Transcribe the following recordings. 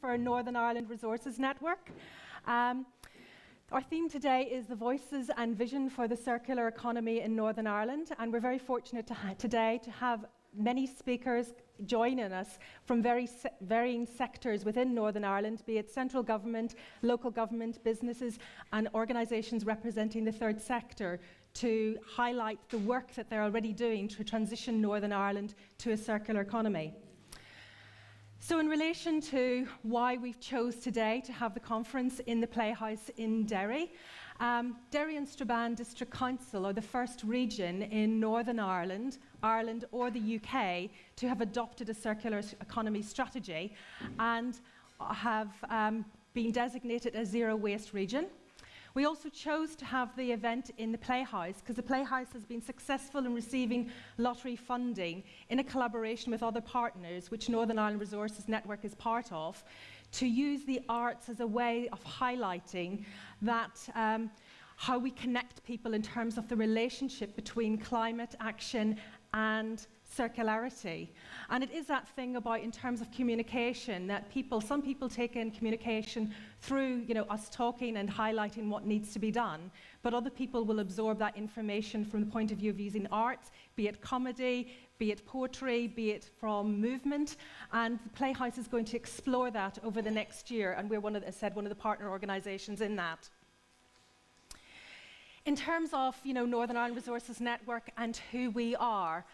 for Northern Ireland Resources Network. Our theme today is the voices and vision for the circular economy in Northern Ireland, and we're very fortunate today to have many speakers joining us from varying sectors within Northern Ireland, be it central government, local government, businesses and organisations representing the third sector, to highlight the work that they're already doing to transition Northern Ireland to a circular economy. So in relation to why we've chose today to have the conference in the Playhouse in Derry, Derry and Strabane District Council are the first region in Northern Ireland, Ireland or the UK to have adopted a circular economy strategy and have been designated a zero waste region. We also chose to have the event in the Playhouse because the Playhouse has been successful in receiving lottery funding in a collaboration with other partners, which Northern Ireland Resources Network is part of, to use the arts as a way of highlighting that how we connect people in terms of the relationship between climate action and circularity. And it is that thing about, in terms of communication, that some people take in communication through us talking and highlighting what needs to be done, but other people will absorb that information from the point of view of using arts, be it comedy, be it poetry, be it from movement, and the Playhouse is going to explore that over the next year, and we're one of the partner organisations in that. In terms of Northern Ireland Resources Network and who we are,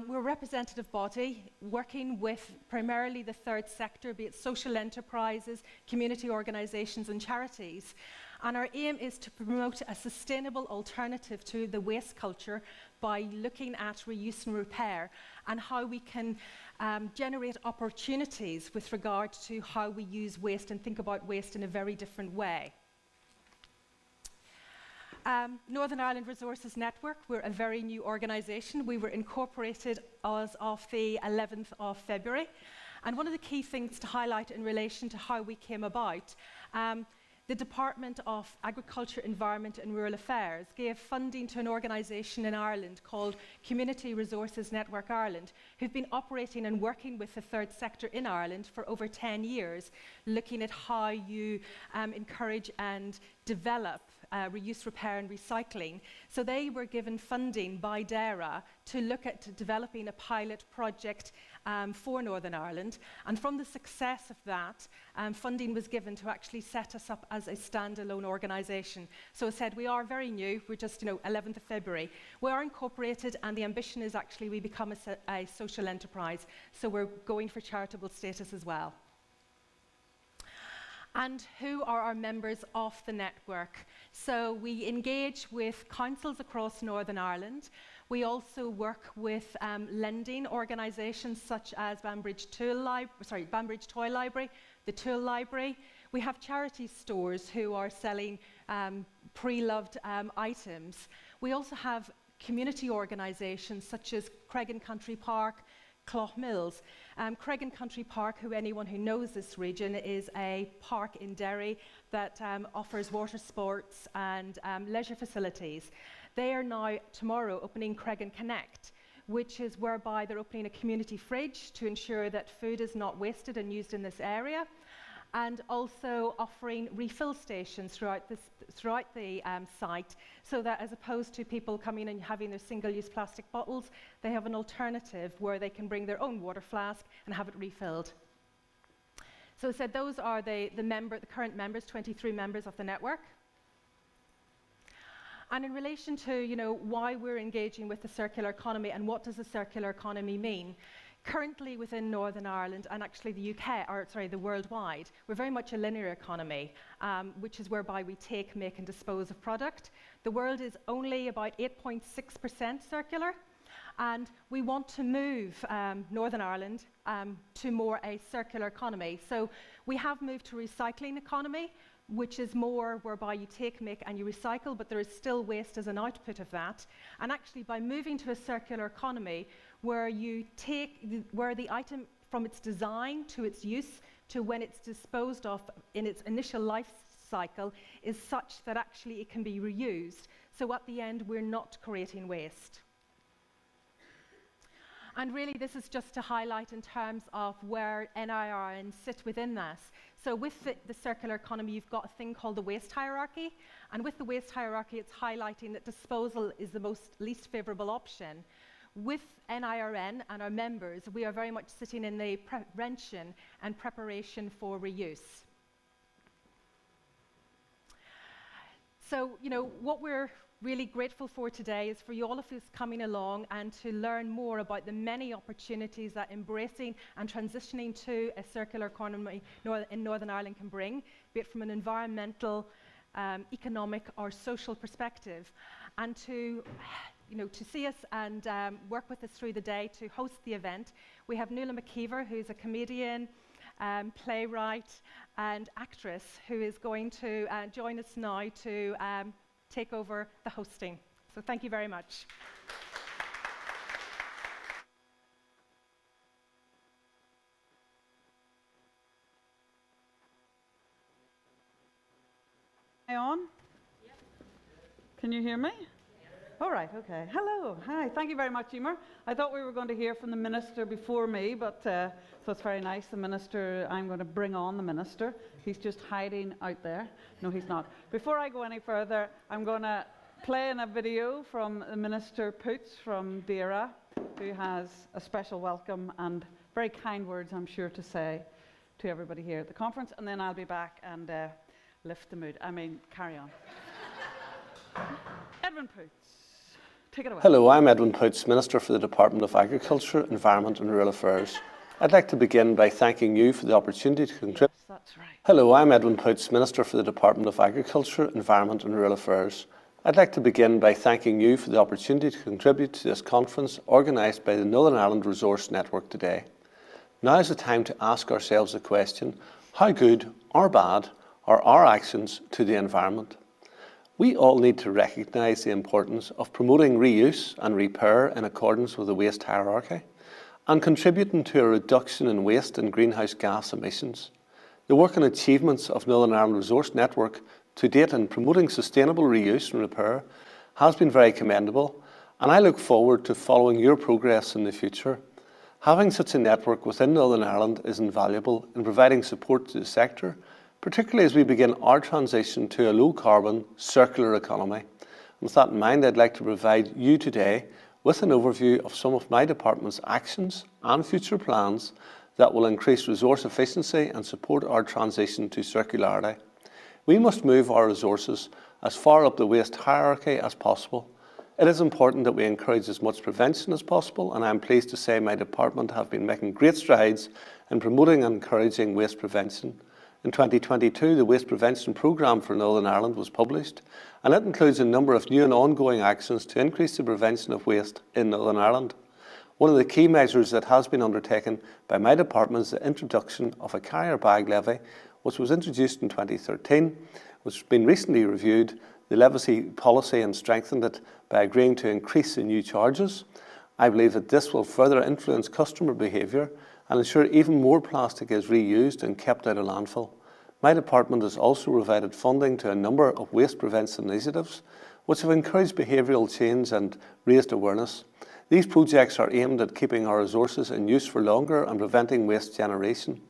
we're a representative body working with primarily the third sector, be it social enterprises, community organisations and charities. And our aim is to promote a sustainable alternative to the waste culture by looking at reuse and repair and how we can generate opportunities with regard to how we use waste and think about waste in a very different way. Northern Ireland Resources Network, we're a very new organisation. We were incorporated as of the 11th of February. And one of the key things to highlight in relation to how we came about, the Department of Agriculture, Environment and Rural Affairs gave funding to an organisation in Ireland called Community Resources Network Ireland, who've been operating and working with the third sector in Ireland for over 10 years, looking at how you encourage and develop reuse, repair and recycling. So they were given funding by DERA to look at developing a pilot project for Northern Ireland, and from the success of that, funding was given to actually set us up as a standalone organisation. So as I said, we are very new, we're just 11th of February. We are incorporated and the ambition is actually we become a social enterprise, so we're going for charitable status as well. And who are our members of the network? So we engage with councils across Northern Ireland. We also work with lending organisations such as Banbridge Toy Library, the Tool Library. We have charity stores who are selling pre-loved items. We also have community organisations such as Creggan Country Park, Clough Mills. Creggan Country Park, anyone who knows this region, is a park in Derry that offers water sports and leisure facilities. They are now, tomorrow, opening Creggan Connect, which is whereby they're opening a community fridge to ensure that food is not wasted and used in this area, and also offering refill stations throughout the site, so that as opposed to people coming and having their single-use plastic bottles, they have an alternative where they can bring their own water flask and have it refilled. So as I said, those are the current members, 23 members of the network. And in relation to why we're engaging with the circular economy and what does the circular economy mean, currently within Northern Ireland and actually the worldwide, we're very much a linear economy, which is whereby we take, make and dispose of product. The world is only about 8.6% circular, and we want to move Northern Ireland to more a circular economy. So we have moved to a recycling economy, which is more whereby you take, make and you recycle, but there is still waste as an output of that. And actually by moving to a circular economy where you take where the item from its design to its use to when it's disposed of in its initial life cycle is such that actually it can be reused. So at the end we're not creating waste. And really, this is just to highlight in terms of where NIRN sit within this. So with the circular economy, you've got a thing called the waste hierarchy. And with the waste hierarchy, it's highlighting that disposal is the least favourable option. With NIRN and our members, we are very much sitting in the prevention and preparation for reuse. So, what we're really grateful for today is for you all of us coming along and to learn more about the many opportunities that embracing and transitioning to a circular economy in Northern Ireland can bring, be it from an environmental, economic or social perspective, and to see us and work with us through the day to host the event. We have Nuala McKeever, who's a comedian, playwright and actress, who is going to join us now to take over the hosting. So thank you very much. Am I on? Yep. Can you hear me? All right, okay. Hello, hi. Thank you very much, Emer. I thought we were going to hear from the Minister before me, but so it's very nice. The Minister, I'm going to bring on the Minister. He's just hiding out there. No, he's not. Before I go any further, I'm going to play in a video from the Minister Poots from Dara, who has a special welcome and very kind words, I'm sure, to say to everybody here at the conference, and then I'll be back and lift the mood. Carry on. Edwin Poots. Take it away. Hello, I'm Edwin Poots, Minister for the Department of Agriculture, Environment and Rural Affairs. I'd like to begin by thanking you for the opportunity to contribute. Yes, that's right. Hello, I'm Edwin Poots, Minister for the Department of Agriculture, Environment and Rural Affairs. I'd like to begin by thanking you for the opportunity to contribute to this conference organised by the Northern Ireland Resource Network today. Now is the time to ask ourselves the question, how good or bad are our actions to the environment? We all need to recognise the importance of promoting reuse and repair in accordance with the waste hierarchy and contributing to a reduction in waste and greenhouse gas emissions. The work and achievements of Northern Ireland Resource Network to date in promoting sustainable reuse and repair has been very commendable, and I look forward to following your progress in the future. Having such a network within Northern Ireland is invaluable in providing support to the sector, particularly as we begin our transition to a low-carbon, circular economy. And with that in mind, I'd like to provide you today with an overview of some of my department's actions and future plans that will increase resource efficiency and support our transition to circularity. We must move our resources as far up the waste hierarchy as possible. It is important that we encourage as much prevention as possible, and I am pleased to say my department have been making great strides in promoting and encouraging waste prevention. In 2022, the Waste Prevention Programme for Northern Ireland was published, and it includes a number of new and ongoing actions to increase the prevention of waste in Northern Ireland. One of the key measures that has been undertaken by my department is the introduction of a carrier bag levy, which was introduced in 2013, which has been recently reviewed, the levy policy, and strengthened it by agreeing to increase the new charges. I believe that this will further influence customer behaviour and ensure even more plastic is reused and kept out of landfill. My department has also provided funding to a number of waste prevention initiatives, which have encouraged behavioural change and raised awareness. These projects are aimed at keeping our resources in use for longer and preventing waste generation.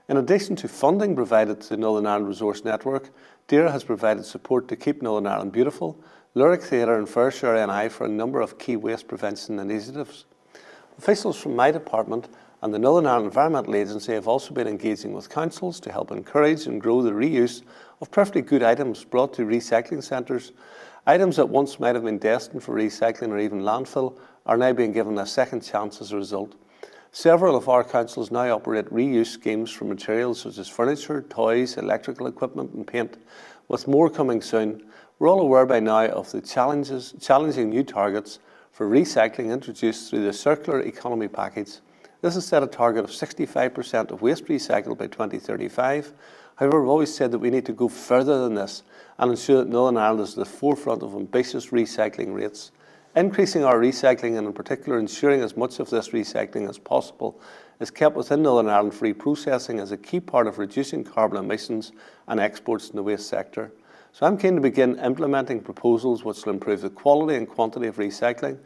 In addition to funding provided to the Northern Ireland Resource Network, DAERA has provided support to Keep Northern Ireland Beautiful, Lyric Theatre and Fair Share NI for a number of key waste prevention initiatives. Officials from my department and the Northern Ireland Environmental Agency have also been engaging with councils to help encourage and grow the reuse of perfectly good items brought to recycling centres. Items that once might have been destined for recycling or even landfill are now being given a second chance as a result. Several of our councils now operate reuse schemes for materials such as furniture, toys, electrical equipment and paint, with more coming soon. We're all aware by now of the challenging new targets for recycling introduced through the Circular Economy Package. This has set a target of 65% of waste recycled by 2035. However, we've always said that we need to go further than this and ensure that Northern Ireland is at the forefront of ambitious recycling rates. Increasing our recycling and in particular ensuring as much of this recycling as possible is kept within Northern Ireland for reprocessing as a key part of reducing carbon emissions and exports in the waste sector. So I'm keen to begin implementing proposals which will improve the quality and quantity of recycling,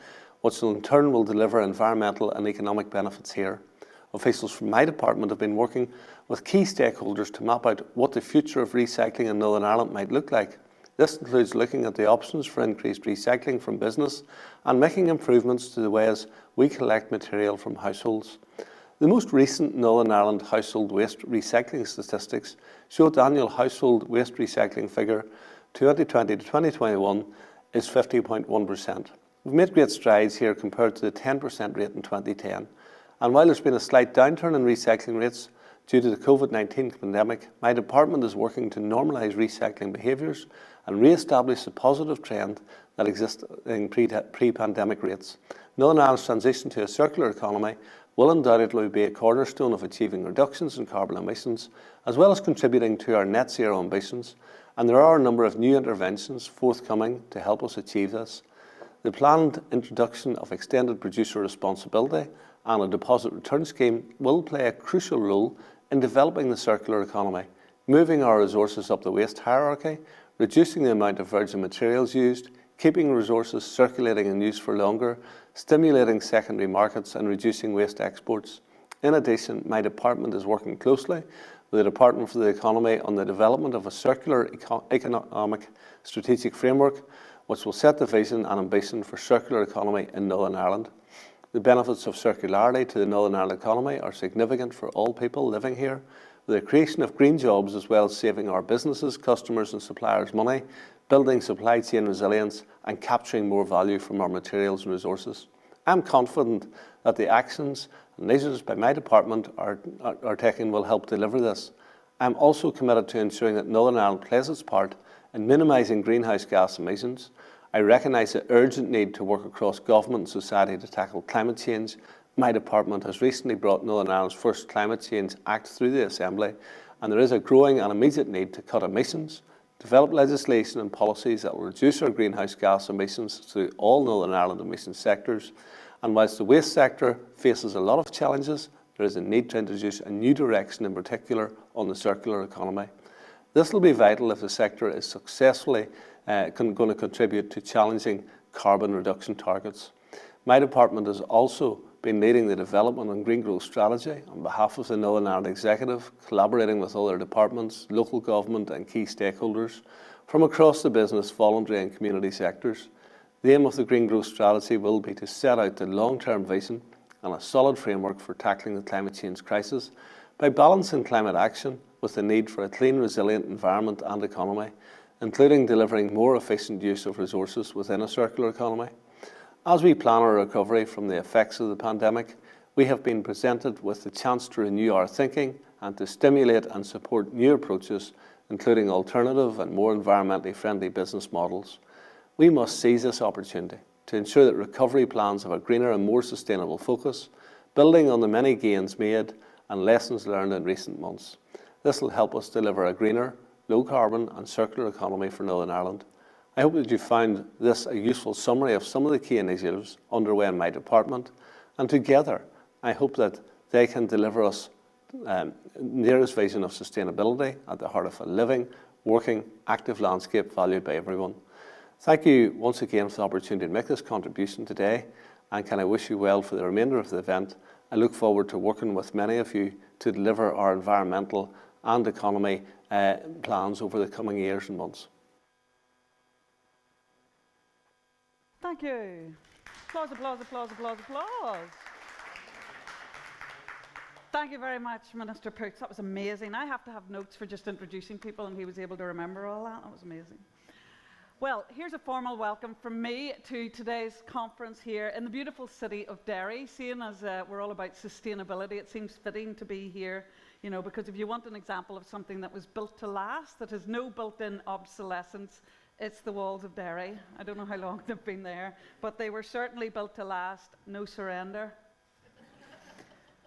which in turn will deliver environmental and economic benefits here. Officials from my department have been working with key stakeholders to map out what the future of recycling in Northern Ireland might look like. This includes looking at the options for increased recycling from business and making improvements to the ways we collect material from households. The most recent Northern Ireland household waste recycling statistics show the annual household waste recycling figure 2020 to 2021 is 50.1%. We've made great strides here compared to the 10% rate in 2010. And while there's been a slight downturn in recycling rates due to the COVID-19 pandemic, my department is working to normalise recycling behaviours and re-establish the positive trend that exists in pre-pandemic rates. Northern Ireland's transition to a circular economy will undoubtedly be a cornerstone of achieving reductions in carbon emissions, as well as contributing to our net zero ambitions, and there are a number of new interventions forthcoming to help us achieve this. The planned introduction of extended producer responsibility and a deposit return scheme will play a crucial role in developing the circular economy, moving our resources up the waste hierarchy, reducing the amount of virgin materials used, keeping resources circulating and used for longer, stimulating secondary markets and reducing waste exports. In addition, my department is working closely with the Department for the Economy on the development of a circular economic strategic framework which will set the vision and ambition for circular economy in Northern Ireland. The benefits of circularity to the Northern Ireland economy are significant for all people living here, with the creation of green jobs as well as saving our businesses, customers and suppliers money, building supply chain resilience and capturing more value from our materials and resources. I'm confident that the actions and initiatives by my department are taken will help deliver this. I'm also committed to ensuring that Northern Ireland plays its part in minimising greenhouse gas emissions. I recognise the urgent need to work across government and society to tackle climate change. My department has recently brought Northern Ireland's first Climate Change Act through the Assembly, and there is a growing and immediate need to cut emissions, develop legislation and policies that will reduce our greenhouse gas emissions through all Northern Ireland emission sectors. And whilst the waste sector faces a lot of challenges, there is a need to introduce a new direction, in particular on the circular economy. This will be vital if the sector is successfully going to contribute to challenging carbon reduction targets. My department has also been leading the development and green growth strategy on behalf of the Northern Ireland Executive, collaborating with other departments, local government and key stakeholders from across the business, voluntary and community sectors. The aim of the green growth strategy will be to set out the long-term vision and a solid framework for tackling the climate change crisis by balancing climate action with the need for a clean, resilient environment and economy, including delivering more efficient use of resources within a circular economy. As we plan our recovery from the effects of the pandemic, we have been presented with the chance to renew our thinking and to stimulate and support new approaches, including alternative and more environmentally friendly business models. We must seize this opportunity to ensure that recovery plans have a greener and more sustainable focus, building on the many gains made and lessons learned in recent months. This will help us deliver a greener, low-carbon and circular economy for Northern Ireland. I hope that you found this a useful summary of some of the key initiatives underway in my department, and together I hope that they can deliver us nearest vision of sustainability at the heart of a living, working, active landscape valued by everyone. Thank you once again for the opportunity to make this contribution today, and can I wish you well for the remainder of the event. I look forward to working with many of you to deliver our environmental and economy plans over the coming years and months. Thank you. Applause, applause, applause, applause, applause. Thank you very much, Minister Poots. That was amazing. I have to have notes for just introducing people, and he was able to remember all that. That was amazing. Well, here's a formal welcome from me to today's conference here in the beautiful city of Derry. Seeing as we're all about sustainability, it seems fitting to be here, you know, because if you want an example of something that was built to last, that has no built-in obsolescence, it's the walls of Derry. I don't know how long they've been there, but they were certainly built to last. No surrender.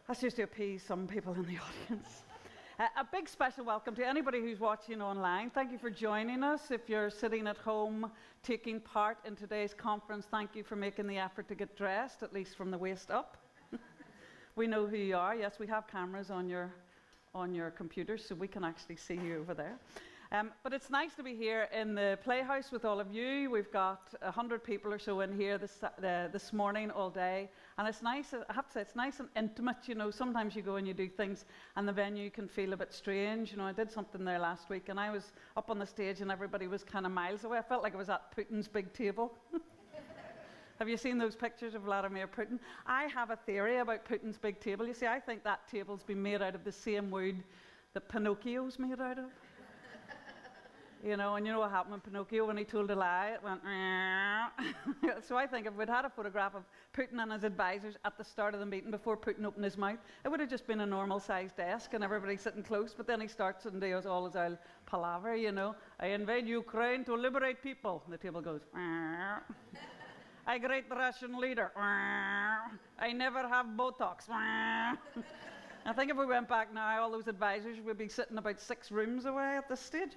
That's just to appease some people in the audience. A big special welcome to anybody who's watching online. Thank you for joining us. If you're sitting at home taking part in today's conference, thank you for making the effort to get dressed, at least from the waist up. We know who you are. Yes, we have cameras on your computers, so we can actually see you over there. But it's nice to be here in the Playhouse with all of you. We've got 100 people or so in here this morning, all day. And it's nice, I have to say, it's nice and intimate. You know, sometimes you go and you do things and the venue can feel a bit strange. You know, I did something there last week and I was up on the stage and everybody was kind of miles away. I felt like I was at Putin's big table. Have you seen those pictures of Vladimir Putin? I have a theory about Putin's big table. You see, I think that table's been made out of the same wood that Pinocchio's made out of. You know, and you know what happened with Pinocchio when he told a lie? It went, so I think if we'd had a photograph of Putin and his advisors at the start of the meeting before Putin opened his mouth, it would have just been a normal-sized desk and everybody sitting close, but then he starts and does all his old palaver, you know. I invade Ukraine to liberate people. And the table goes, I great Russian leader. I never have Botox. I think if we went back now, all those advisors would be sitting about 6 rooms away at this stage.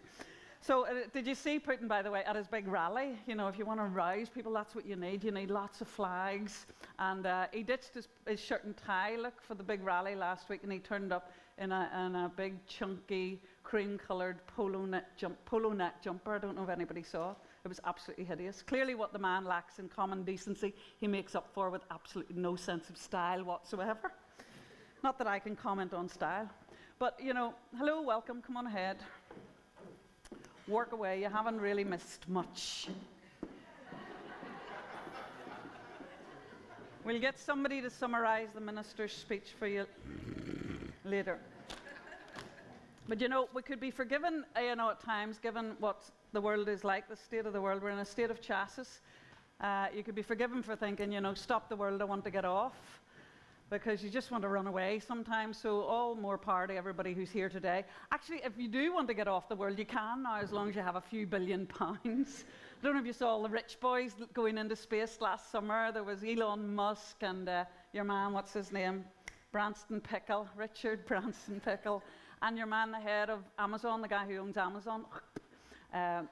So did you see Putin, by the way, at his big rally? You know, if you want to rouse people, that's what you need. You need lots of flags. And he ditched his shirt and tie look for the big rally last week, and he turned up in a big, chunky, cream-coloured polo neck jumper. I don't know if anybody saw it. It was absolutely hideous. Clearly what the man lacks in common decency, he makes up for with absolutely no sense of style whatsoever. Not that I can comment on style. But, you know, hello, welcome, come on ahead. Work away, you haven't really missed much. We'll get somebody to summarise the minister's speech for you later. But you know, we could be forgiven, you know, at times, given what the world is like, the state of the world. We're in a state of chassis. You could be forgiven for thinking, you know, stop the world, I want to get off. Because you just want to run away sometimes. So all more power to everybody who's here today. Actually, if you do want to get off the world, you can now, as long as you have a few £billion. I don't know if you saw all the rich boys going into space last summer. There was Elon Musk and your man, what's his name? Richard Branson Pickle. And your man, the head of Amazon, the guy who owns Amazon.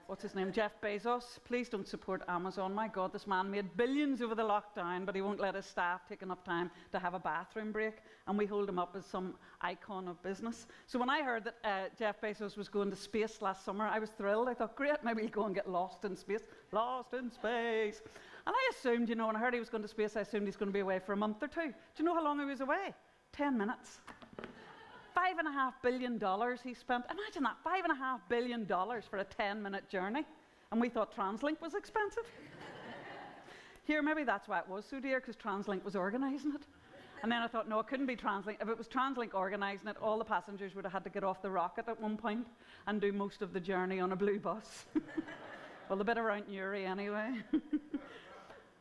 What's his name? Jeff Bezos. Please don't support Amazon. My God, this man made billions over the lockdown, but he won't let his staff take enough time to have a bathroom break. And we hold him up as some icon of business. So when I heard that Jeff Bezos was going to space last summer, I was thrilled. I thought, great, maybe he'll go and get lost in space. Lost in space. And I assumed, you know, when I heard he was going to space, I assumed he's going to be away for a month or 2. Do you know how long he was away? 10 minutes. $5.5 billion he spent. Imagine that, $5.5 billion for a 10-minute journey. And we thought TransLink was expensive. Here, maybe that's why it was so dear, because TransLink was organising it. And then I thought, no, it couldn't be TransLink. If it was TransLink organising it, all the passengers would have had to get off the rocket at one point and do most of the journey on a blue bus. Well, the bit around Uri anyway.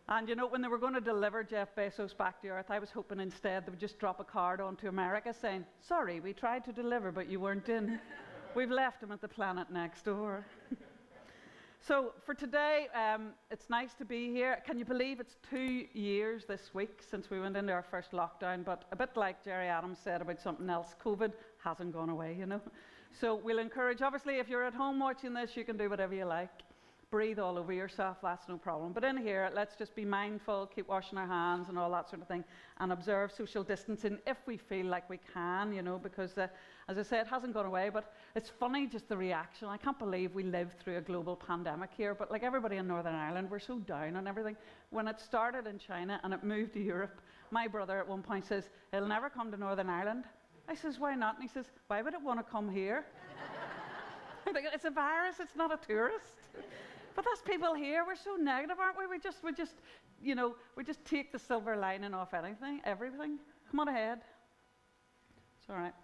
And you know, when they were going to deliver Jeff Bezos back to Earth, I was hoping instead they would just drop a card onto America saying, sorry, we tried to deliver, but you weren't in. We've left him at the planet next door. So for today, it's nice to be here. Can you believe it's 2 years this week since we went into our first lockdown? But a bit like Jerry Adams said about something else, COVID hasn't gone away, you know. So we'll encourage, obviously, if you're at home watching this, you can do whatever you like. Breathe all over yourself, that's no problem. But in here, let's just be mindful, keep washing our hands and all that sort of thing, and observe social distancing if we feel like we can, you know, because, as I said, it hasn't gone away, but it's funny just the reaction. I can't believe we lived through a global pandemic here, but like everybody in Northern Ireland, we're so down on everything. When it started in China and it moved to Europe, my brother at one point says, it'll never come to Northern Ireland. I says, why not? And he says, why would it want to come here? I'm thinking, it's a virus, it's not a tourist. But that's people here. We're so negative, aren't we? We just, you know, we just take the silver lining off everything. Come on ahead. It's all right.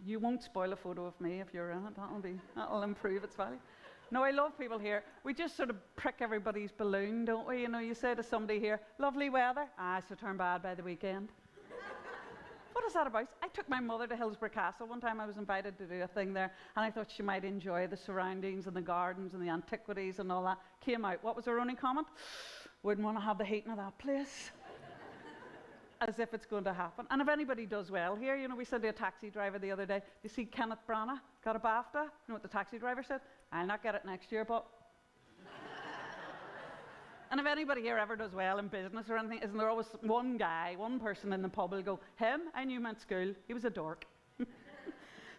You won't spoil a photo of me if you're in it. That'll improve its value. No, I love people here. We just sort of prick everybody's balloon, don't we? You know, you say to somebody here, lovely weather. It's to turn bad by the weekend. What is that about? I took my mother to Hillsborough Castle. One time I was invited to do a thing there, and I thought she might enjoy the surroundings and the gardens and the antiquities and all that. Came out. What was her only comment? Wouldn't want to have the heating of that place. As if it's going to happen. And if anybody does well here, you know, we said to a taxi driver the other day, do you see Kenneth Branagh got a BAFTA? You know what the taxi driver said? I'll not get it next year, but... And if anybody here ever does well in business or anything, isn't there always one person in the pub will go, him, I knew him at school, he was a dork.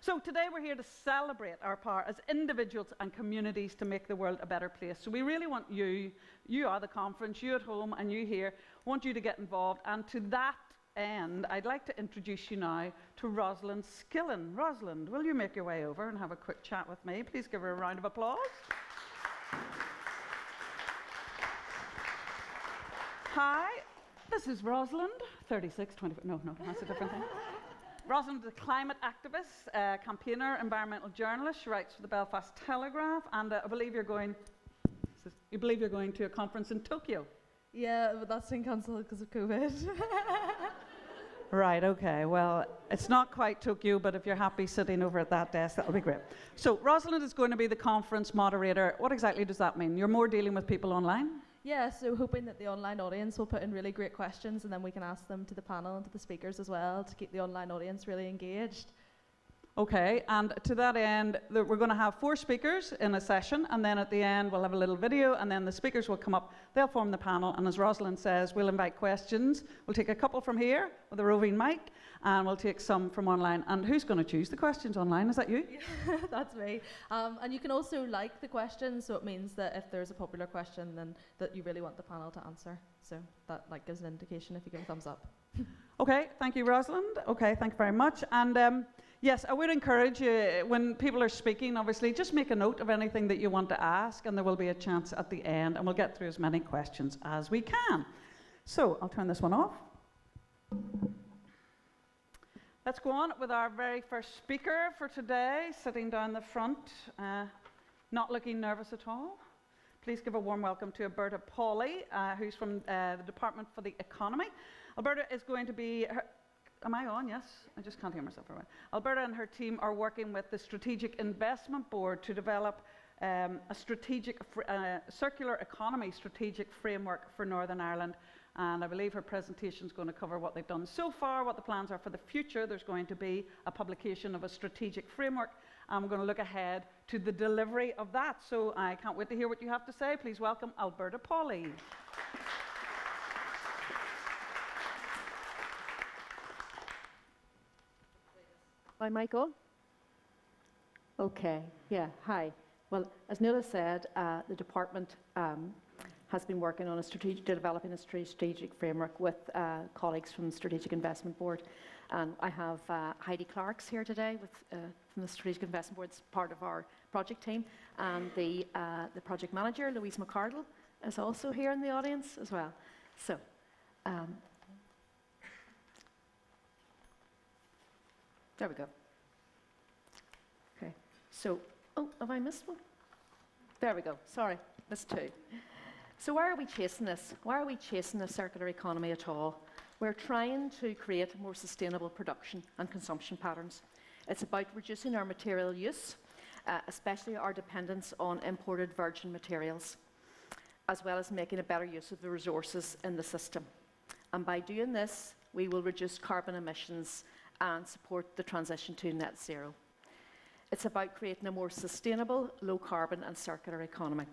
So today we're here to celebrate our power as individuals and communities to make the world a better place. So we really want you are the conference, you at home and you here, want you to get involved. And to that end, I'd like to introduce you now to Rosalind Skillen. Rosalind, will you make your way over and have a quick chat with me? Please give her a round of applause. Hi, this is Rosalind, 36, 24, no, that's a different thing. Rosalind is a climate activist, campaigner, environmental journalist. She writes for the Belfast Telegraph, and I believe you're going to a conference in Tokyo. Yeah, but that's been cancelled because of COVID. Right, okay. Well, it's not quite Tokyo, but if you're happy sitting over at that desk, that'll be great. So Rosalind is going to be the conference moderator. What exactly does that mean? You're more dealing with people online? Yeah, so hoping that the online audience will put in really great questions and then we can ask them to the panel and to the speakers as well to keep the online audience really engaged. Okay, and to that end, we're going to have 4 speakers in a session, and then at the end we'll have a little video, and then the speakers will come up, they'll form the panel, and as Rosalind says, we'll invite questions. We'll take a couple from here with a roving mic, and we'll take some from online. And who's going to choose the questions online? Is that you? Yeah, that's me. And you can also like the questions, so it means that if there's a popular question, then that you really want the panel to answer. So that gives an indication if you give a thumbs up. Okay, thank you, Rosalind. Okay, thank you very much. And yes, I would encourage you, when people are speaking, obviously, just make a note of anything that you want to ask, and there will be a chance at the end, and we'll get through as many questions as we can. So I'll turn this one off. Let's go on with our very first speaker for today, sitting down the front, not looking nervous at all. Please give a warm welcome to Alberta Pauley, who's from the Department for the Economy. Alberta is going to be... Am I on? Yes? I just can't hear myself very well. Alberta and her team are working with the Strategic Investment Board to develop a circular economy strategic framework for Northern Ireland. And I believe her presentation is going to cover what they've done so far, what the plans are for the future. There's going to be a publication of a strategic framework, and we're going to look ahead to the delivery of that. So I can't wait to hear what you have to say. Please welcome Alberta Pauley. My mic on? Okay, yeah, hi. Well, as Nuala said, the department has been working on developing a strategic framework with colleagues from the Strategic Investment Board. And I have Heidi Clarks here today from the Strategic Investment Board, as part of our project team. And the project manager, Louise McCardle, is also here in the audience as well. So, there we go. Okay, so, oh, have I missed one? There we go, sorry, missed 2. So why are we chasing this? Why are we chasing a circular economy at all? We're trying to create more sustainable production and consumption patterns. It's about reducing our material use, especially our dependence on imported virgin materials, as well as making a better use of the resources in the system. And by doing this, we will reduce carbon emissions and support the transition to net zero. It's about creating a more sustainable, low carbon and circular economy.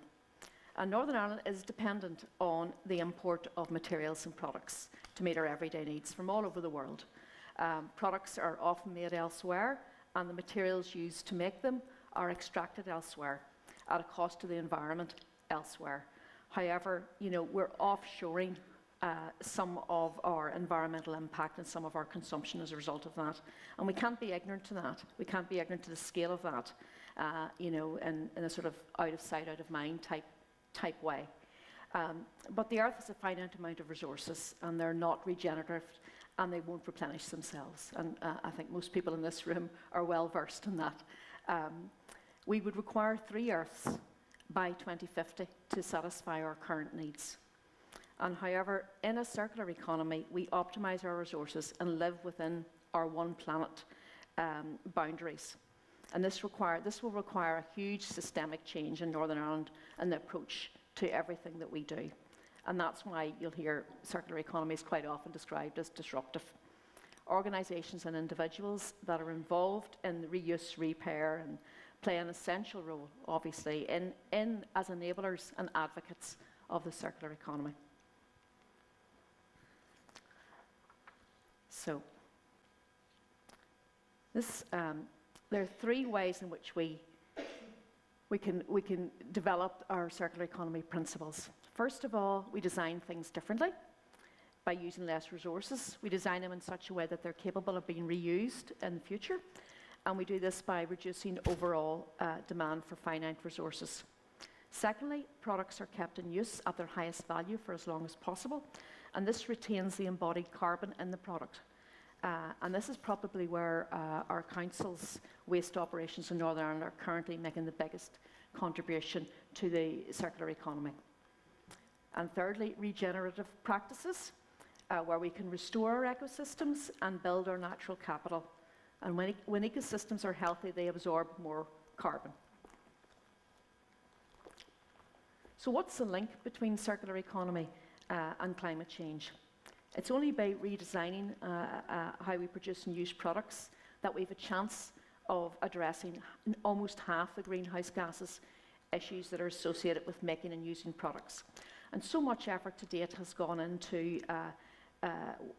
And Northern Ireland is dependent on the import of materials and products to meet our everyday needs from all over the world. Products are often made elsewhere, and the materials used to make them are extracted elsewhere at a cost to the environment elsewhere. However, we're offshoring some of our environmental impact and some of our consumption as a result of that. And we can't be ignorant to that. We can't be ignorant to the scale of that, in a sort of out of sight, out of mind type way. But the Earth has a finite amount of resources, and they're not regenerative, and they won't replenish themselves. And I think most people in this room are well versed in that. We would require 3 Earths by 2050 to satisfy our current needs. And however, in a circular economy, we optimize our resources and live within our one planet boundaries. And this will require a huge systemic change in Northern Ireland and the approach to everything that we do. And that's why you'll hear circular economies quite often described as disruptive. Organisations and individuals that are involved in the reuse, repair, and play an essential role, obviously, in as enablers and advocates of the circular economy. So, this there are three ways in which we can develop our circular economy principles. First of all, we design things differently by using less resources. We design them in such a way that they're capable of being reused in the future. And we do this by reducing overall demand for finite resources. Secondly, products are kept in use at their highest value for as long as possible, and this retains the embodied carbon in the product. And this is probably where our council's waste operations in Northern Ireland are currently making the biggest contribution to the circular economy. And thirdly, regenerative practices, where we can restore our ecosystems and build our natural capital. And when ecosystems are healthy, they absorb more carbon. So what's the link between circular economy and climate change? It's only by redesigning how we produce and use products that we have a chance of addressing almost half the greenhouse gases issues that are associated with making and using products. And so much effort to date has gone into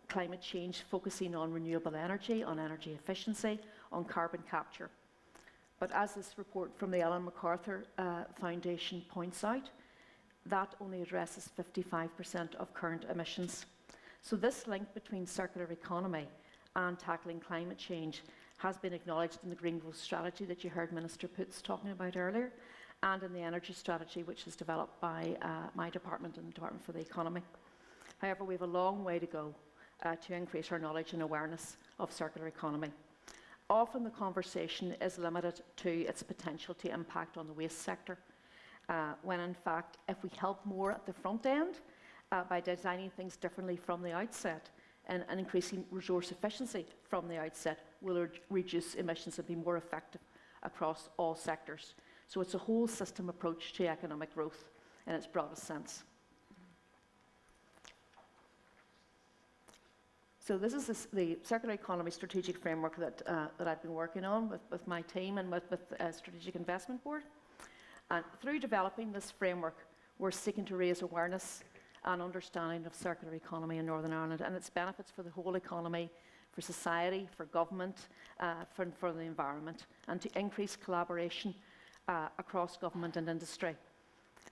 climate change, focusing on renewable energy, on energy efficiency, on carbon capture. But as this report from the Ellen MacArthur Foundation points out, that only addresses 55% of current emissions. So this link between circular economy and tackling climate change has been acknowledged in the Green Growth Strategy that you heard Minister Poots talking about earlier, and in the Energy Strategy, which is developed by my department and the Department for the Economy. However, we have a long way to go to increase our knowledge and awareness of circular economy. Often the conversation is limited to its potential to impact on the waste sector, when in fact, if we help more at the front end by designing things differently from the outset and increasing resource efficiency from the outset, will reduce emissions and be more effective across all sectors. So it's a whole system approach to economic growth in its broadest sense. So this is the Circular Economy Strategic Framework that I've been working on with my team and with Strategic Investment Board. And through developing this framework, we're seeking to raise awareness and understanding of circular economy in Northern Ireland and its benefits for the whole economy, for society, for government, for the environment, and to increase collaboration across government and industry,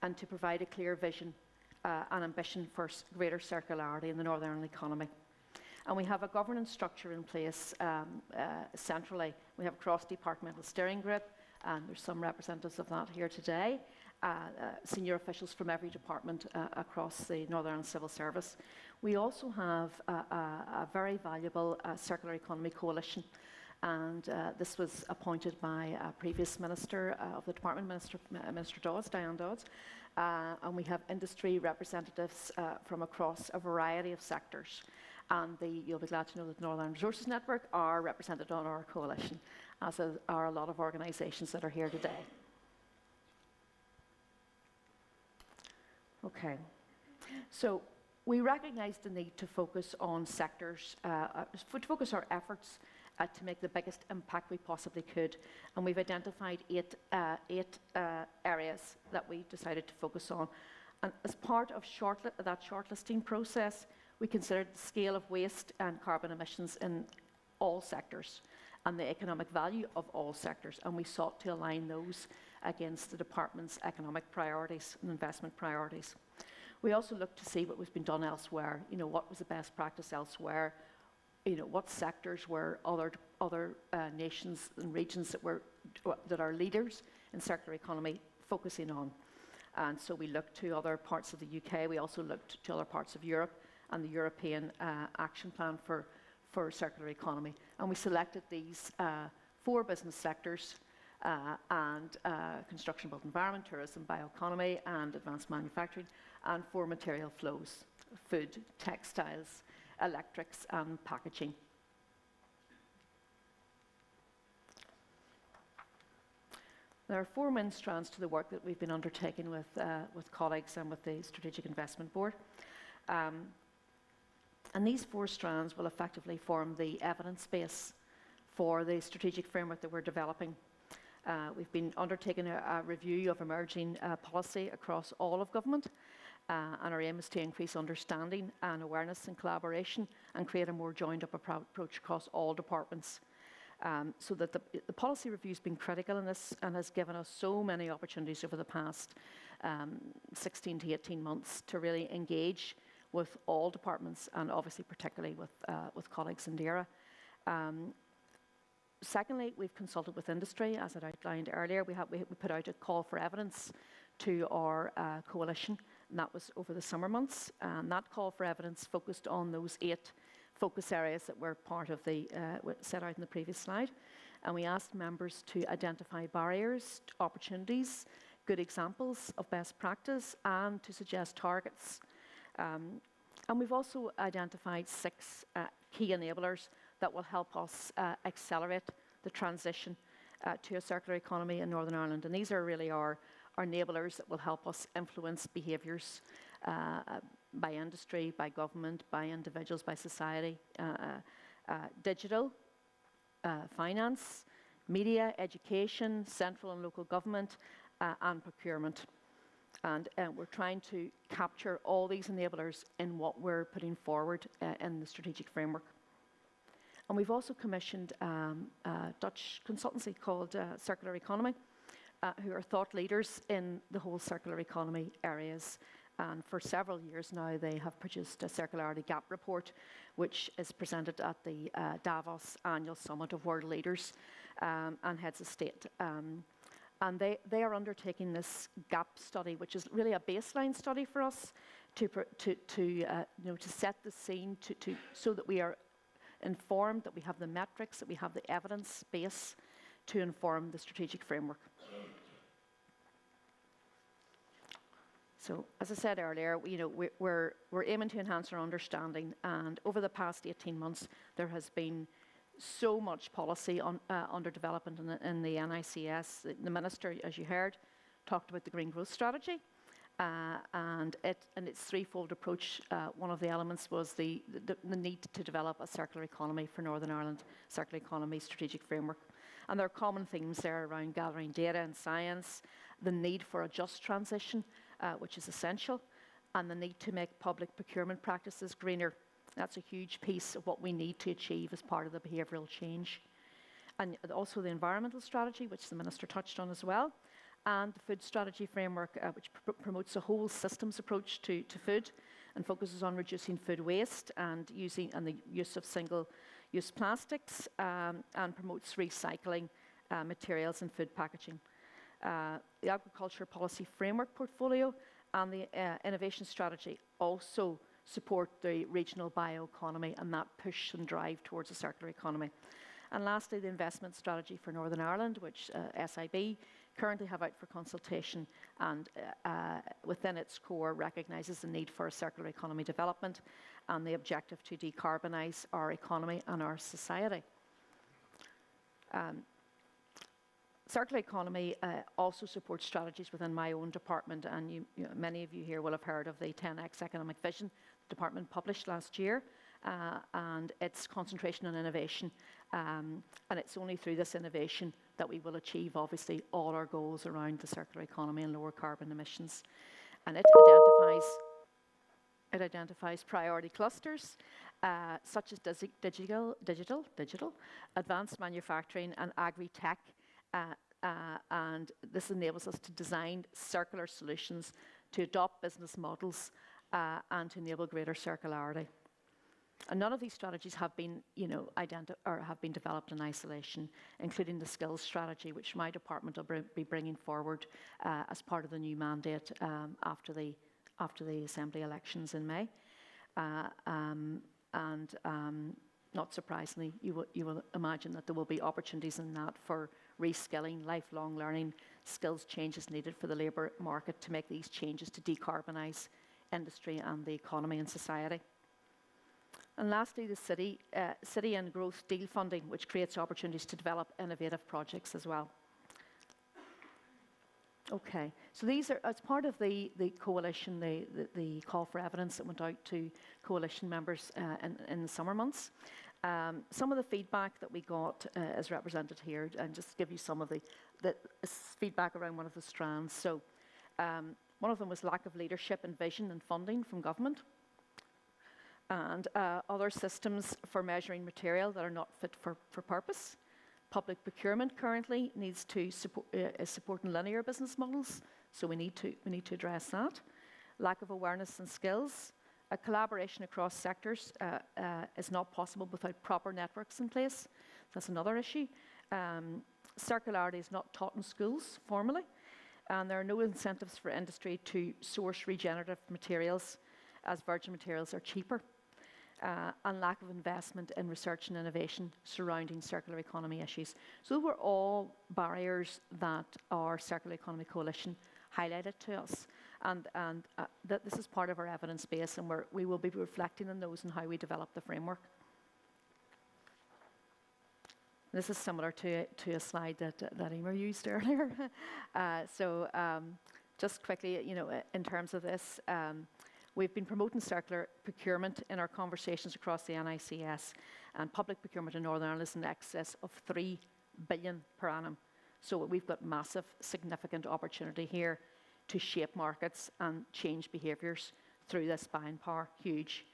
and to provide a clear vision and ambition for greater circularity in the Northern Ireland economy. And we have a governance structure in place centrally. We have a cross-departmental steering group, and there's some representatives of that here today, senior officials from every department across the Northern Ireland Civil Service. We also have a very valuable circular economy coalition, and this was appointed by a previous minister of the department, Minister Dodds, Diane Dodds, and we have industry representatives from across a variety of sectors. And you'll be glad to know that the Northern Resources Network are represented on our coalition, as are a lot of organisations that are here today. Okay, so we recognise the need to focus on sectors, to focus our efforts to make the biggest impact we possibly could, and we've identified eight areas that we decided to focus on. And as part of that shortlisting process, we considered the scale of waste and carbon emissions in all sectors and the economic value of all sectors, and we sought to align those against the department's economic priorities and investment priorities. We also looked to see what was being done elsewhere, what was the best practice elsewhere, what sectors were other nations and regions that are leaders in circular economy focusing on. And so we looked to other parts of the UK, we also looked to other parts of Europe and the European Action Plan for Circular Economy. And we selected these 4 business sectors, and construction, built environment, tourism, bioeconomy, and advanced manufacturing, and 4 material flows: food, textiles, electrics, and packaging. There are 4 main strands to the work that we've been undertaking with colleagues and with the Strategic Investment Board. And these 4 strands will effectively form the evidence base for the strategic framework that we're developing. We've been undertaking a review of emerging policy across all of government, and our aim is to increase understanding and awareness and collaboration and create a more joined-up approach across all departments. So that the policy review has been critical in this and has given us so many opportunities over the past 16 to 18 months to really engage with all departments and obviously particularly with colleagues in DERA. Secondly, we've consulted with industry, as I outlined earlier. We put out a call for evidence to our coalition, and that was over the summer months. And that call for evidence focused on those 8 focus areas that were part of the set out in the previous slide. And we asked members to identify barriers, opportunities, good examples of best practice, and to suggest targets. And we've also identified 6 key enablers that will help us accelerate the transition to a circular economy in Northern Ireland. And these are really our enablers that will help us influence behaviours by industry, by government, by individuals, by society, digital, finance, media, education, central and local government, and procurement. And we're trying to capture all these enablers in what we're putting forward in the strategic framework. And we've also commissioned a Dutch consultancy called Circular Economy, who are thought leaders in the whole circular economy areas. And for several years now, they have produced a Circularity Gap report, which is presented at the Davos Annual Summit of World Leaders and Heads of State. And they are undertaking this gap study, which is really a baseline study for us to set the scene so that we are informed, that we have the metrics, that we have the evidence base to inform the strategic framework. So, as I said earlier, we're aiming to enhance our understanding, and over the past 18 months, there has been so much policy under development in the NICS. The Minister, as you heard, talked about the Green Growth Strategy and its threefold approach. One of the elements was the need to develop a circular economy for Northern Ireland, circular economy strategic framework. And there are common themes there around gathering data and science, the need for a just transition, which is essential, and the need to make public procurement practices greener. That's a huge piece of what we need to achieve as part of the behavioural change. And also the environmental strategy, which the Minister touched on as well, and the food strategy framework, which promotes a whole systems approach to food and focuses on reducing food waste and the use of single-use plastics and promotes recycling materials in food packaging. The agriculture policy framework portfolio and the innovation strategy also support the regional bioeconomy and that push and drive towards a circular economy. And lastly, the investment strategy for Northern Ireland, which SIB currently have out for consultation, and within its core recognises the need for a circular economy development and the objective to decarbonise our economy and our society. Circular economy also supports strategies within my own department, and many of you here will have heard of the 10X Economic Vision the department published last year, and its concentration on innovation. And it's only through this innovation that we will achieve, obviously, all our goals around the circular economy and lower carbon emissions. And it identifies priority clusters, such as digital, advanced manufacturing, and agri-tech. And this enables us to design circular solutions, to adopt business models, and to enable greater circularity. And none of these strategies have been, have been developed in isolation, including the skills strategy, which my department will be bringing forward as part of the new mandate after the Assembly elections in May. Not surprisingly, you will imagine that there will be opportunities in that for reskilling, lifelong learning, skills changes needed for the labour market to make these changes to decarbonise industry and the economy and society. And lastly, the city and growth deal funding, which creates opportunities to develop innovative projects as well. Okay, so these are, as part of the coalition, the call for evidence that went out to coalition members in the summer months. Some of the feedback that we got is represented here, and just give you some of the feedback around one of the strands. So one of them was lack of leadership and vision and funding from government, and other systems for measuring material that are not fit for purpose, Public procurement currently needs to support, is supporting linear business models, so we need to address that. Lack of awareness and skills. A collaboration across sectors is not possible without proper networks in place. That's another issue. Circularity is not taught in schools formally, and there are no incentives for industry to source regenerative materials, as virgin materials are cheaper, and lack of investment in research and innovation surrounding circular economy issues. So those were all barriers that our Circular Economy Coalition highlighted to us, and that this is part of our evidence base, and we will be reflecting on those and how we develop the framework. This is similar to a slide that Emer used earlier. Just quickly, in terms of this, we've been promoting circular procurement in our conversations across the NICS, and public procurement in Northern Ireland is in excess of 3 billion per annum. So we've got massive, significant opportunity here to shape markets and change behaviours through this buying power. Huge.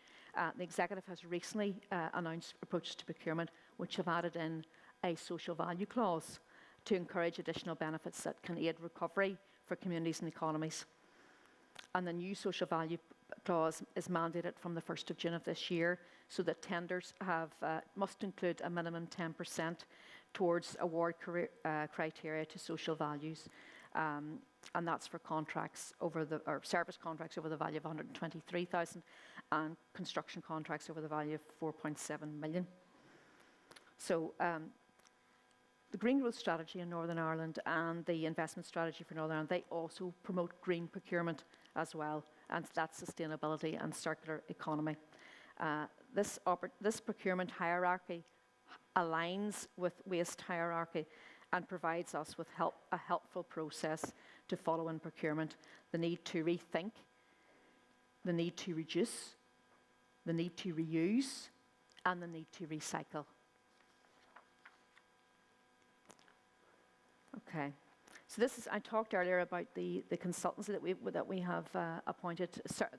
The executive has recently announced approaches to procurement which have added in a social value clause to encourage additional benefits that can aid recovery for communities and economies. And the new social value clause is mandated from the 1st of June of this year, so that tenders must include a minimum 10% towards award criteria to social values. And that's for contracts or service contracts over the value of 123,000 and construction contracts over the value of 4.7 million. So the Green Growth Strategy in Northern Ireland and the Investment Strategy for Northern Ireland, they also promote green procurement as well, and that's sustainability and circular economy. This procurement hierarchy aligns with waste hierarchy and provides us with a helpful process to follow in procurement. The need to rethink, the need to reduce, the need to reuse, and the need to recycle. Okay, so I talked earlier about the consultancy that we have appointed,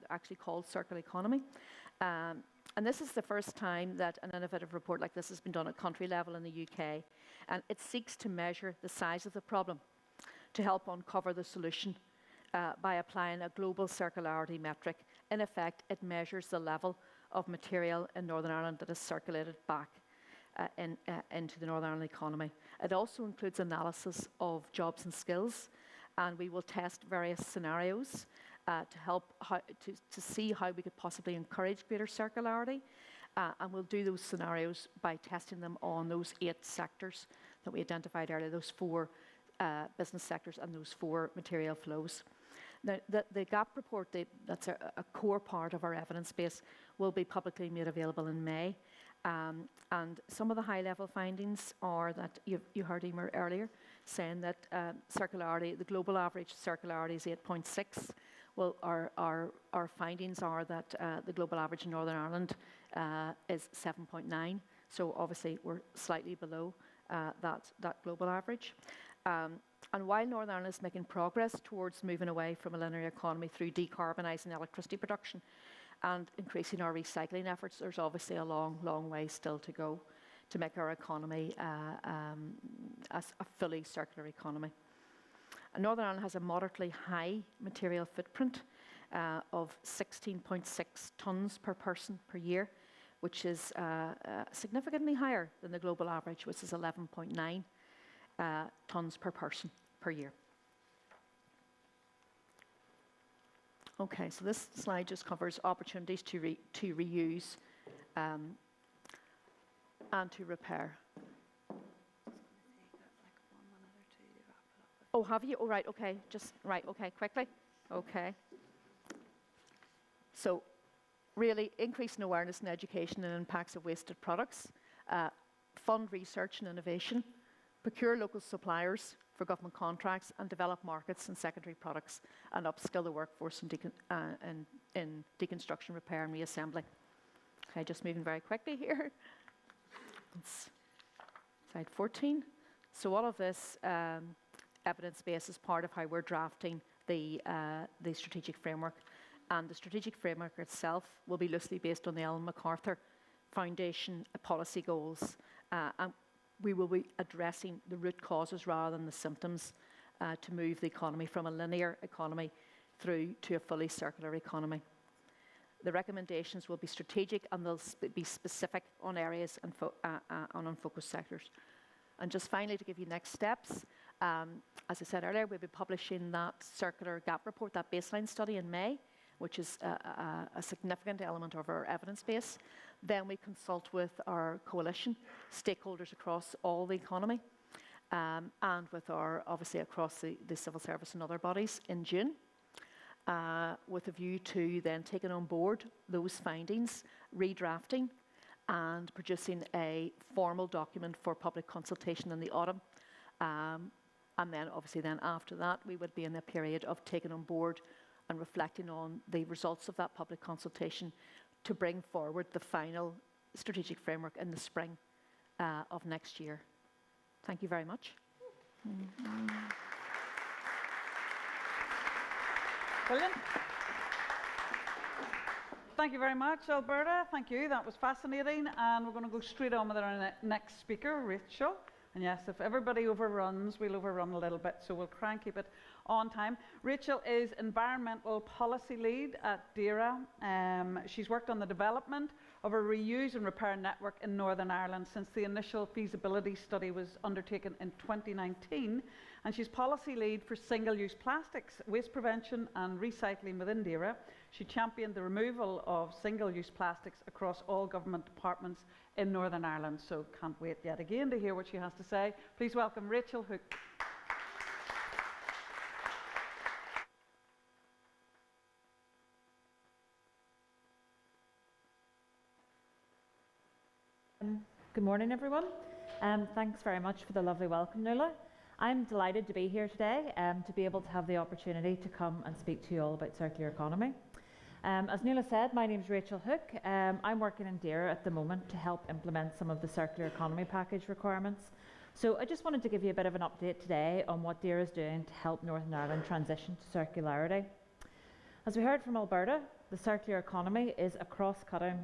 actually called Circular Economy. And this is the first time that an innovative report like this has been done at country level in the UK. And it seeks to measure the size of the problem to help uncover the solution by applying a global circularity metric. In effect, it measures the level of material in Northern Ireland that is circulated back into the Northern Ireland economy. It also includes analysis of jobs and skills, and we will test various scenarios to help to see how we could possibly encourage greater circularity. And we'll do those scenarios by testing them on those 8 sectors that we identified earlier, those 4 business sectors and those 4 material flows. Now, the GAP report, that's a core part of our evidence base, will be publicly made available in May. And some of the high-level findings are that you heard Emer earlier saying that circularity, the global average circularity is 8.6. Well, our findings are that the global average in Northern Ireland is 7.9. So obviously we're slightly below that global average. And while Northern Ireland is making progress towards moving away from a linear economy through decarbonising electricity production and increasing our recycling efforts, there's obviously a long, long way still to go to make our economy a fully circular economy. And Northern Ireland has a moderately high material footprint of 16.6 tonnes per person per year, which is significantly higher than the global average, which is 11.9 tonnes per person per year. Okay, so this slide just covers opportunities to reuse and to repair. Oh, have you? Oh, right, okay, okay, quickly. Okay. So, really, increasing awareness and education and impacts of wasted products, fund research and innovation, procure local suppliers for government contracts, and develop markets and secondary products, and upskill the workforce in deconstruction, repair, and reassembly. Okay, just moving very quickly here. It's slide 14. So all of this evidence base is part of how we're drafting the strategic framework. And the strategic framework itself will be loosely based on the Ellen MacArthur Foundation policy goals. And we will be addressing the root causes rather than the symptoms to move the economy from a linear economy through to a fully circular economy. The recommendations will be strategic and they'll be specific on areas and on focus sectors. And just finally, to give you next steps, as I said earlier, we'll be publishing that circular gap report, that baseline study in May, which is a significant element of our evidence base. Then we consult with our coalition, stakeholders across all the economy, and with obviously across the civil service and other bodies in June, with a view to then taking on board those findings, redrafting, and producing a formal document for public consultation in the autumn. And then obviously then after that, we would be in a period of taking on board and reflecting on the results of that public consultation to bring forward the final strategic framework in the spring of next year. Thank you very much. Brilliant. Thank you very much, Alberta. Thank you. That was fascinating. And we're going to go straight on with our next speaker, Rachel. And yes, if everybody overruns, we'll overrun a little bit, so we'll try and keep it on time. Rachel is Environmental Policy Lead at DAERA. She's worked on the development of a reuse and repair network in Northern Ireland since the initial feasibility study was undertaken in 2019. And she's Policy Lead for single-use plastics, waste prevention and recycling within DAERA. She championed the removal of single-use plastics across all government departments in Northern Ireland. So can't wait yet again to hear what she has to say. Please welcome Rachel Hook. Good morning, everyone. Thanks very much for the lovely welcome, Nuala. I'm delighted to be here today to be able to have the opportunity to come and speak to you all about circular economy. As Nuala said, my name is Rachel Hook. I'm working in DAERA at the moment to help implement some of the circular economy package requirements. So I just wanted to give you a bit of an update today on what DAERA is doing to help Northern Ireland transition to circularity. As we heard from Alberta, the circular economy is a cross-cutting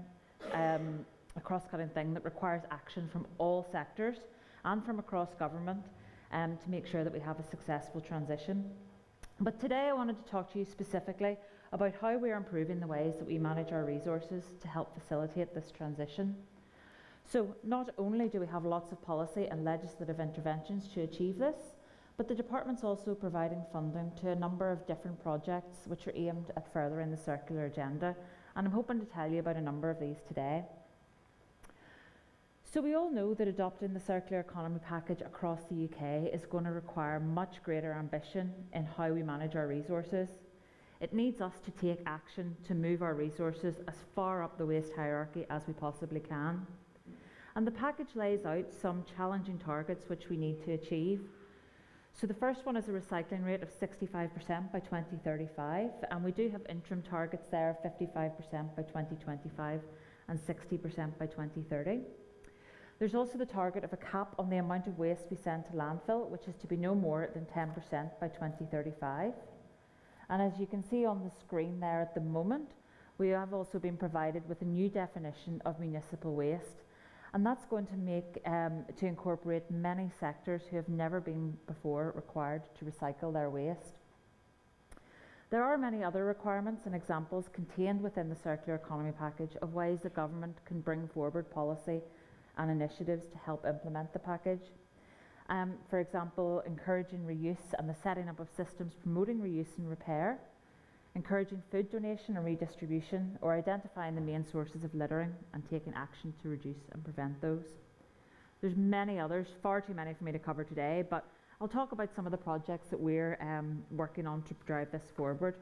thing that requires action from all sectors and from across government to make sure that we have a successful transition. But today I wanted to talk to you specifically about how we are improving the ways that we manage our resources to help facilitate this transition. So not only do we have lots of policy and legislative interventions to achieve this, but the department's also providing funding to a number of different projects which are aimed at furthering the circular agenda, and I'm hoping to tell you about a number of these today. So we all know that adopting the circular economy package across the UK is going to require much greater ambition in how we manage our resources. It needs us to take action to move our resources as far up the waste hierarchy as we possibly can. And the package lays out some challenging targets which we need to achieve. So the first one is a recycling rate of 65% by 2035, and we do have interim targets there of 55% by 2025 and 60% by 2030. There's also the target of a cap on the amount of waste we send to landfill, which is to be no more than 10% by 2035. And as you can see on the screen there at the moment, we have also been provided with a new definition of municipal waste. And that's going to make, to incorporate many sectors who have never been before required to recycle their waste. There are many other requirements and examples contained within the circular economy package of ways the government can bring forward policy and initiatives to help implement the package. For example, encouraging reuse and the setting up of systems promoting reuse and repair, encouraging food donation and redistribution, or identifying the main sources of littering and taking action to reduce and prevent those. There's many others, far too many for me to cover today, but I'll talk about some of the projects that we're working on to drive this forward.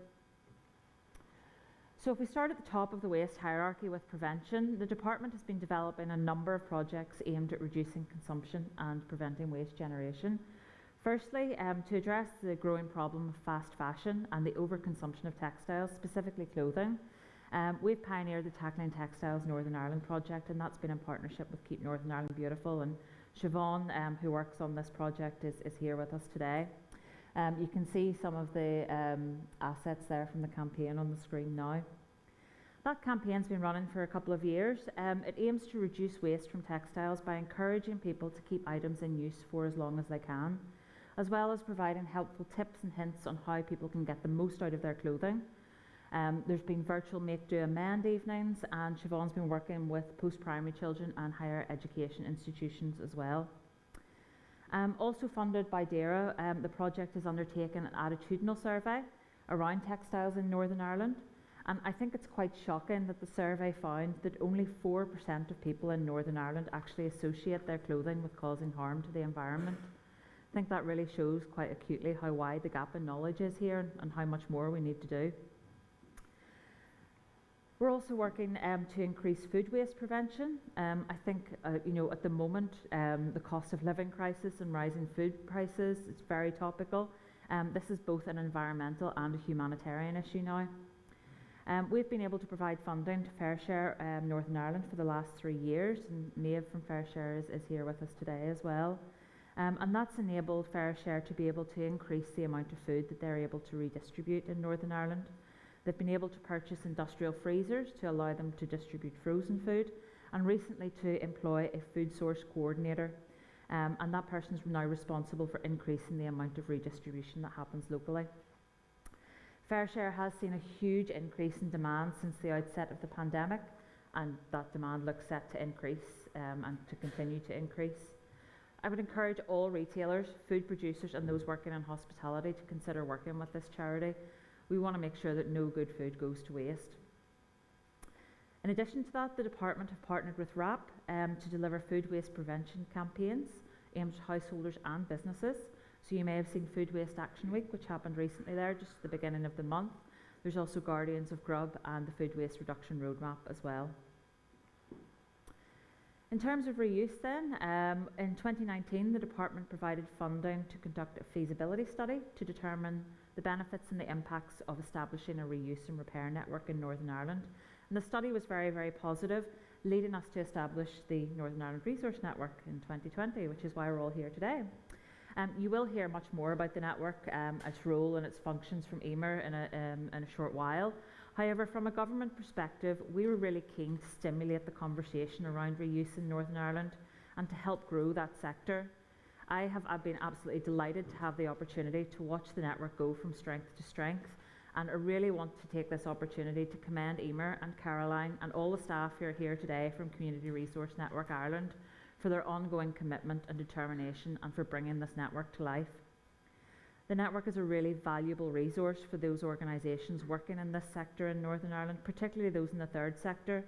So if we start at the top of the waste hierarchy with prevention, the department has been developing a number of projects aimed at reducing consumption and preventing waste generation. Firstly, to address the growing problem of fast fashion and the overconsumption of textiles, specifically clothing, we've pioneered the Tackling Textiles Northern Ireland project, and that's been in partnership with Keep Northern Ireland Beautiful, and Siobhan, who works on this project, is here with us today. You can see some of the assets there from the campaign on the screen now. That campaign's been running for a couple of years. It aims to reduce waste from textiles by encouraging people to keep items in use for as long as they can, as well as providing helpful tips and hints on how people can get the most out of their clothing. There's been virtual Make Do Amend evenings, and Siobhan's been working with post-primary children and higher education institutions as well. Also funded by DAERA, the project has undertaken an attitudinal survey around textiles in Northern Ireland. And I think it's quite shocking that the survey found that only 4% of people in Northern Ireland actually associate their clothing with causing harm to the environment. I think that really shows quite acutely how wide the gap in knowledge is here and how much more we need to do. We're also working to increase food waste prevention. I think, at the moment, the cost of living crisis and rising food prices is very topical. This is both an environmental and a humanitarian issue now. We've been able to provide funding to FareShare Northern Ireland for the last 3 years, and Maeve from FareShare is here with us today as well. And that's enabled FareShare to be able to increase the amount of food that they're able to redistribute in Northern Ireland. They've been able to purchase industrial freezers to allow them to distribute frozen food, and recently to employ a food source coordinator. And that person is now responsible for increasing the amount of redistribution that happens locally. FareShare has seen a huge increase in demand since the outset of the pandemic, and that demand looks set to increase and to continue to increase. I would encourage all retailers, food producers and those working in hospitality to consider working with this charity. We want to make sure that no good food goes to waste. In addition to that, the department have partnered with WRAP to deliver food waste prevention campaigns aimed at householders and businesses. So you may have seen Food Waste Action Week, which happened recently there, just at the beginning of the month. There's also Guardians of Grub and the Food Waste Reduction Roadmap as well. In terms of reuse then, in 2019 the department provided funding to conduct a feasibility study to determine the benefits and the impacts of establishing a reuse and repair network in Northern Ireland. And the study was very, very positive, leading us to establish the Northern Ireland Resource Network in 2020, which is why we're all here today. You will hear much more about the network, its role and its functions from Emer in a short while. However, from a government perspective, we were really keen to stimulate the conversation around reuse in Northern Ireland and to help grow that sector. I've been absolutely delighted to have the opportunity to watch the network go from strength to strength, and I really want to take this opportunity to commend Emer and Caroline and all the staff who are here today from Community Resource Network Ireland for their ongoing commitment and determination and for bringing this network to life. The network is a really valuable resource for those organisations working in this sector in Northern Ireland, particularly those in the third sector,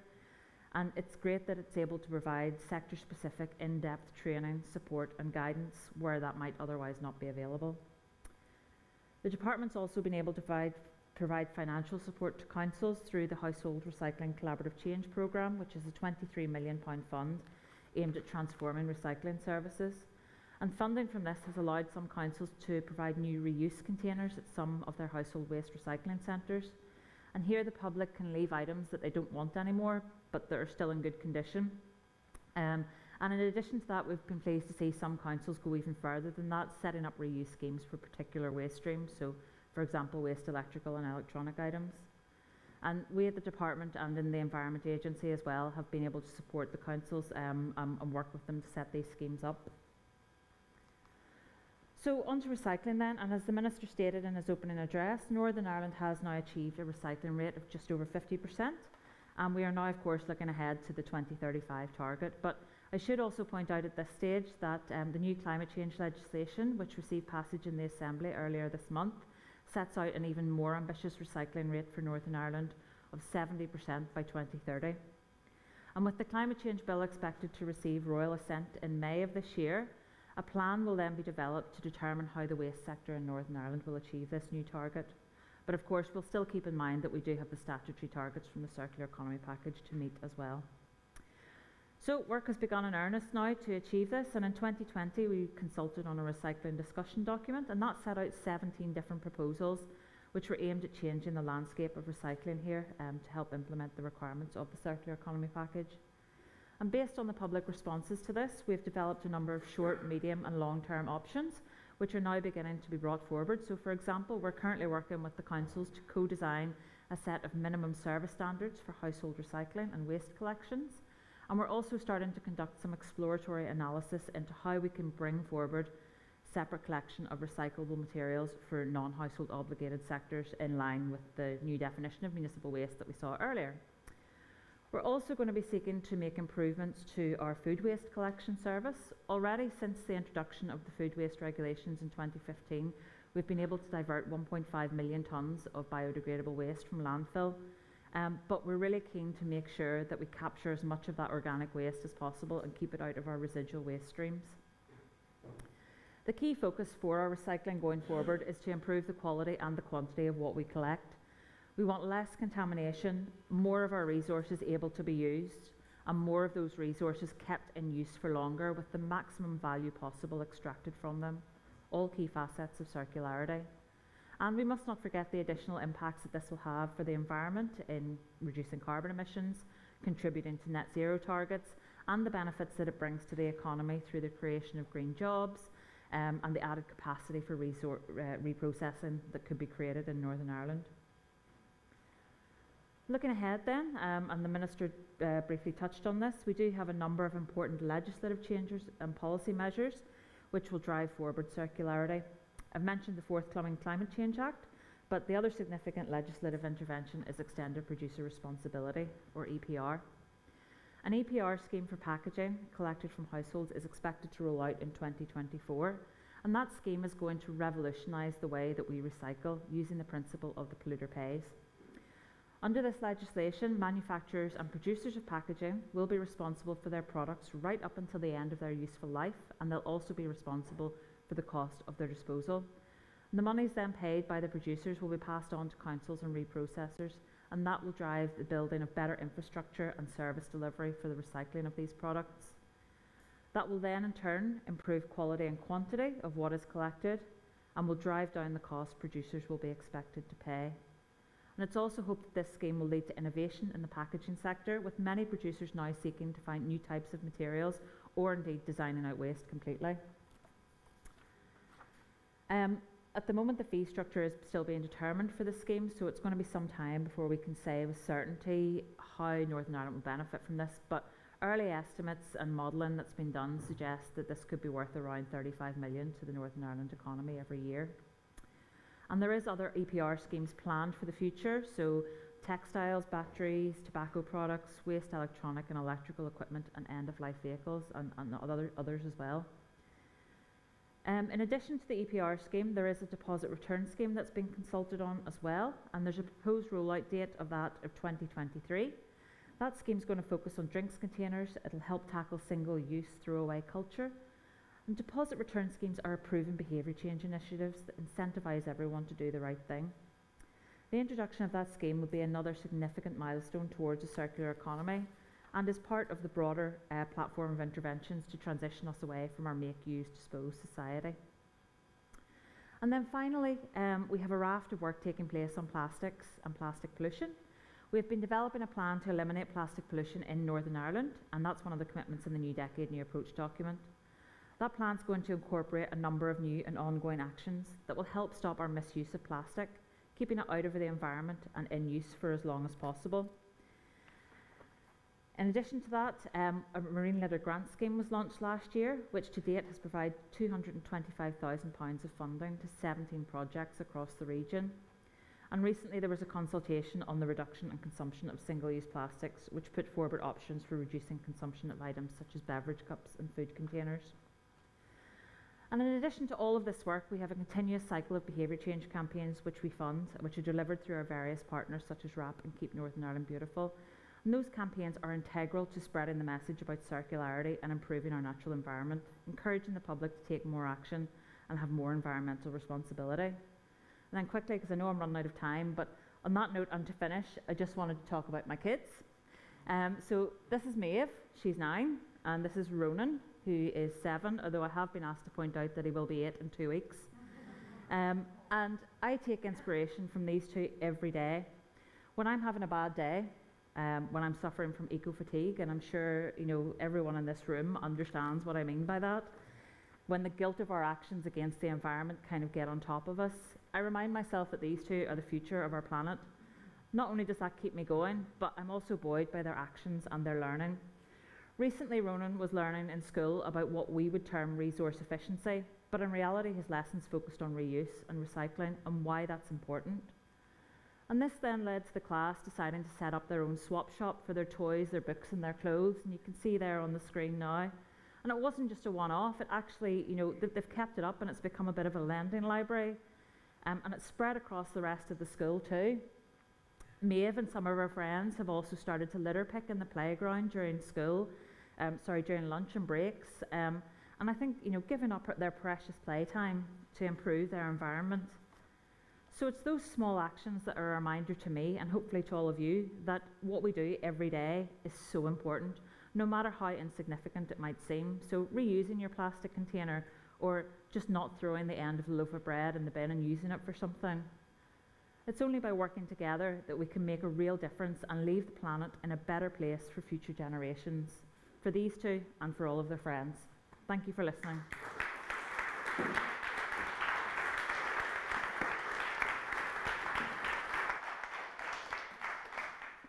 and it's great that it's able to provide sector-specific in-depth training, support and guidance where that might otherwise not be available. The department's also been able to provide financial support to councils through the Household Recycling Collaborative Change Programme, which is a £23 million fund aimed at transforming recycling services. And funding from this has allowed some councils to provide new reuse containers at some of their household waste recycling centres. And here the public can leave items that they don't want anymore, but that are still in good condition. And in addition to that, we've been pleased to see some councils go even further than that, setting up reuse schemes for particular waste streams. So, for example, waste electrical and electronic items. And we at the department and in the Environment Agency as well have been able to support the councils and work with them to set these schemes up. So on to recycling then, and as the Minister stated in his opening address, Northern Ireland has now achieved a recycling rate of just over 50%, and we are now of course looking ahead to the 2035 target. But I should also point out at this stage that the new climate change legislation, which received passage in the Assembly earlier this month, sets out an even more ambitious recycling rate for Northern Ireland of 70% by 2030. And with the climate change bill expected to receive royal assent in May of this year, a plan will then be developed to determine how the waste sector in Northern Ireland will achieve this new target. But of course, we'll still keep in mind that we do have the statutory targets from the Circular Economy Package to meet as well. So work has begun in earnest now to achieve this, and in 2020 we consulted on a recycling discussion document, and that set out 17 different proposals which were aimed at changing the landscape of recycling here to help implement the requirements of the Circular Economy Package. And based on the public responses to this, we've developed a number of short, medium and long-term options which are now beginning to be brought forward. So for example, we're currently working with the councils to co-design a set of minimum service standards for household recycling and waste collections. And we're also starting to conduct some exploratory analysis into how we can bring forward separate collection of recyclable materials for non-household obligated sectors in line with the new definition of municipal waste that we saw earlier. We're also going to be seeking to make improvements to our food waste collection service. Already since the introduction of the food waste regulations in 2015, we've been able to divert 1.5 million tonnes of biodegradable waste from landfill, but we're really keen to make sure that we capture as much of that organic waste as possible and keep it out of our residual waste streams. The key focus for our recycling going forward is to improve the quality and the quantity of what we collect. We want less contamination, more of our resources able to be used, and more of those resources kept in use for longer with the maximum value possible extracted from them, all key facets of circularity. And we must not forget the additional impacts that this will have for the environment in reducing carbon emissions, contributing to net zero targets, and the benefits that it brings to the economy through the creation of green jobs and the added capacity for reprocessing that could be created in Northern Ireland. Looking ahead then, and the Minister briefly touched on this, we do have a number of important legislative changes and policy measures which will drive forward circularity. I've mentioned the forthcoming Climate Change Act, but the other significant legislative intervention is Extended Producer Responsibility, or EPR. An EPR scheme for packaging collected from households is expected to roll out in 2024, and that scheme is going to revolutionise the way that we recycle using the principle of the polluter pays. Under this legislation, manufacturers and producers of packaging will be responsible for their products right up until the end of their useful life, and they'll also be responsible for the cost of their disposal. And the monies then paid by the producers will be passed on to councils and reprocessors, and that will drive the building of better infrastructure and service delivery for the recycling of these products. That will then in turn improve quality and quantity of what is collected and will drive down the cost producers will be expected to pay. And it's also hoped that this scheme will lead to innovation in the packaging sector, with many producers now seeking to find new types of materials or indeed designing out waste completely. At the moment, the fee structure is still being determined for the scheme, so it's going to be some time before we can say with certainty how Northern Ireland will benefit from this, but early estimates and modelling that's been done suggests that this could be worth around 35 million to the Northern Ireland economy every year. And there is other EPR schemes planned for the future, so textiles, batteries, tobacco products, waste electronic and electrical equipment, and end-of-life vehicles, and others as well. In addition to the EPR scheme, there is a deposit return scheme that's been consulted on as well, and there's a proposed rollout date of that of 2023. That scheme is going to focus on drinks containers. It'll help tackle single-use throwaway culture. And deposit return schemes are proven behaviour change initiatives that incentivise everyone to do the right thing. The introduction of that scheme will be another significant milestone towards a circular economy and is part of the broader platform of interventions to transition us away from our make, use, dispose society. And then finally, we have a raft of work taking place on plastics and plastic pollution. We've been developing a plan to eliminate plastic pollution in Northern Ireland, and that's one of the commitments in the New Decade New Approach document. That plan is going to incorporate a number of new and ongoing actions that will help stop our misuse of plastic, keeping it out of the environment and in use for as long as possible. In addition to that, a marine litter grant scheme was launched last year, which to date has provided £225,000 of funding to 17 projects across the region. And recently there was a consultation on the reduction and consumption of single-use plastics, which put forward options for reducing consumption of items such as beverage cups and food containers. And in addition to all of this work, we have a continuous cycle of behaviour change campaigns which we fund, which are delivered through our various partners such as RAP and Keep Northern Ireland Beautiful. And those campaigns are integral to spreading the message about circularity and improving our natural environment, encouraging the public to take more action and have more environmental responsibility. And then quickly, because I know I'm running out of time, but on that note and to finish, I just wanted to talk about my kids. So this is Maeve, she's 9, and this is Ronan, who is 7, although I have been asked to point out that he will be 8 in 2 weeks. And I take inspiration from these two every day. When I'm having a bad day, when I'm suffering from eco-fatigue, and I'm sure everyone in this room understands what I mean by that, when the guilt of our actions against the environment kind of get on top of us, I remind myself that these two are the future of our planet. Not only does that keep me going, but I'm also buoyed by their actions and their learning. Recently, Ronan was learning in school about what we would term resource efficiency, but in reality his lessons focused on reuse and recycling and why that's important. And this then led to the class deciding to set up their own swap shop for their toys, their books and their clothes, and you can see there on the screen now. And it wasn't just a one-off, it actually, they've kept it up and it's become a bit of a lending library, and it's spread across the rest of the school too. Maeve and some of her friends have also started to litter pick in the playground during during lunch and breaks, and I think, giving up their precious playtime to improve their environment. So it's those small actions that are a reminder to me, and hopefully to all of you, that what we do every day is so important, no matter how insignificant it might seem. So reusing your plastic container, or just not throwing the end of a loaf of bread in the bin and using it for something. It's only by working together that we can make a real difference and leave the planet in a better place for future generations, for these two and for all of their friends. Thank you for listening.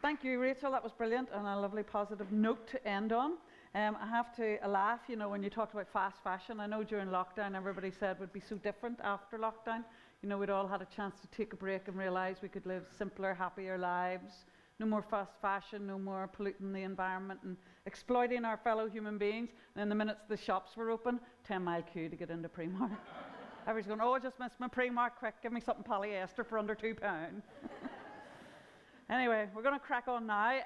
Thank you, Rachel. That was brilliant and a lovely positive note to end on. I have to laugh, when you talked about fast fashion. I know during lockdown everybody said it would be so different after lockdown. We'd all had a chance to take a break and realise we could live simpler, happier lives. No more fast fashion, no more polluting the environment and exploiting our fellow human beings. And then the minute the shops were open, 10-mile queue to get into Primark. Everybody's going, I just missed my Primark, quick, give me something polyester for under £2. Anyway, we're going to crack on now.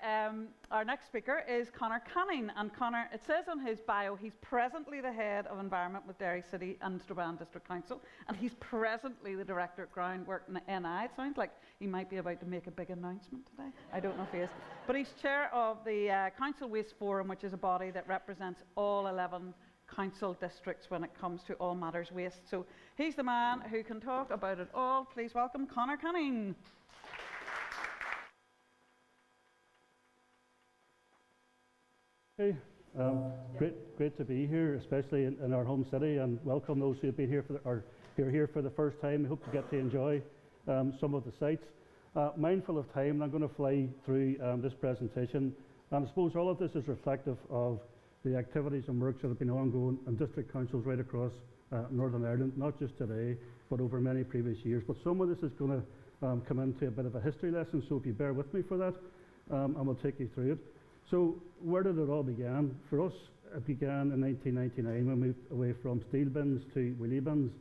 Our next speaker is Conor Canning, and Conor, it says on his bio, he's presently the head of environment with Derry City and Strabane District Council, and he's presently the director of groundwork in the NI. It sounds like he might be about to make a big announcement today. I don't know if he is. But he's chair of the Council Waste Forum, which is a body that represents all 11 council districts when it comes to all matters waste. So he's the man who can talk about it all. Please welcome Conor Canning. Hey, great to be here, especially in our home city, and welcome those who have been here who are here for the first time. I hope you get to enjoy some of the sites. Mindful of time, I'm going to fly through this presentation, and I suppose all of this is reflective of the activities and works that have been ongoing in district councils right across Northern Ireland, not just today, but over many previous years. But some of this is going to come into a bit of a history lesson, so if you bear with me for that, and we'll take you through it. So where did it all begin? For us, it began in 1999 when we moved away from steel bins to wheelie bins.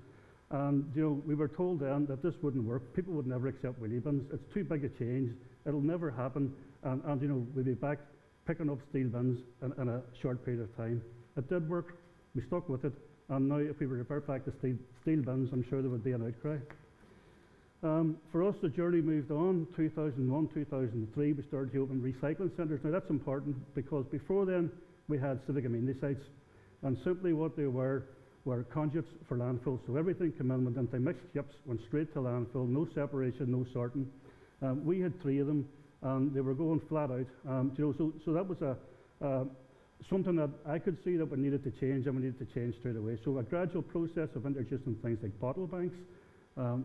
And we were told then that this wouldn't work. People would never accept wheelie bins. It's too big a change. It'll never happen. And we'd be back picking up steel bins in a short period of time. It did work. We stuck with it. And now if we were to revert back to steel bins, I'm sure there would be an outcry. For us, the journey moved on. 2001, 2003, we started to open recycling centres. Now that's important because before then we had civic amenity sites, and simply what they were conduits for landfill. So everything came in, went into mixed ships, went straight to landfill, no separation, no sorting. We had 3 of them, and they were going flat out. So that was something that I could see that we needed to change, and we needed to change straight away. So a gradual process of introducing things like bottle banks,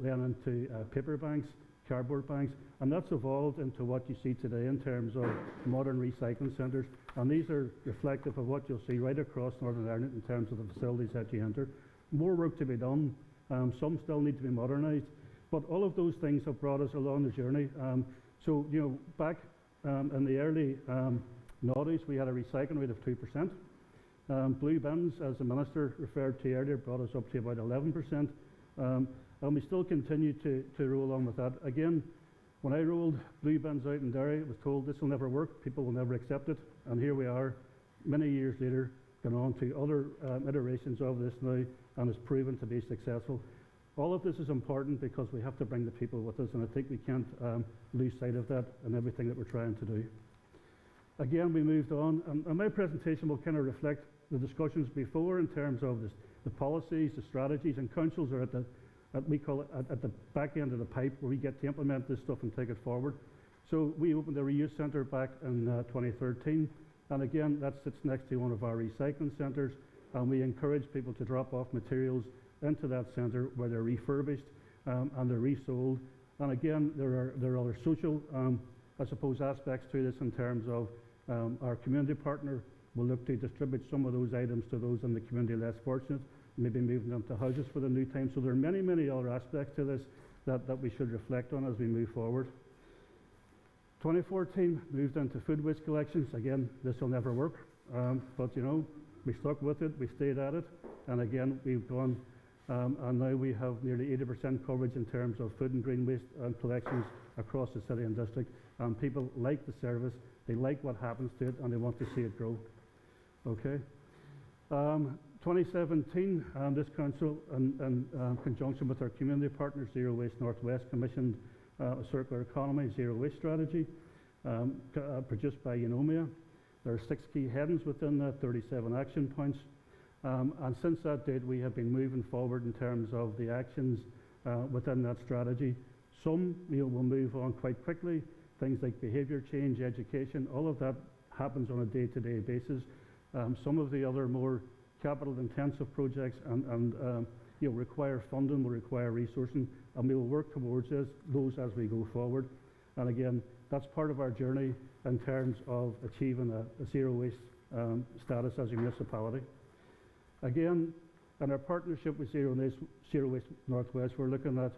then into paper banks, cardboard banks, and that's evolved into what you see today in terms of modern recycling centres. And these are reflective of what you'll see right across Northern Ireland in terms of the facilities that you enter. More work to be done. Some still need to be modernised, but all of those things have brought us along the journey. Back in the early noughties, we had a recycling rate of 2%. Blue bins, as the Minister referred to earlier, brought us up to about 11%. And we still continue to roll on with that. Again, when I rolled blue bins out in Derry, I was told this will never work, people will never accept it. And here we are, many years later, gone on to other iterations of this now, and it's proven to be successful. All of this is important because we have to bring the people with us, and I think we can't lose sight of that in everything that we're trying to do. Again, we moved on, and my presentation will kind of reflect the discussions before in terms of the policies, the strategies, and councils are at the back end of the pipe where we get to implement this stuff and take it forward. So we opened a reuse centre back in 2013, and again that sits next to one of our recycling centres, and we encourage people to drop off materials into that centre where they're refurbished and they're resold And again, there are other social, I suppose, aspects to this in terms of our community partner will look to distribute some of those items to those in the community less fortunate, maybe moving them to houses for the new time. So there are many, many other aspects to this that we should reflect on as we move forward. 2014 moved into food waste collections. Again, this will never work, but you know, we stuck with it, we stayed at it, and again, we've gone, and now we have nearly 80% coverage in terms of food and green waste collections across the city and district, and people like the service, they like what happens to it, and they want to see it grow. Okay. 2017, this council, in conjunction with our community partners, Zero Waste Northwest, commissioned a circular economy zero waste strategy produced by Eunomia. There are 6 key headings within that, 37 action points. And since that date, we have been moving forward in terms of the actions within that strategy. Some will move on quite quickly, things like behaviour change, education, all of that happens on a day-to-day basis. Some of the other more capital-intensive projects and require funding, will require resourcing, and we will work towards those as we go forward. And again, that's part of our journey in terms of achieving a zero waste status as a municipality. Again, in our partnership with Zero Waste Northwest, we're looking at,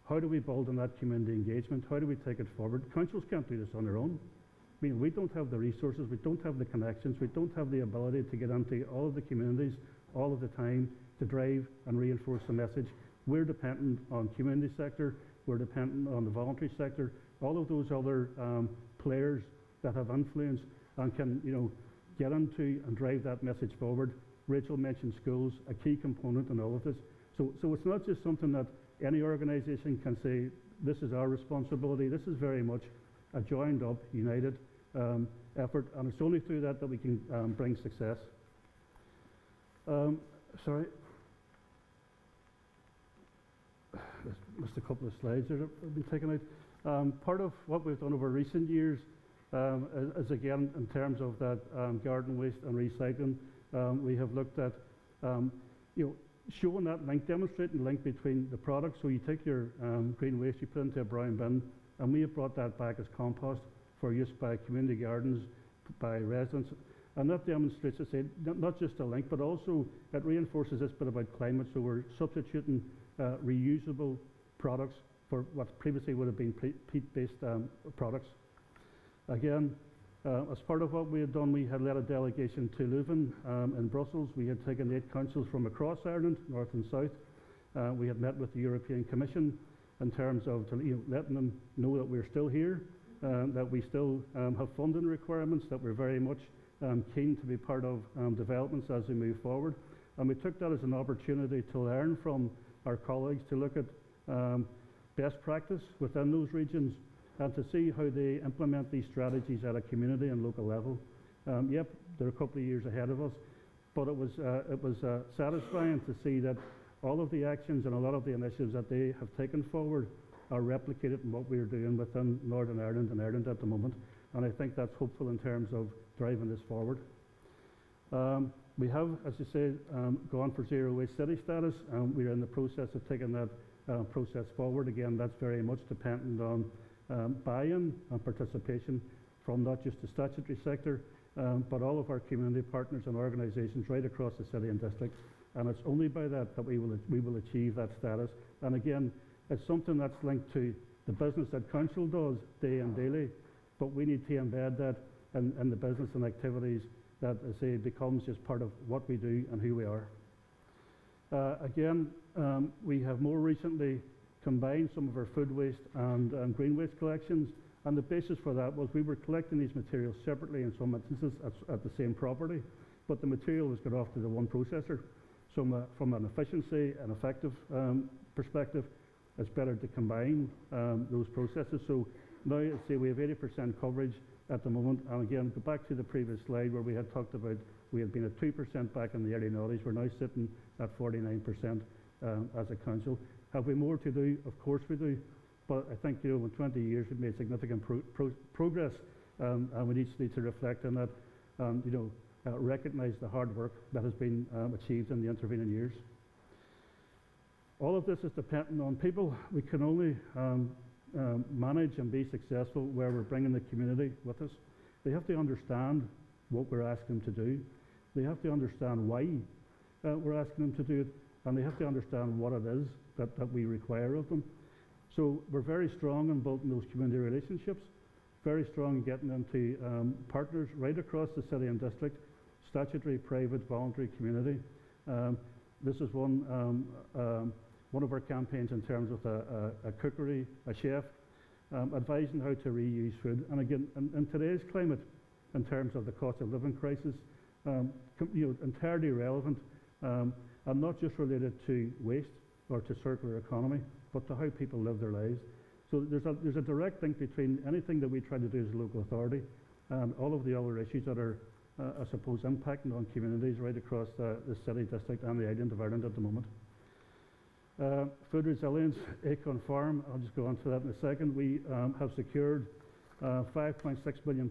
how do we build on that community engagement? How do we take it forward? Councils can't do this on their own. I mean, we don't have the resources, we don't have the connections, we don't have the ability to get into all of the communities all of the time to drive and reinforce the message. We're dependent on community sector, we're dependent on the voluntary sector, all of those other players that have influence and can, get into and drive that message forward. Rachel mentioned schools, a key component in all of this. So it's not just something that any organisation can say, this is our responsibility. This is very much a joined up, united effort, and it's only through that we can bring success. Sorry. Missed a couple of slides that have been taken out. Part of what we've done over recent years is again in terms of that garden waste and recycling. We have looked at showing that link, demonstrating the link between the products. So you take your green waste, you put it into a brown bin, and we have brought that back as compost for use by community gardens, by residents. And that demonstrates, not just a link, but also it reinforces this bit about climate. So we're substituting reusable products for what previously would have been peat-based products. Again, as part of what we had done, we had led a delegation to Leuven in Brussels. We had taken 8 councils from across Ireland, north and south. We had met with the European Commission in terms of letting them know that we're still here, that we still have funding requirements, that we're very much keen to be part of developments as we move forward. And we took that as an opportunity to learn from our colleagues, to look at best practice within those regions and to see how they implement these strategies at a community and local level. Yep, they're a couple of years ahead of us, but it was satisfying to see that all of the actions and a lot of the initiatives that they have taken forward are replicated in what we're doing within Northern Ireland and Ireland at the moment. And I think that's hopeful in terms of driving this forward. We have, as you say, gone for zero waste city status, and we're in the process of taking that process forward. Again, that's very much dependent on buy-in and participation from not just the statutory sector, but all of our community partners and organisations right across the city and district. And it's only by that we will achieve that status. And again, it's something that's linked to the business that council does day in, daily, but we need to embed that in the business and activities that, I say, becomes just part of what we do and who we are. Again, we have more recently combined some of our food waste and green waste collections, and the basis for that was we were collecting these materials separately in some instances at the same property, but the material was got off to the one processor. So from an efficiency and effective perspective, it's better to combine those processes. So now, I say we have 80% coverage at the moment, and again, go back to the previous slide where we had talked about we had been at 2% back in the early noughties. We're now sitting at 49% as a council. Have we more to do? Of course we do, but I think in 20 years we've made significant progress, and we need to reflect on that, and recognise the hard work that has been achieved in the intervening years. All of this is dependent on people. We can only manage and be successful where we're bringing the community with us. They have to understand what we're asking them to do. They have to understand why we're asking them to do it, and they have to understand what it is that we require of them. So we're very strong in building those community relationships, very strong in getting into partners right across the city and district, statutory, private, voluntary community. This is one of our campaigns in terms of a cookery, a chef, advising how to reuse food. And again, in today's climate, in terms of the cost of living crisis, entirely relevant, and not just related to waste or to circular economy, but to how people live their lives. So there's a direct link between anything that we try to do as a local authority and all of the other issues that are, I suppose, impacting on communities right across the city, district and the island of Ireland at the moment. Food resilience, Acorn Farm, I'll just go on to that in a second. We have secured £5.6 million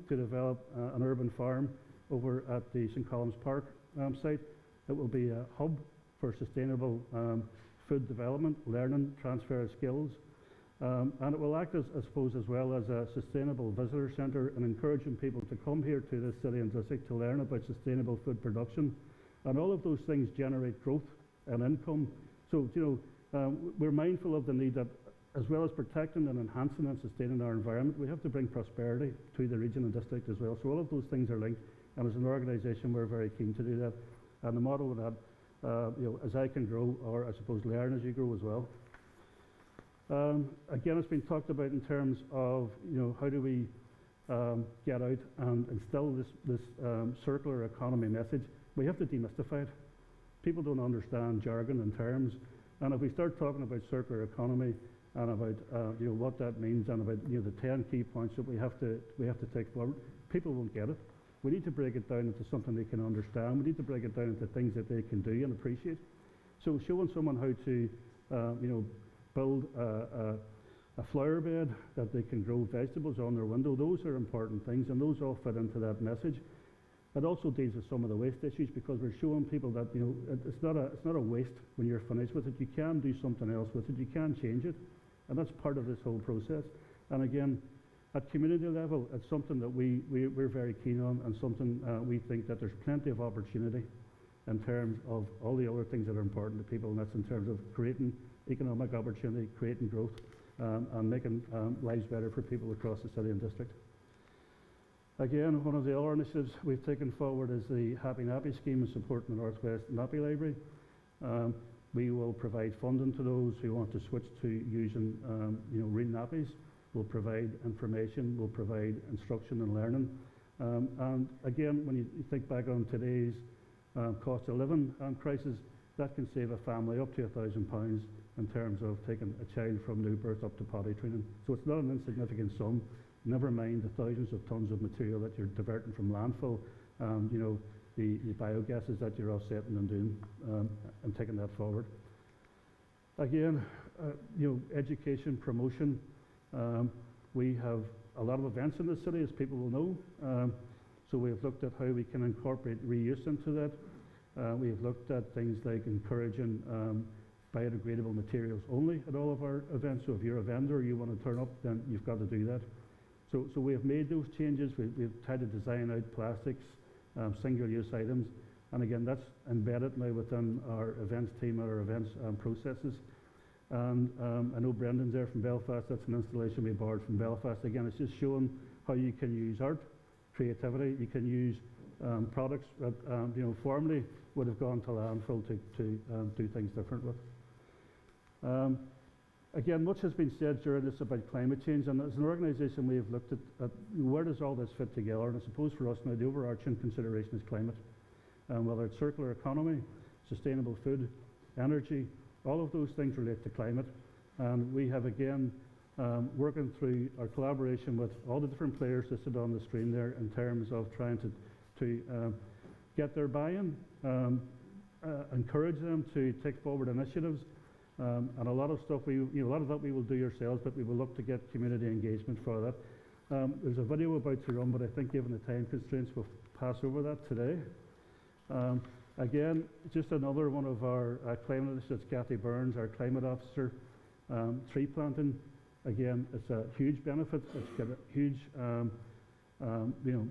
to develop an urban farm over at the St Colum's Park site. It will be a hub for sustainable food development, learning, transfer of skills, and it will act as, I suppose, as well as a sustainable visitor centre and encouraging people to come here to this city and district to learn about sustainable food production. And all of those things generate growth and income. So, we're mindful of the need that, as well as protecting and enhancing and sustaining our environment, we have to bring prosperity to the region and district as well. So all of those things are linked, and as an organisation, we're very keen to do that. And the motto of that, as I can grow, or I suppose learn as you grow as well. Again, it's been talked about in terms of, how do we get out and instill this circular economy message. We have to demystify it. People don't understand jargon and terms, and if we start talking about circular economy and about what that means and about the 10 key points that we have to take forward, people won't get it. We need to break it down into something they can understand. We need to break it down into things that they can do and appreciate. So showing someone how to build a flower bed that they can grow vegetables on their window, those are important things, and those all fit into that message. It also deals with some of the waste issues, because we're showing people that it's not a waste when you're finished with it. You can do something else with it. You can change it, and that's part of this whole process. And again, at community level, it's something that we're very keen on, and something we think that there's plenty of opportunity in terms of all the other things that are important to people, and that's in terms of creating economic opportunity, creating growth, and making lives better for people across the city and district. Again, one of the other initiatives we've taken forward is the Happy Nappy scheme in support of the Northwest Nappy Library. We will provide funding to those who want to switch to using real nappies. We'll provide information, we'll provide instruction and learning. And again, when you think back on today's cost of living crisis, that can save a family up to £1,000 in terms of taking a child from new birth up to potty training. So it's not an insignificant sum, never mind the thousands of tons of material that you're diverting from landfill, and the biogases that you're offsetting and doing, and taking that forward. Again, education, promotion. We have a lot of events in the city, as people will know. So we've looked at how we can incorporate reuse into that. We've looked at things like encouraging biodegradable materials only at all of our events. So if you're a vendor, you want to turn up, then you've got to do that. So we have made those changes. We've tried to design out plastics, single-use items, and again, that's embedded now within our events team and our events processes. And I know Brendan's there from Belfast. That's an installation we borrowed from Belfast. Again, it's just showing how you can use art, creativity. You can use products that formerly would have gone to landfill to do things different with. Again, much has been said during this about climate change, and as an organisation we have looked at where does all this fit together, and I suppose for us now the overarching consideration is climate. Whether it's circular economy, sustainable food, energy, all of those things relate to climate. And we have again, working through our collaboration with all the different players listed on the screen there in terms of trying to get their buy-in, encourage them to take forward initiatives. And a lot of stuff a lot of that we will do ourselves, but we will look to get community engagement for that. There's a video about to run, but I think given the time constraints, we'll pass over that today. Again, just another one of our climate initiatives, Kathy Burns, our climate officer, tree planting. Again, it's a huge benefit. It's got a huge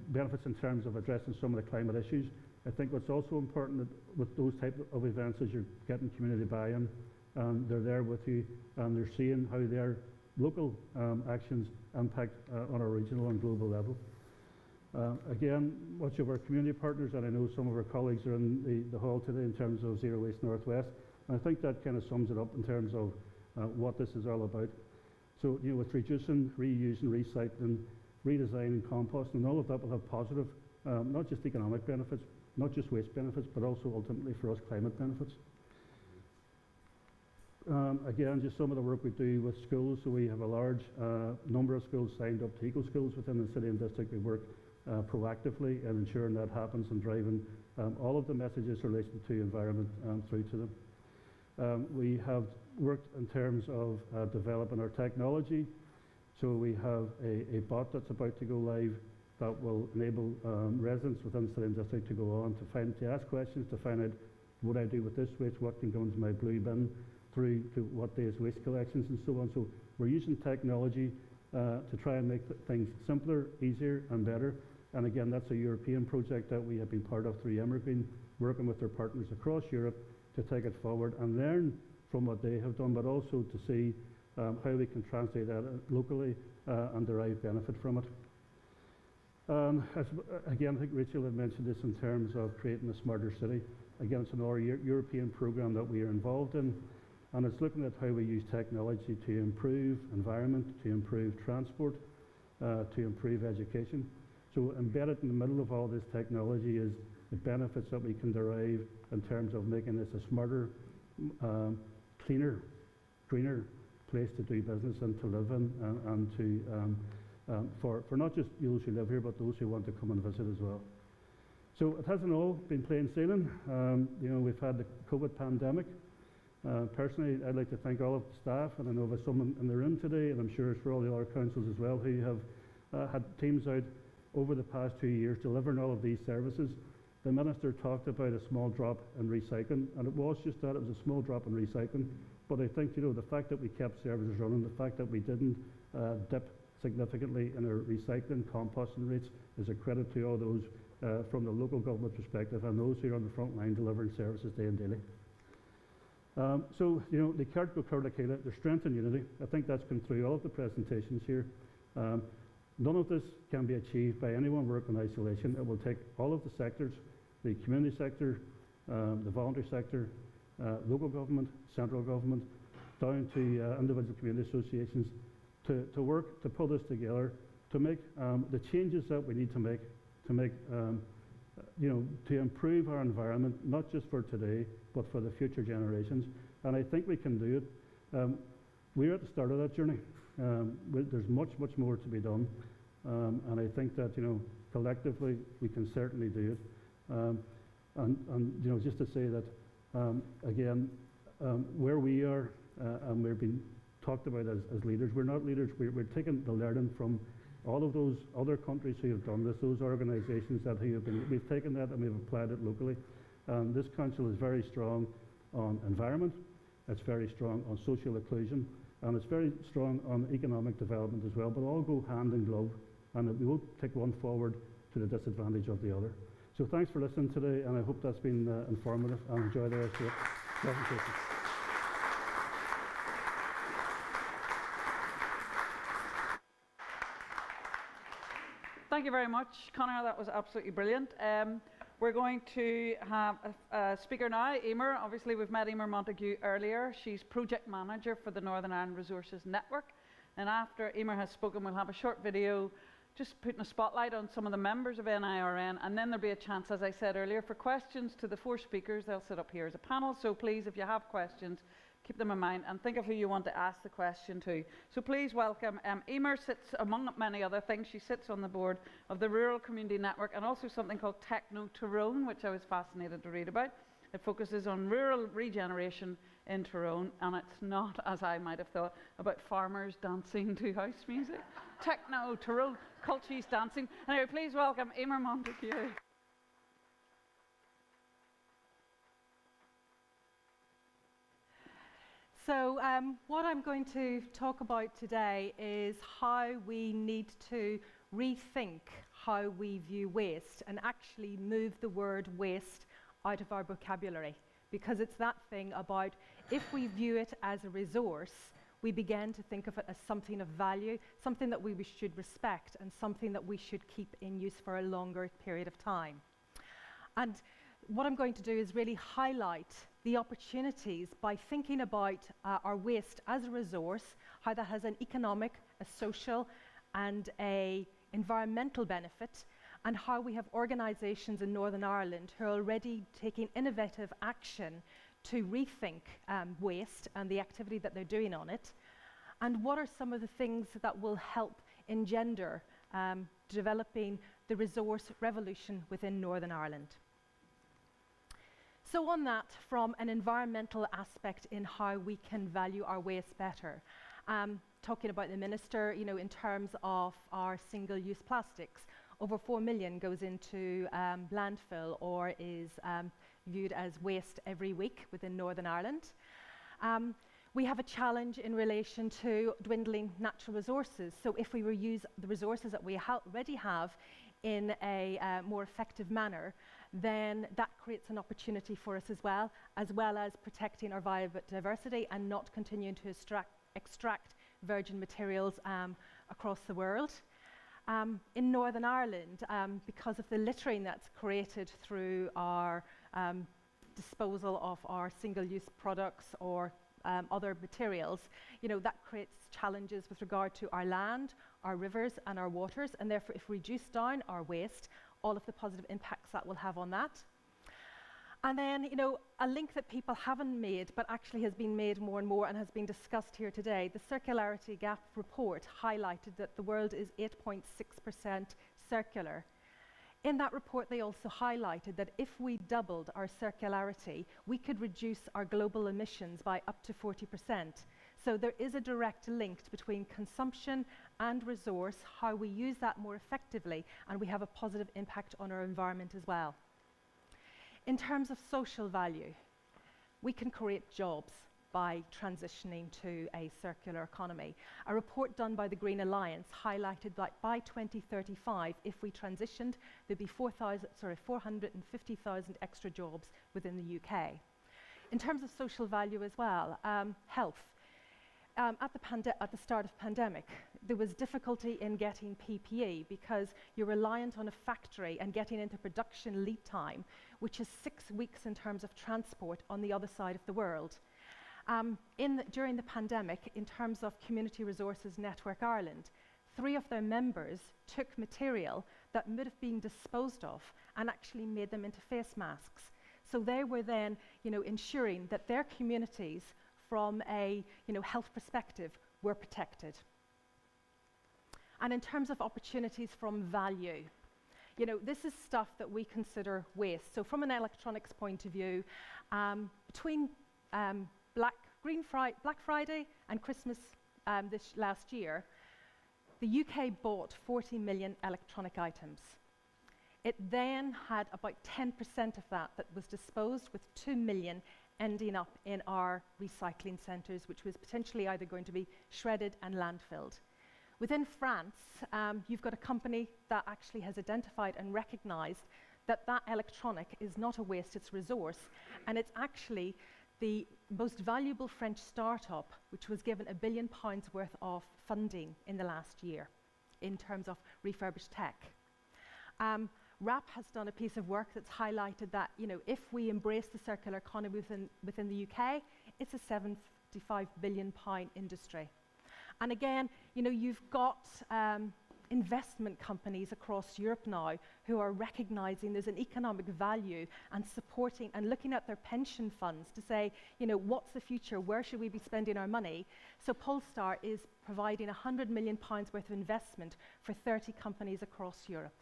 benefits in terms of addressing some of the climate issues. I think what's also important with those type of events is you're getting community buy-in, and they're there with you, and they're seeing how their local actions impact on a regional and global level. Again, much of our community partners, and I know some of our colleagues are in the hall today in terms of Zero Waste Northwest, and I think that kind of sums it up in terms of what this is all about. So, with reducing, reusing, recycling, redesigning, composting, and all of that will have positive, not just economic benefits, not just waste benefits, but also ultimately for us climate benefits. Again, just some of the work we do with schools. So we have a large number of schools signed up to eco-schools within the city and district. We work proactively in ensuring that happens and driving all of the messages related to environment through to them. We have worked in terms of developing our technology. So we have a bot that's about to go live that will enable residents within the city and district to go on to ask questions, to find out what I do with this waste, what can go into my blue bin, through to what day is waste collections and so on. So we're using technology to try and make things simpler, easier and better. And again, that's a European project that we have been part of through NIRN, working with their partners across Europe to take it forward and learn from what they have done, but also to see how we can translate that locally and derive benefit from it. Again, I think Rachel had mentioned this in terms of creating a smarter city. Again, it's another European program that we are involved in, and it's looking at how we use technology to improve environment, to improve transport, to improve education. So embedded in the middle of all this technology is the benefits that we can derive in terms of making this a smarter, cleaner, greener place to do business and to live in, and to for not just those who live here, but those who want to come and visit as well. So it hasn't all been plain sailing. We've had the COVID pandemic. Personally, I'd like to thank all of the staff, and I know there's someone in the room today, and I'm sure it's for all the other councils as well, who have had teams out over the past 2 years delivering all of these services. The Minister talked about a small drop in recycling, and it was just that, it was a small drop in recycling. But I think, the fact that we kept services running, the fact that we didn't dip significantly in our recycling, composting rates is a credit to all those from the local government perspective and those who are on the front line delivering services day and daily. The Cart Go Cart Keila, there's strength and unity. I think that's come through all of the presentations here. None of this can be achieved by anyone working in isolation. It will take all of the sectors, the community sector, the voluntary sector, local government, central government, down to individual community associations to work, to pull this together, to make the changes that we need to make, to improve our environment, not just for today, but for the future generations. And I think we can do it. We're at the start of that journey. There's much, much more to be done. And I think that, collectively, we can certainly do it. And just to say that, again, where we are, and we're being talked about as leaders, we're not leaders, we're taking the learning from all of those other countries who have done this, those organisations we've taken that and we've applied it locally. This council is very strong on environment, it's very strong on social inclusion, and it's very strong on economic development as well, but all go hand in glove, and we won't take one forward to the disadvantage of the other. So thanks for listening today, and I hope that's been informative, and enjoy the rest of the presentation. Thank you very much, Conor. That was absolutely brilliant. We're going to have a speaker now, Emer. Obviously, we've met Emer Montague earlier. She's project manager for the Northern Ireland Resources Network. And after Emer has spoken, we'll have a short video just putting a spotlight on some of the members of NIRN. And then there'll be a chance, as I said earlier, for questions to the four speakers. They'll sit up here as a panel. So please, if you have questions, keep them in mind and think of who you want to ask the question to. So please welcome, Emer sits, among many other things, she sits on the board of the Rural Community Network and also something called Techno Tyrone, which I was fascinated to read about. It focuses on rural regeneration in Tyrone, and it's not, as I might have thought, about farmers dancing to house music. Techno Tyrone, cultures dancing. Anyway, please welcome Emer Montague. So what I'm going to talk about today is how we need to rethink how we view waste and actually move the word waste out of our vocabulary. Because it's that thing about if we view it as a resource, we begin to think of it as something of value, something that we should respect and something that we should keep in use for a longer period of time. And what I'm going to do is really highlight the opportunities by thinking about our waste as a resource, how that has an economic, a social, and an environmental benefit, and how we have organisations in Northern Ireland who are already taking innovative action to rethink waste and the activity that they're doing on it, and what are some of the things that will help engender developing the resource revolution within Northern Ireland. So on that, from an environmental aspect in how we can value our waste better, talking about the Minister, you know, in terms of our single-use plastics, over 4 million goes into landfill or is viewed as waste every week within Northern Ireland. We have a challenge in relation to dwindling natural resources. So if we reuse the resources that we already have in a more effective manner, then that creates an opportunity for us as well as protecting our biodiversity and not continuing to extract virgin materials across the world. In Northern Ireland, because of the littering that's created through our disposal of our single-use products or other materials, you know, that creates challenges with regard to our land, our rivers and our waters, and therefore if we reduce down our waste, all of the positive impacts that will have on that. And then, you know, a link that people haven't made but actually has been made more and more and has been discussed here today, the Circularity Gap report highlighted that the world is 8.6% circular. In that report, they also highlighted that if we doubled our circularity, we could reduce our global emissions by up to 40%. So there is a direct link between consumption and resource, how we use that more effectively, and we have a positive impact on our environment as well. In terms of social value, we can create jobs by transitioning to a circular economy. A report done by the Green Alliance highlighted that by 2035, if we transitioned, there'd be 450,000 extra jobs within the UK. In terms of social value as well, health. At the start of the pandemic, there was difficulty in getting PPE because you're reliant on a factory and getting into production lead time, which is 6 weeks in terms of transport on the other side of the world. During the pandemic, in terms of Community Resources Network Ireland, 3 of their members took material that would have been disposed of and actually made them into face masks. So they were then, you know, ensuring that their communities from a health perspective were protected. And in terms of opportunities from value, you know, this is stuff that we consider waste. So from an electronics point of view, between Black Friday and Christmas this last year, the UK bought 40 million electronic items. It then had about 10% of that was disposed, with 2 million ending up in our recycling centres, which was potentially either going to be shredded and landfilled. Within France, you've got a company that actually has identified and recognised that that electronic is not a waste, it's a resource, and it's actually the most valuable French startup, which was given £1 billion worth of funding in the last year in terms of refurbished tech. RAP has done a piece of work that's highlighted that, you know, if we embrace the circular economy within the UK, it's a £75 billion industry. And again, you know, you've got investment companies across Europe now who are recognising there's an economic value and supporting and looking at their pension funds to say, you know, what's the future? Where should we be spending our money? So Polestar is providing £100 million worth of investment for 30 companies across Europe.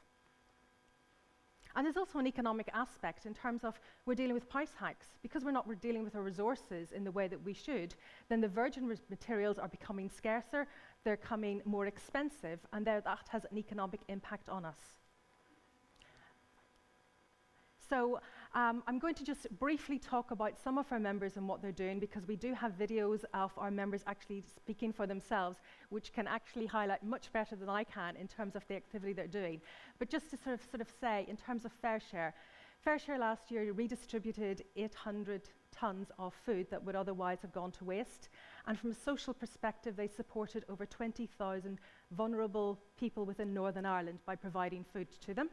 And there's also an economic aspect in terms of we're dealing with price hikes. Because we're dealing with our resources in the way that we should, then the virgin materials are becoming scarcer, they're becoming more expensive, and that has an economic impact on us. So I'm going to just briefly talk about some of our members and what they're doing, because we do have videos of our members actually speaking for themselves, which can actually highlight much better than I can in terms of the activity they're doing. But just to sort of say, in terms of Fair Share last year redistributed 800 tonnes of food that would otherwise have gone to waste. And from a social perspective, they supported over 20,000 vulnerable people within Northern Ireland by providing food to them.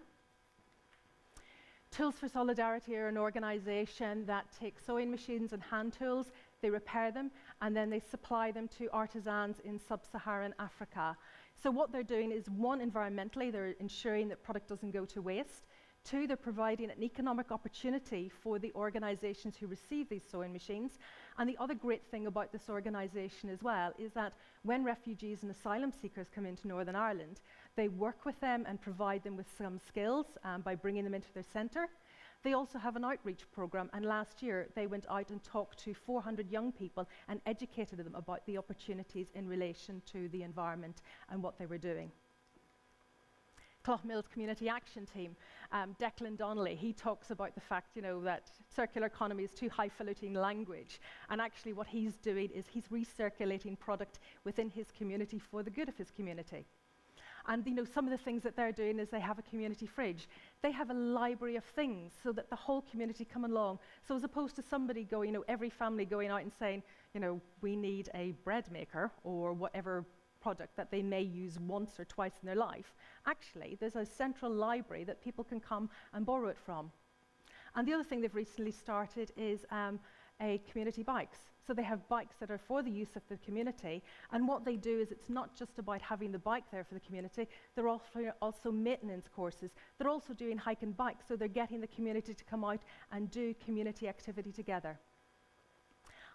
Tools for Solidarity are an organisation that takes sewing machines and hand tools, they repair them, and then they supply them to artisans in sub-Saharan Africa. So what they're doing is, one, environmentally, they're ensuring that product doesn't go to waste. Two, they're providing an economic opportunity for the organisations who receive these sewing machines. And the other great thing about this organisation as well is that when refugees and asylum seekers come into Northern Ireland, they work with them and provide them with some skills by bringing them into their centre. They also have an outreach programme, and last year they went out and talked to 400 young people and educated them about the opportunities in relation to the environment and what they were doing. Cloughmills Community Action Team, Declan Donnelly, he talks about the fact, that circular economy is too highfalutin language, and actually what he's doing is he's recirculating product within his community for the good of his community. And some of the things that they're doing is they have a community fridge. They have a library of things so that the whole community come along. So as opposed to somebody going, every family going out and saying, we need a bread maker or whatever product that they may use once or twice in their life, actually there's a central library that people can come and borrow it from. And the other thing they've recently started is a community bikes. So they have bikes that are for the use of the community, and what they do is it's not just about having the bike there for the community, they're also maintenance courses. They're also doing hike and bike, so they're getting the community to come out and do community activity together.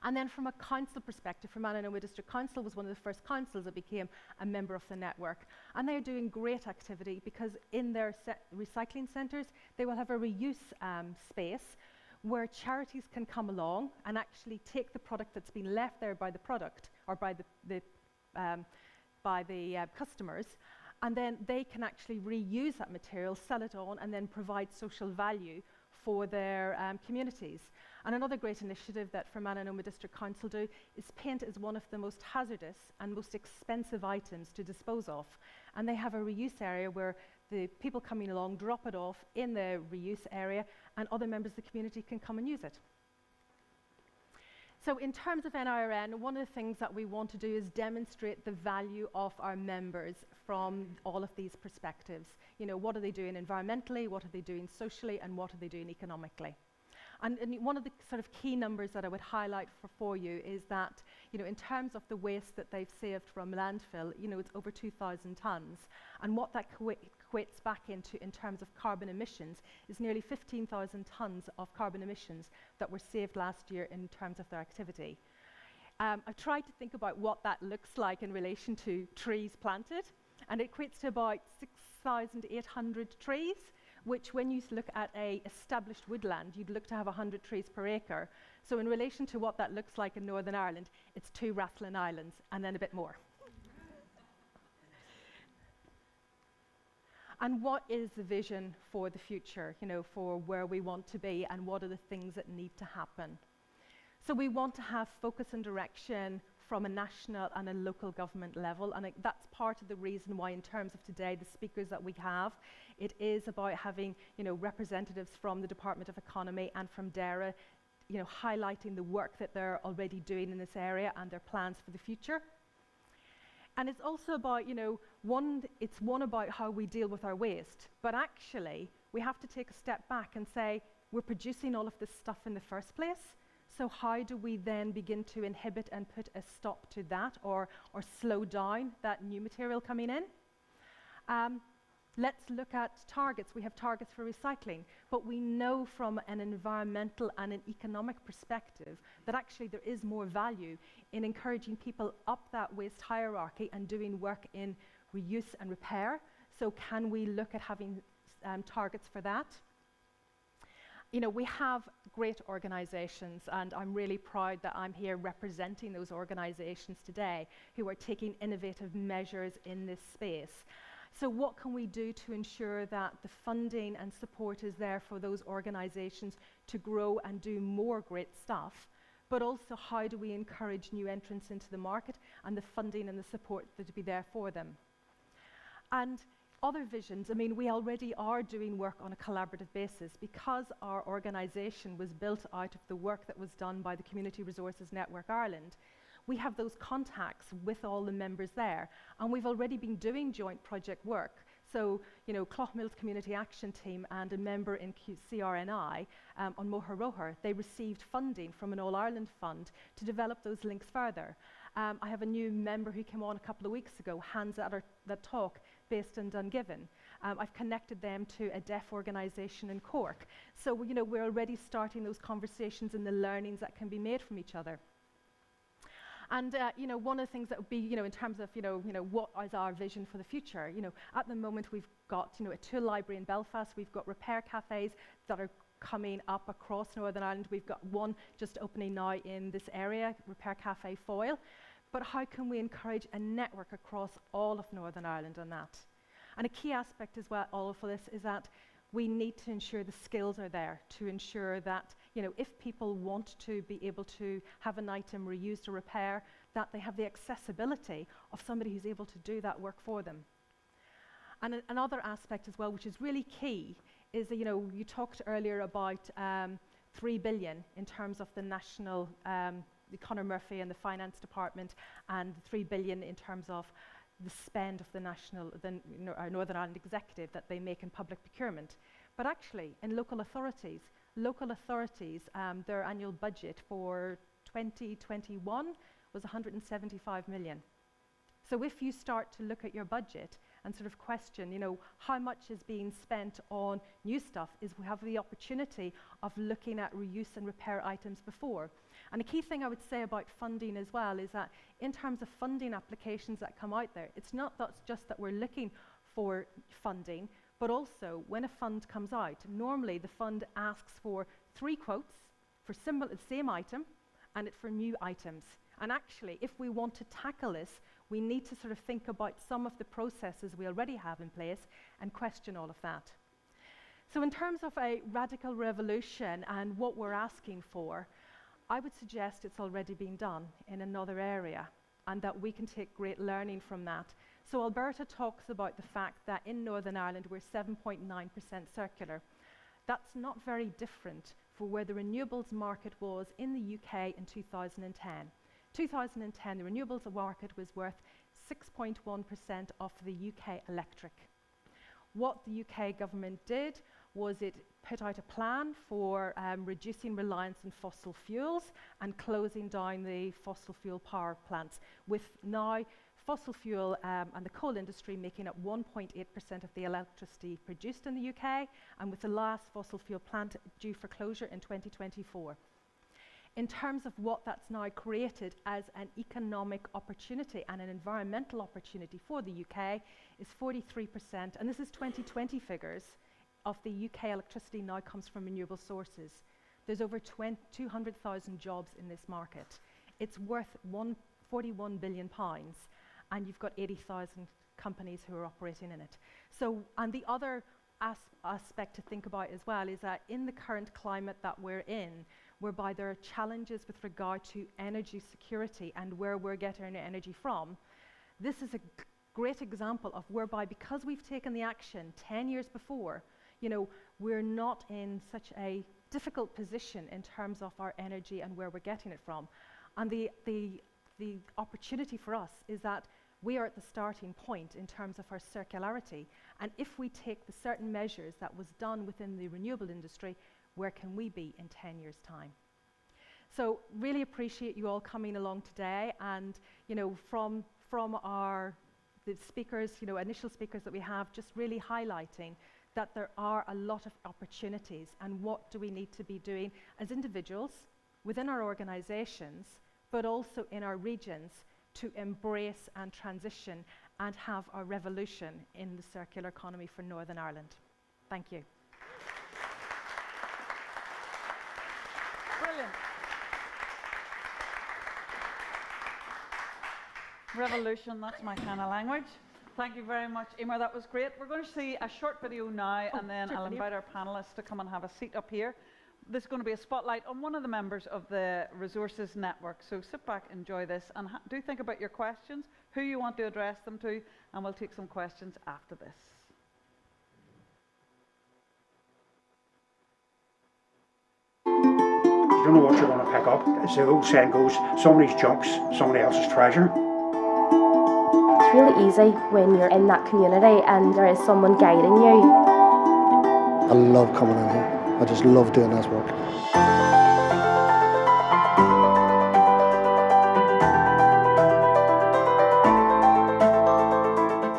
And then from a council perspective, Fermanagh District Council was one of the first councils that became a member of the network. And they're doing great activity because in their recycling centres, they will have a reuse space where charities can come along and actually take the product that's been left there by the product or by the customers, and then they can actually reuse that material, sell it on, and then provide social value for their communities. And another great initiative that Fermanagh District Council do is paint is one of the most hazardous and most expensive items to dispose of. And they have a reuse area where the people coming along drop it off in the reuse area, and other members of the community can come and use it. So in terms of NIRN, one of the things that we want to do is demonstrate the value of our members from all of these perspectives. What are they doing environmentally, what are they doing socially, and what are they doing economically? And one of the sort of key numbers that I would highlight for you is that, in terms of the waste that they've saved from landfill, it's over 2,000 tonnes. And what that equates back into in terms of carbon emissions is nearly 15,000 tonnes of carbon emissions that were saved last year in terms of their activity. I tried to think about what that looks like in relation to trees planted, and it equates to about 6,800 trees, which when you look at a established woodland, you'd look to have 100 trees per acre. So in relation to what that looks like in Northern Ireland, it's 2 Rathlin Islands, and then a bit more. And what is the vision for the future, for where we want to be, and what are the things that need to happen? So we want to have focus and direction from a national and a local government level, and that's part of the reason why in terms of today, the speakers that we have, it is about having representatives from the Department of Economy and from DERA, highlighting the work that they're already doing in this area and their plans for the future. And it's also about, it's one about how we deal with our waste, but actually we have to take a step back and say, we're producing all of this stuff in the first place, so how do we then begin to inhibit and put a stop to that, or slow down that new material coming in? Let's look at targets. We have targets for recycling, but we know from an environmental and an economic perspective that actually there is more value in encouraging people up that waste hierarchy and doing work in reuse and repair. So can we look at having targets for that? We have great organizations, and I'm really proud that I'm here representing those organizations today who are taking innovative measures in this space. So what can we do to ensure that the funding and support is there for those organisations to grow and do more great stuff? But also, how do we encourage new entrants into the market and the funding and the support that to be there for them? And other visions, I mean, we already are doing work on a collaborative basis because our organisation was built out of the work that was done by the Community Resources Network Ireland. We have those contacts with all the members there, and we've already been doing joint project work. So, you know, Cloughmill's Community Action Team and a member in CRNI on Moher, they received funding from an All-Ireland fund to develop those links further. I have a new member who came on a couple of weeks ago, hands at the talk, based in Dungiven. I've connected them to a deaf organisation in Cork. So, you know, we're already starting those conversations and the learnings that can be made from each other. And you know, one of the things that would be, you know, in terms of, you know, what is our vision for the future? You know, at the moment we've got, you know, a tool library in Belfast. We've got repair cafes that are coming up across Northern Ireland. We've got one just opening now in this area, Repair Cafe Foyle. But how can we encourage a network across all of Northern Ireland on that? And a key aspect as well, all of this, is that we need to ensure the skills are there to ensure that, you know, if people want to be able to have an item reused or repair, that they have the accessibility of somebody who's able to do that work for them. And another aspect as well, which is really key, is that, you know, you talked earlier about 3 billion in terms of the national, the Conor Murphy and the finance department, and 3 billion in terms of the spend of the national, our Northern Ireland executive that they make in public procurement. But actually, in local authorities, their annual budget for 2021 was 175 million. So if you start to look at your budget and sort of question, you know, how much is being spent on new stuff, is we have the opportunity of looking at reuse and repair items before. And a key thing I would say about funding as well is that in terms of funding applications that come out there, it's not just that we're looking for funding, but also when a fund comes out, normally the fund asks for 3 quotes for the same item and for new items. And actually, if we want to tackle this, we need to sort of think about some of the processes we already have in place and question all of that. So in terms of a radical revolution and what we're asking for, I would suggest it's already been done in another area and that we can take great learning from that. So Alberta talks about the fact that in Northern Ireland we're 7.9% circular. That's not very different for where the renewables market was in the UK in 2010. 2010, the renewables market was worth 6.1% of the UK electric. What the UK government did was it put out a plan for reducing reliance on fossil fuels and closing down the fossil fuel power plants, with now fossil fuel and the coal industry making up 1.8% of the electricity produced in the UK, and with the last fossil fuel plant due for closure in 2024. In terms of what that's now created as an economic opportunity and an environmental opportunity for the UK is 43%, and this is 2020 figures, of the UK electricity now comes from renewable sources. There's over 200,000 jobs in this market. It's worth £41 billion, and you've got 80,000 companies who are operating in it. So, and the other aspect to think about as well is that in the current climate that we're in, whereby there are challenges with regard to energy security and where we're getting our energy from, this is a great example of whereby, because we've taken the action 10 years before, you know, we're not in such a difficult position in terms of our energy and where we're getting it from. And the opportunity for us is that we are at the starting point in terms of our circularity. And if we take the certain measures that was done within the renewable industry, where can we be in 10 years' time? So really appreciate you all coming along today, and you know, from the speakers, you know, initial speakers that we have, just really highlighting that there are a lot of opportunities, and what do we need to be doing as individuals within our organizations, but also in our regions, to embrace and transition and have a revolution in the circular economy for Northern Ireland. Thank you. Brilliant. Revolution, that's my kind of language. Thank you very much, Emer. That was great. We're going to see a short video now, and then I'll invite our panellists to come and have a seat up here. There's going to be a spotlight on one of the members of the Resources Network. So sit back, enjoy this, and do think about your questions, who you want to address them to, and we'll take some questions after this. You don't know what you're going to pick up. As the old saying goes, somebody's junk's somebody else's treasure. It's really easy when you're in that community and there is someone guiding you. I love coming in here. I just love doing this work.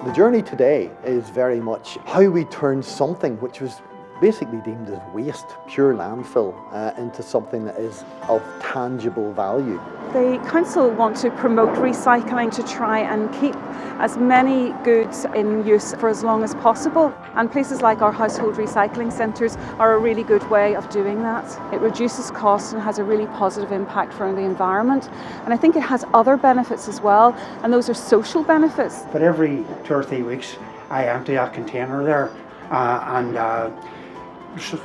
The journey today is very much how we turn something which was basically deemed as waste, pure landfill, into something that is of tangible value. The council want to promote recycling to try and keep as many goods in use for as long as possible, and places like our household recycling centres are a really good way of doing that. It reduces costs and has a really positive impact for the environment, and I think it has other benefits as well, and those are social benefits. But every 2 or 3 weeks I empty that container there and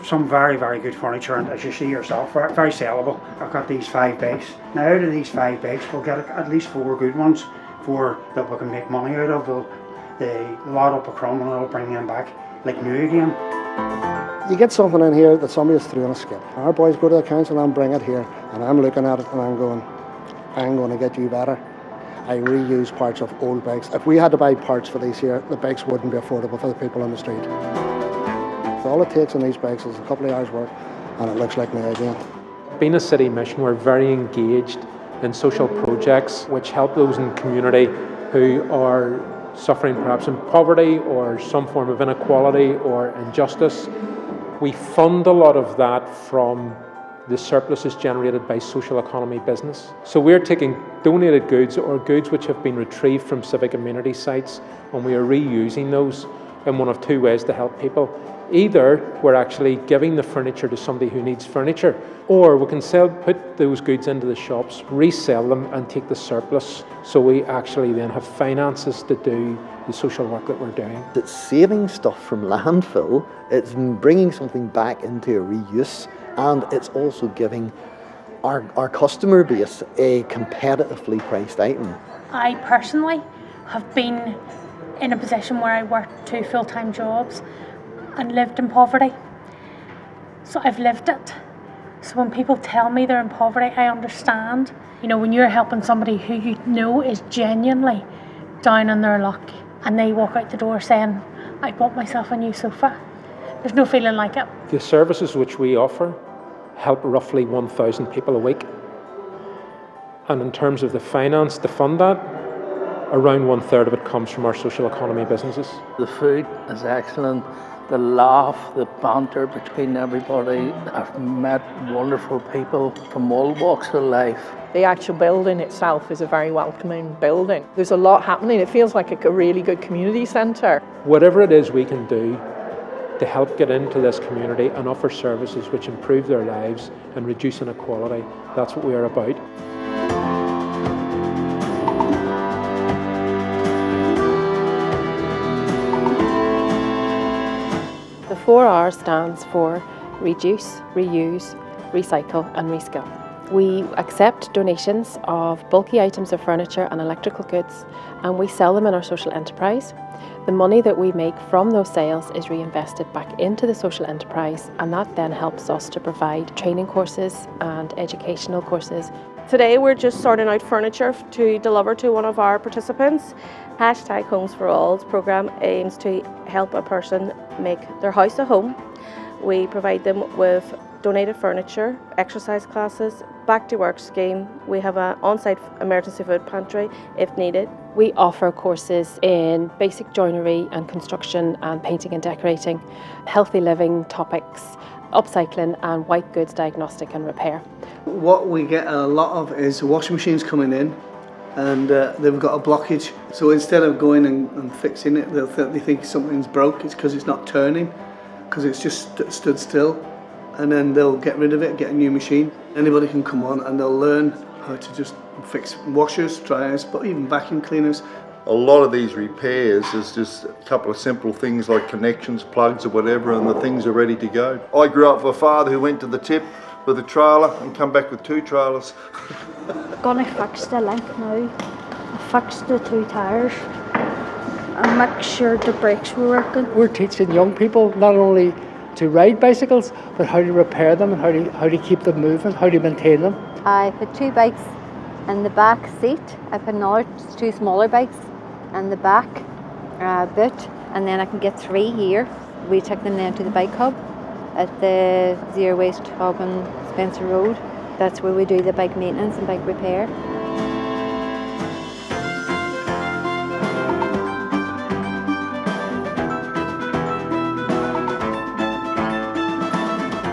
some very, very good furniture, and as you see yourself, very sellable. I've got these 5 bags. Now out of these 5 bags we'll get at least 4 good ones, 4 that we can make money out of. They lot up a crumb and it'll bring them back like new again. You get something in here that somebody has thrown on a skip. Our boys go to the council and bring it here, and I'm looking at it and I'm going to get you better. I reuse parts of old bikes. If we had to buy parts for these here, the bikes wouldn't be affordable for the people on the street. All it takes on these bikes is a couple of hours work and it looks like new again. Being a city mission, we're very engaged in social projects which help those in the community who are suffering perhaps in poverty or some form of inequality or injustice. We fund a lot of that from the surpluses generated by social economy business. So we're taking donated goods or goods which have been retrieved from civic amenity sites, and we are reusing those in one of 2 ways to help people. Either we're actually giving the furniture to somebody who needs furniture, or we can put those goods into the shops, resell them and take the surplus, so we actually then have finances to do the social work that we're doing. It's saving stuff from landfill, it's bringing something back into a reuse, and it's also giving our customer base a competitively priced item. I personally have been in a position where I worked 2 full-time jobs and lived in poverty. So I've lived it. So when people tell me they're in poverty, I understand. You know, when you're helping somebody who you know is genuinely down on their luck and they walk out the door saying, I bought myself a new sofa, there's no feeling like it. The services which we offer help roughly 1,000 people a week. And in terms of the finance to fund that, around 1/3 of it comes from our social economy businesses. The food is excellent. The laugh, the banter between everybody. I've met wonderful people from all walks of life. The actual building itself is a very welcoming building. There's a lot happening. It feels like a really good community centre. Whatever it is we can do to help get into this community and offer services which improve their lives and reduce inequality, that's what we are about. The 4R stands for Reduce, Reuse, Recycle and Reskill. We accept donations of bulky items of furniture and electrical goods, and we sell them in our social enterprise. The money that we make from those sales is reinvested back into the social enterprise, and that then helps us to provide training courses and educational courses. Today we're just sorting out furniture to deliver to one of our participants. #Homes for All's programme aims to help a person make their house a home. We provide them with donated furniture, exercise classes, back to work scheme. We have an on-site emergency food pantry if needed. We offer courses in basic joinery and construction and painting and decorating, healthy living topics, upcycling and white goods diagnostic and repair. What we get a lot of is washing machines coming in and they've got a blockage. So instead of going and fixing it, they think something's broke. It's because it's not turning, because it's just stood still. And then they'll get rid of it, get a new machine. Anybody can come on and they'll learn how to just fix washers, dryers, but even vacuum cleaners, a lot of these repairs is just a couple of simple things like connections, plugs or whatever, and the things are ready to go. I grew up with a father who went to the tip with a trailer and come back with 2 trailers. Gonna fix the link now. I fixed the 2 tyres and make sure the brakes were working. We're teaching young people not only to ride bicycles, but how to repair them and how to keep them moving, how to maintain them. I put 2 bikes in the back seat. I put another 2 smaller bikes in the back boot, and then I can get 3 here. We take them then to the bike hub at the Zero Waste Hub on Spencer Road. That's where we do the bike maintenance and bike repair.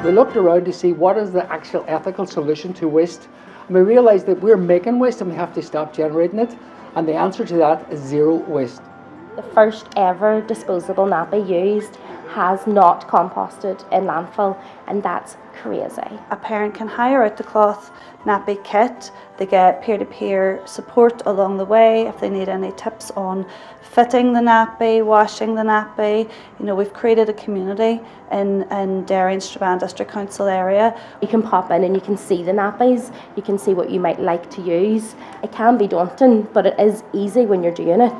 We looked around to see what is the actual ethical solution to waste, and we realised that we're making waste and we have to stop generating it, and the answer to that is zero waste. The first ever disposable nappy used has not composted in landfill, and that's crazy. A parent can hire out the cloth nappy kit. They get peer-to-peer support along the way if they need any tips on fitting the nappy, washing the nappy. You know, we've created a community in Derry and Strabane District Council area. You can pop in and you can see the nappies, you can see what you might like to use. It can be daunting, but it is easy when you're doing it.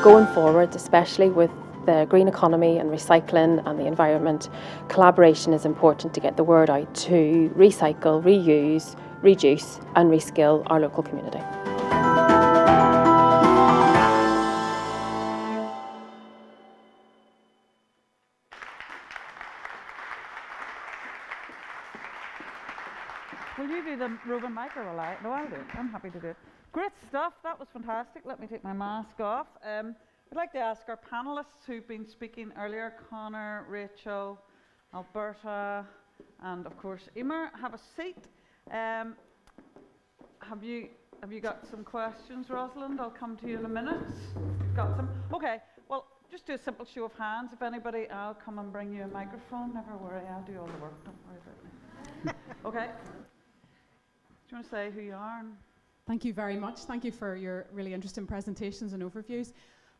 Going forward, especially with the green economy and recycling and the environment, collaboration is important to get the word out to recycle, reuse, reduce and reskill our local community. Will you do the roving mic or will I? No, I'll do it. I'm happy to do it. Great stuff. That was fantastic. Let me take my mask off. I'd like to ask our panellists who've been speaking earlier, Connor, Rachel, Alberta, and of course Emer, have a seat. Have you got some questions, Rosalind? I'll come to you in a minute. You've got some? Okay. Well, just do a simple show of hands. If anybody, I'll come and bring you a microphone. Never worry, I'll do all the work. Don't worry about me. Okay. Do you want to say who you are? Thank you very much. Thank you for your really interesting presentations and overviews.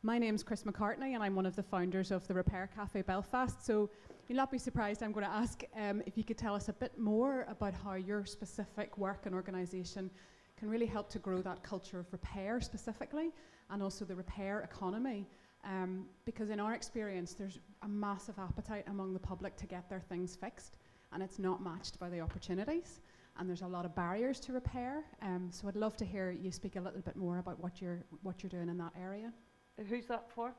My name's Chris McCartney and I'm one of the founders of the Repair Cafe Belfast. So you'll not be surprised I'm going to ask if you could tell us a bit more about how your specific work and organisation can really help to grow that culture of repair specifically, and also the repair economy. Because in our experience, there's a massive appetite among the public to get their things fixed, and it's not matched by the opportunities. And there's a lot of barriers to repair. So I'd love to hear you speak a little bit more about what you're doing in that area. Who's that for?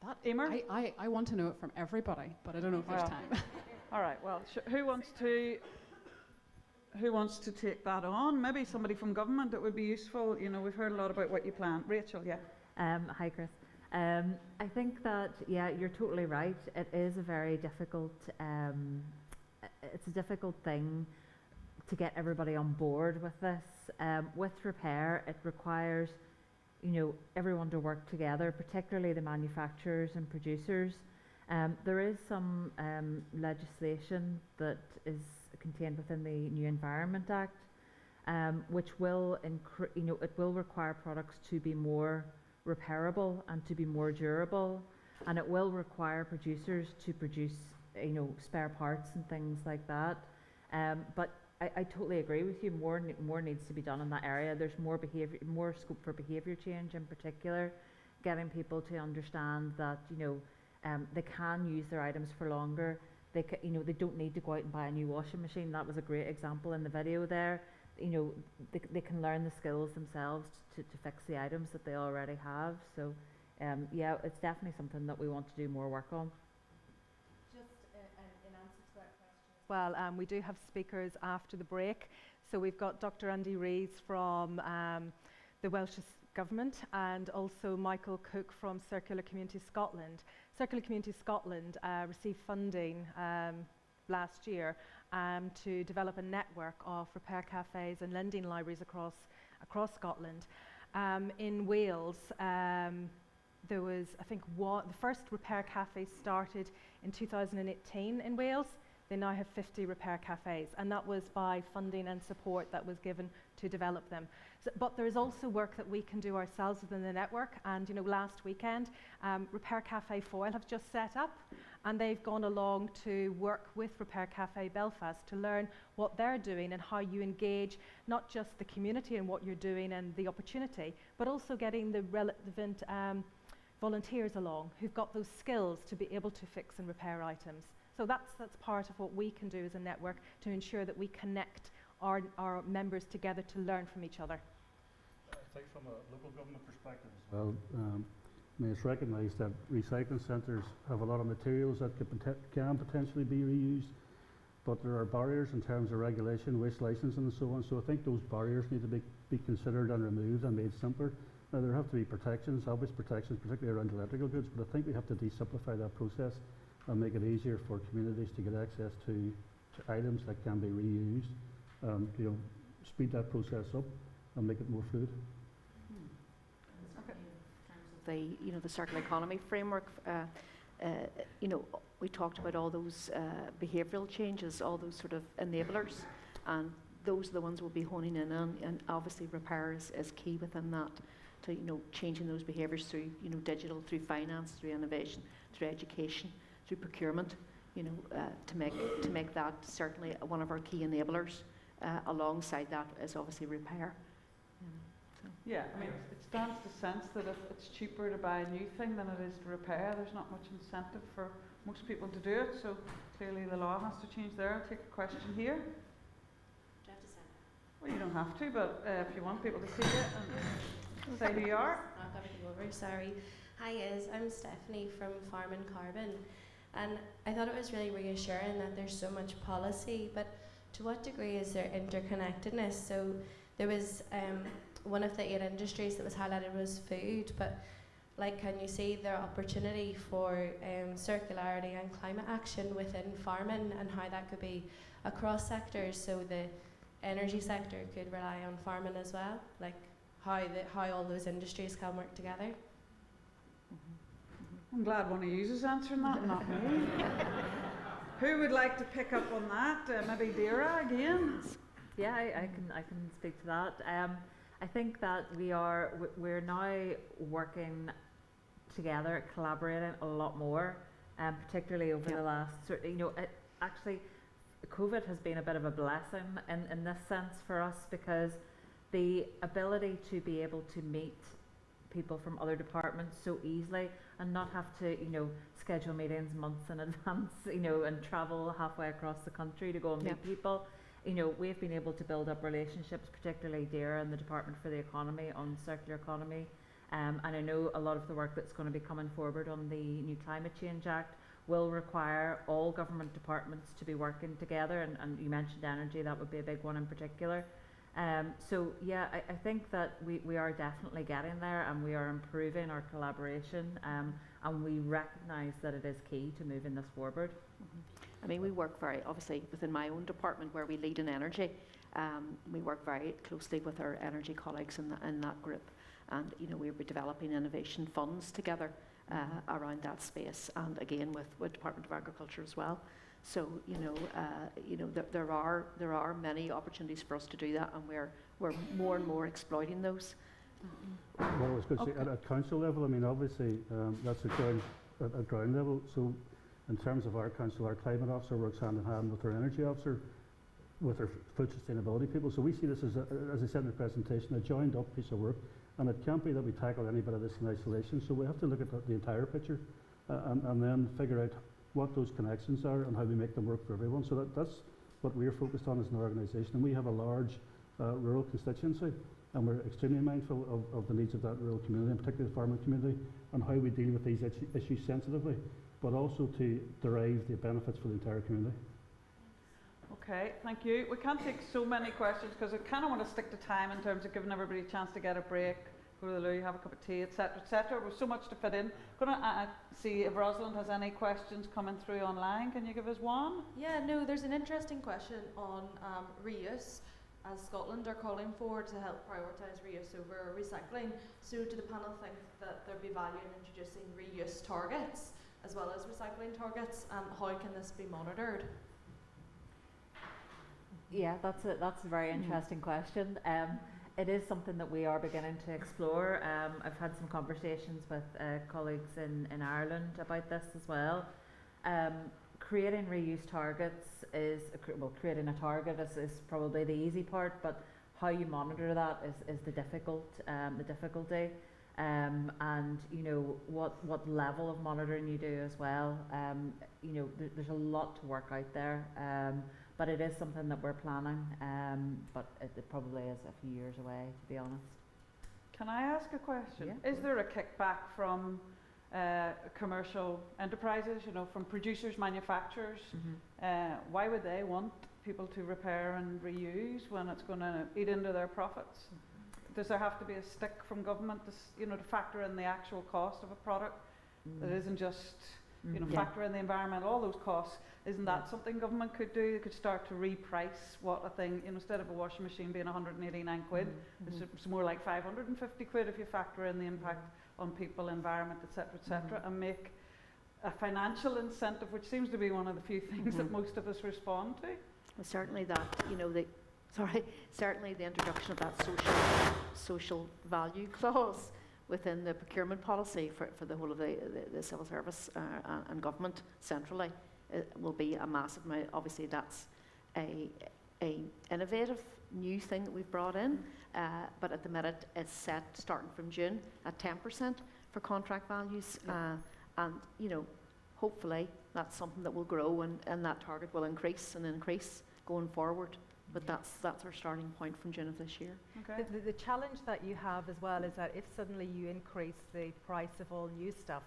That Emer? I want to know it from everybody, but I don't know if there's time. All right. Well, who wants to take that on? Maybe somebody from government. It would be useful. You know, we've heard a lot about what you plan. Rachel, yeah. Hi, Chris. I think that you're totally right. It is a very difficult. It's a difficult thing to get everybody on board with this. With repair, it requires, everyone to work together, particularly the manufacturers and producers. There is some legislation that is contained within the New Environment Act, which will, it will require products to be more repairable and to be more durable, and it will require producers to produce, spare parts and things like that. But I totally agree with you. More needs to be done in that area. There's more scope for behaviour change, in particular, getting people to understand that they can use their items for longer. They don't need to go out and buy a new washing machine. That was a great example in the video there. They can learn the skills themselves to fix the items that they already have. So it's definitely something that we want to do more work on. Well, we do have speakers after the break. So we've got Dr. Andy Rees from the Welsh Government, and also Michael Cook from Circular Community Scotland. Circular Community Scotland received funding last year to develop a network of repair cafes and lending libraries across Scotland. In Wales, there was, I think, the first repair cafe started in 2018 in Wales. they now have 50 repair cafes, and that was by funding and support that was given to develop them. But there is also work that we can do ourselves within the network, and last weekend, Repair Cafe Foyle have just set up, and they've gone along to work with Repair Cafe Belfast to learn what they're doing and how you engage not just the community and what you're doing and the opportunity, but also getting the relevant volunteers along who've got those skills to be able to fix and repair items. So that's part of what we can do as a network to ensure that we connect our members together to learn from each other. I think from a local government perspective as well, it's recognised that recycling centres have a lot of materials that can potentially be reused, but there are barriers in terms of regulation, waste licensing and so on. So I think those barriers need to be considered and removed and made simpler. Now there have to be protections, obvious protections, particularly around electrical goods, but I think we have to de-simplify that process and make it easier for communities to get access to items that can be reused. Speed that process up and make it more fluid. The circular economy framework, we talked about all those behavioural changes, all those sort of enablers, and those are the ones we'll be honing in on, and obviously repair is key within that, to changing those behaviours through digital, through finance, through innovation, through education, through procurement, to make that certainly one of our key enablers. Alongside that is obviously repair. Yeah, I mean, it stands to sense that if it's cheaper to buy a new thing than it is to repair, there's not much incentive for most people to do it, so clearly the law has to change there. I'll take a question here. Do you have to say that? Well, you don't have to, but if you want people to see it and say who you are. Knock everything over, sorry. Hi guys, I'm Stephanie from Farm and Carbon, and I thought it was really reassuring that there's so much policy, but to what degree is there interconnectedness? So there was one of the 8 industries that was highlighted was food, but can you see the opportunity for circularity and climate action within farming, and how that could be across sectors? So the energy sector could rely on farming as well, how all those industries can work together. I'm glad one of you is answering that, not me. Who would like to pick up on that? Maybe Deirdre again. Yeah, I can speak to that. I think that we're now working together, collaborating a lot more, particularly over the last actually COVID has been a bit of a blessing in this sense for us, because the ability to be able to meet people from other departments so easily and not have to schedule meetings months in advance and travel halfway across the country to go and meet people. We've been able to build up relationships, particularly Deirdre and the Department for the Economy on circular economy, and I know a lot of the work that's going to be coming forward on the new Climate Change Act will require all government departments to be working together, and you mentioned energy, that would be a big one in particular. So yeah, I think that we are definitely getting there, and we are improving our collaboration, and we recognise that it is key to moving this forward. I mean, we work very, obviously, within my own department where we lead in energy, we work very closely with our energy colleagues in that group, and we're developing innovation funds together around that space, and again with Department of Agriculture as well. So there are many opportunities for us to do that, and we're more and more exploiting those. Well, I was going to say at council level, I mean, obviously that's at ground level. So in terms of our council, our climate officer works hand in hand with our energy officer, with our food sustainability people. So we see this as I said in the presentation, a joined up piece of work, and it can't be that we tackle any bit of this in isolation. So we have to look at the entire picture and then figure out what those connections are and how we make them work for everyone. So that's what we're focused on as an organisation. And we have a large rural constituency, and we're extremely mindful of the needs of that rural community, and particularly the farming community, and how we deal with these issues sensitively, but also to derive the benefits for the entire community. Okay, thank you. We can't take so many questions because I kind of want to stick to time in terms of giving everybody a chance to get a break, go to the loo, have a cup of tea, etc., etc. There's so much to fit in. Going to see if Rosalind has any questions coming through online. Can you give us one? Yeah, no, there's an interesting question on reuse, as Scotland are calling for to help prioritise reuse over recycling. So do the panel think that there'd be value in introducing reuse targets as well as recycling targets, and how can this be monitored? Yeah, that's a very interesting question. It is something that we are beginning to explore. I've had some conversations with colleagues in Ireland about this as well. Creating reuse targets creating a target is probably the easy part, but how you monitor that is the difficulty. And you know what level of monitoring you do as well. You know, there's a lot to work out there. But it is something that we're planning, but it probably is a few years away, to be honest. Can I ask a question? Yeah. Is there a kickback from commercial enterprises, you know, from producers, manufacturers? Why would they want people to repair and reuse when it's going to eat into their profits? Does there have to be a stick from government to factor in the actual cost of a product that isn't just, factor in the environment, all those costs? Isn't that something government could do? They could start to reprice what a thing, instead of a washing machine being 189 quid, it's more like 550 quid if you factor in the impact on people, environment, etc., and make a financial incentive, which seems to be one of the few things that most of us respond to. Well, certainly that, certainly the introduction of that social value clause within the procurement policy for the whole of the civil service and government centrally will be a massive amount. Obviously, that's a innovative new thing that we've brought in, but at the minute it's set starting from June at 10% for contract values, and hopefully that's something that will grow and that target will increase going forward. But that's our starting point from June of this year. Okay. The challenge that you have as well is that if suddenly you increase the price of all new stuff,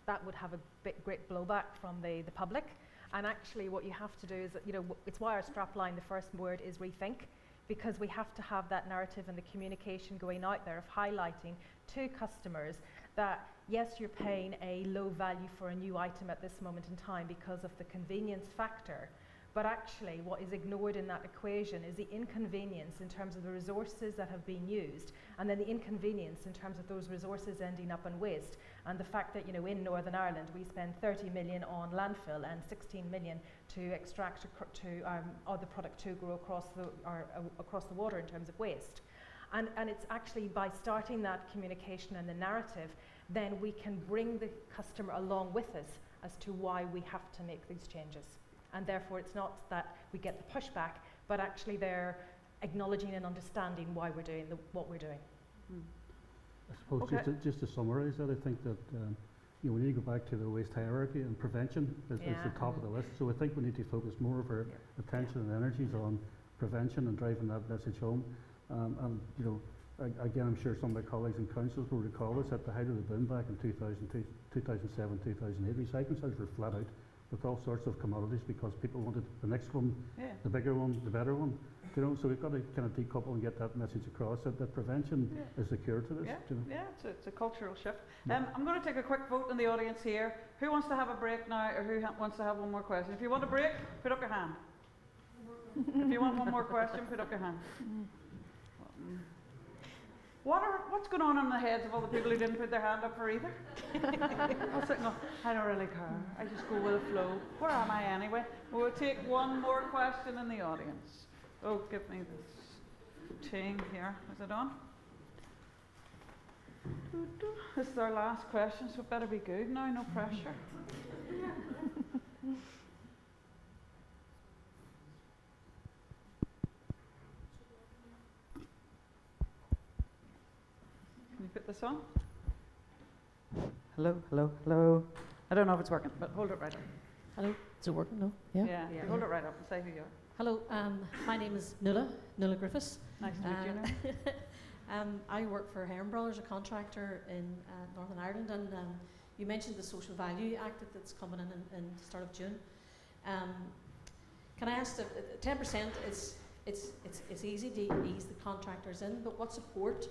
that would have a great blowback from the public. And actually what you have to do is, it's why our strapline, the first word is rethink, because we have to have that narrative and the communication going out there of highlighting to customers that yes, you're paying a low value for a new item at this moment in time because of the convenience factor. But actually what is ignored in that equation is the inconvenience in terms of the resources that have been used, and then the inconvenience in terms of those resources ending up in waste, and the fact that in Northern Ireland we spend 30 million on landfill and 16 million to extract the product to grow across the water in terms of waste. And it's actually by starting that communication and the narrative, then we can bring the customer along with us as to why we have to make these changes. And therefore it's not that we get the pushback, but actually they're acknowledging and understanding why we're doing what we're doing. I suppose just to summarise that, I think that we need to go back to the waste hierarchy, and prevention is the top of the list. So I think we need to focus more of our attention and energies on prevention and driving that message home. Again, I'm sure some of my colleagues in councils will recall this at the height of the boom back in 2007, 2008. Recycling centres were flat out with all sorts of commodities because people wanted the next one, the bigger one, the better one. So we've got to kind of decouple and get that message across that prevention is the cure to this. It's a cultural shift. I'm going to take a quick vote in the audience here. Who wants to have a break now, or who wants to have one more question? If you want a break, put up your hand. If you want one more question, put up your hand. What's going on in the heads of all the people who didn't put their hand up for either? I don't really care. I just go with the flow. Where am I anyway? We'll take one more question in the audience. Oh, give me this thing here. Is it on? This is our last question, so it better be good now. No pressure. Can you put this on? Hello, hello, hello. I don't know if it's working, but hold it right up. Hello, is it working? No? Yeah? Yeah. Hold it right up and say who you are. Hello, my name is Nuala Griffiths. Nice to meet you, Nuala. I work for Heron Brothers, a contractor in Northern Ireland, and you mentioned the Social Value Act that's coming in the start of June. Can I ask, 10% it's easy to ease the contractors in, but what support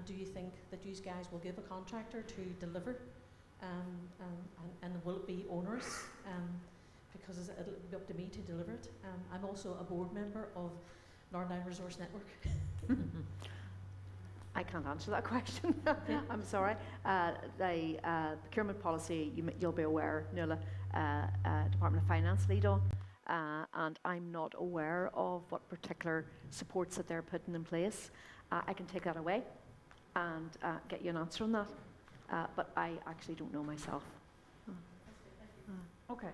do you think that you guys will give a contractor to deliver, and will it be onerous? Because it'll be up to me to deliver it. I'm also a board member of Northern Ireland Resource Network. I can't answer that question. I'm sorry. The procurement policy, you'll be aware, Nuala, Department of Finance lead on. and I'm not aware of what particular supports that they're putting in place. I can take that away and get you an answer on that, but I actually don't know myself. Okay.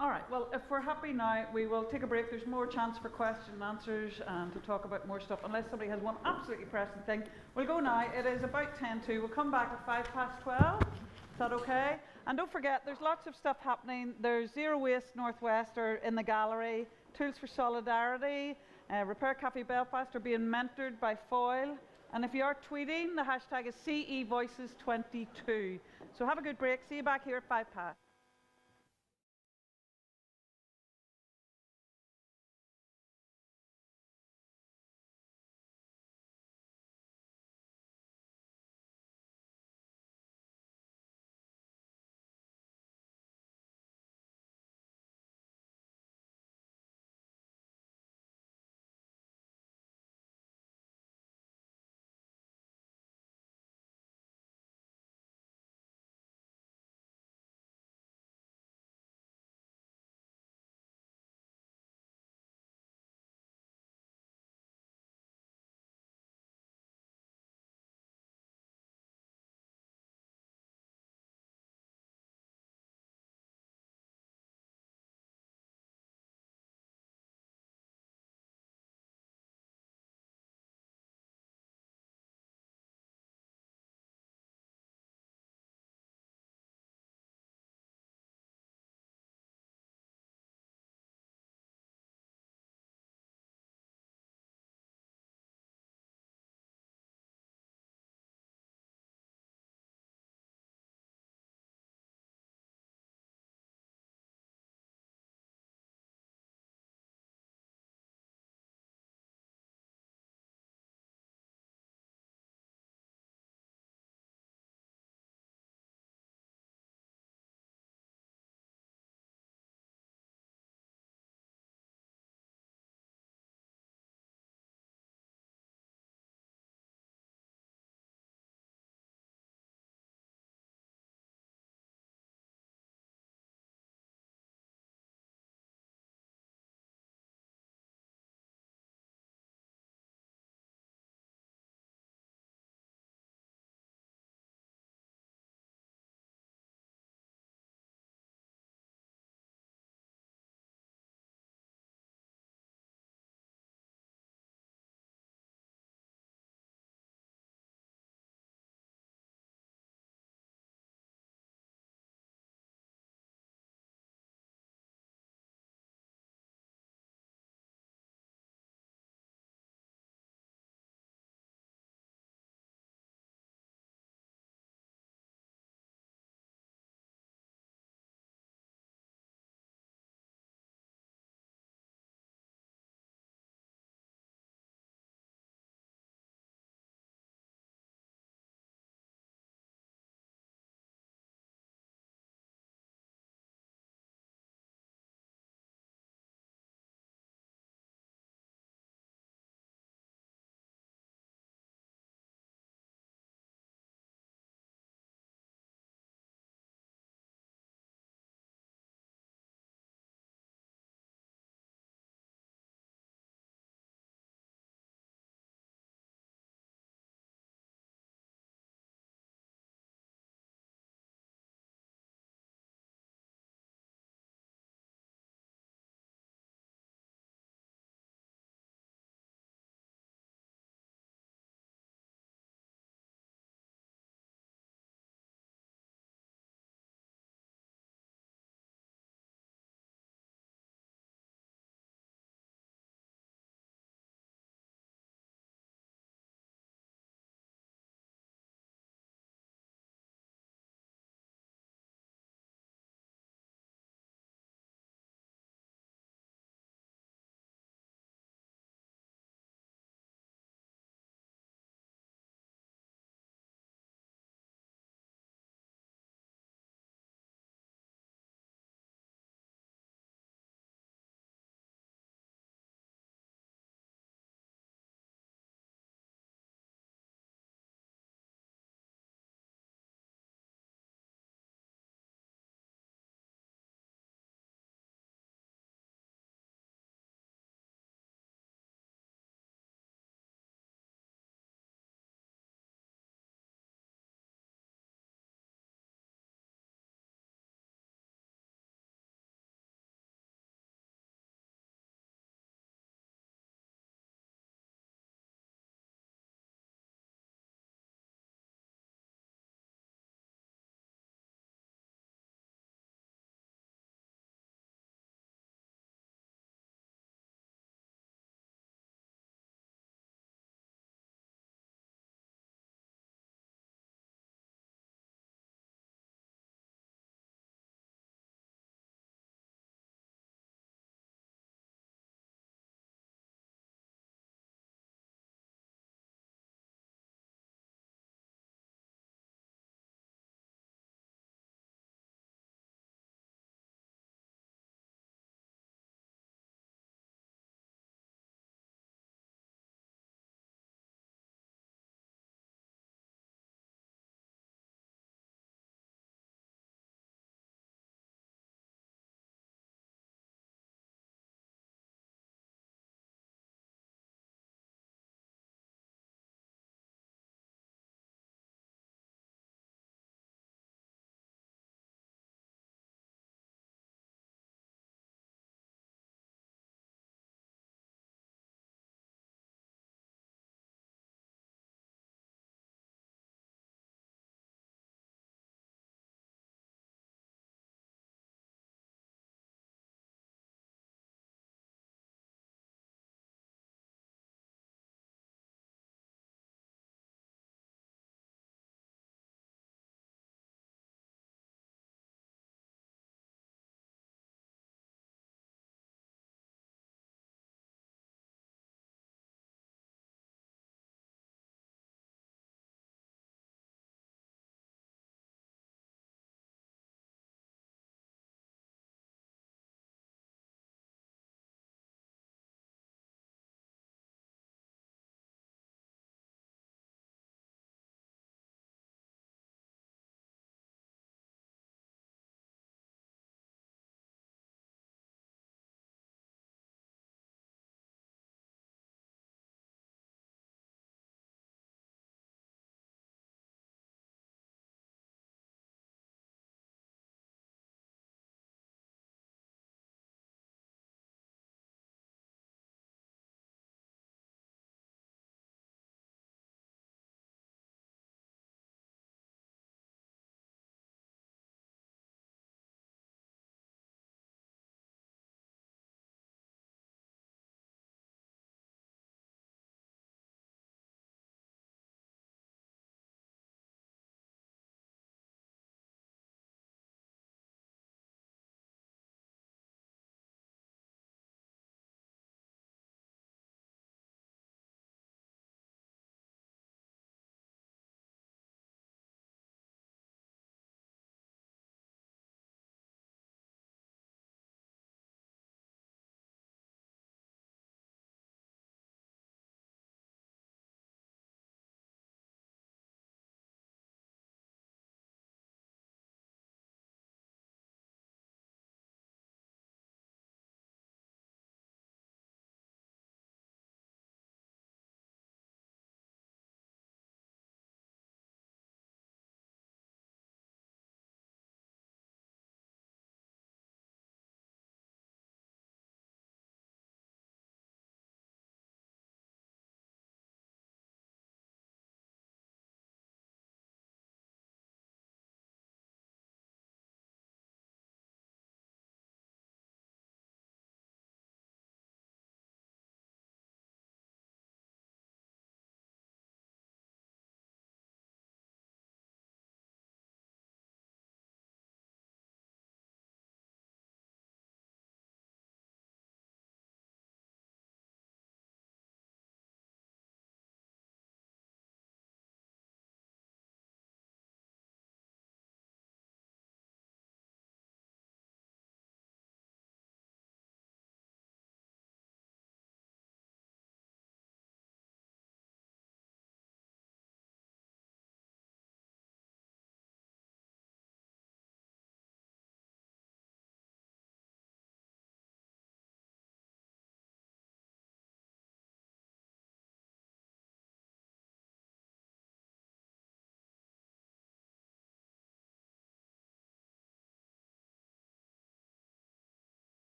All right. Well, if we're happy now, we will take a break. There's more chance for question and answers and to talk about more stuff, unless somebody has one absolutely pressing thing. We'll go now. It is about 10 to. We'll come back at 12:05. Is that okay? And don't forget, there's lots of stuff happening. There's Zero Waste Northwest are in the gallery, Tools for Solidarity, Repair Cafe Belfast are being mentored by Foyle. And if you are tweeting, the hashtag is CEVoices22. So have a good break. See you back here at 5 past.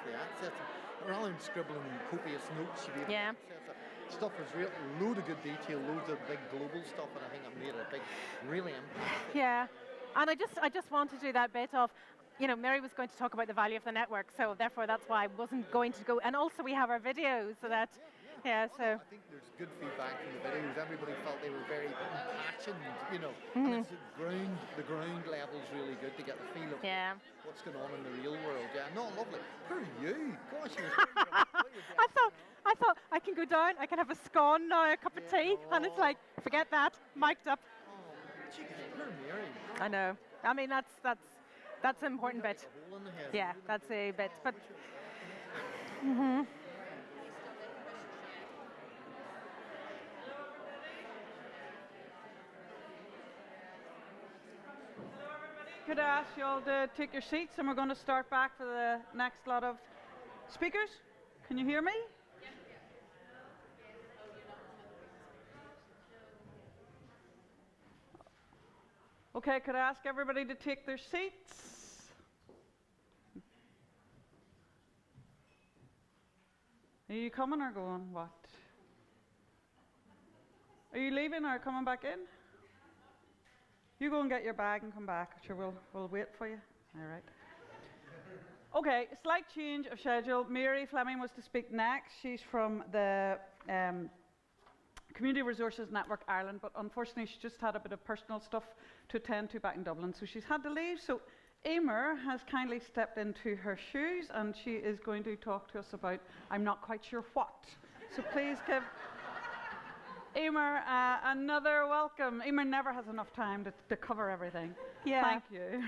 the access. Rather than scribbling copious notes, you'd be able Yeah. to access it. Stuff was real, load of good detail, loads of big global stuff, and I think it made a big, really impact. Yeah, and I just want to do that bit of, Mary was going to talk about the value of the network, so therefore that's why I wasn't going to go. And also we have our videos, so that, so. I think there's good feedback from the videos. Everybody felt they were very impassioned, and it's the ground level's really good to get the feel of what's going on in the real world. Yeah, no, lovely. Who are you? Gosh, I thought I can go down, I can have a scone now, a cup of tea, and it's like, forget that, mic'd up. Geez, poor Mary. I know. I mean, that's an important bit. Yeah, that's a bit. But Could I ask you all to take your seats, and we're going to start back for the next lot of speakers. Can you hear me? Okay, could I ask everybody to take their seats? Are you coming or going? What? Are you leaving or coming back in? You go and get your bag and come back. Sure, we'll wait for you. All right. Okay, slight change of schedule. Mary Fleming was to speak next. She's from the Community Resources Network Ireland, but unfortunately she just had a bit of personal stuff to attend to back in Dublin, so she's had to leave. So Emer has kindly stepped into her shoes, and she is going to talk to us about I'm not quite sure what. So please give Emer another welcome. Emer never has enough time to cover everything. Yeah. Thank you.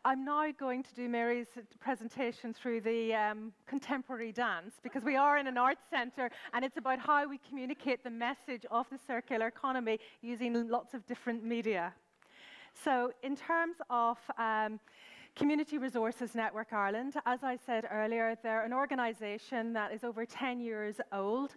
I'm now going to do Mary's presentation through the contemporary dance, because we are in an arts centre and it's about how we communicate the message of the circular economy using lots of different media. So in terms of Community Resources Network Ireland, as I said earlier, they're an organisation that is over 10 years old.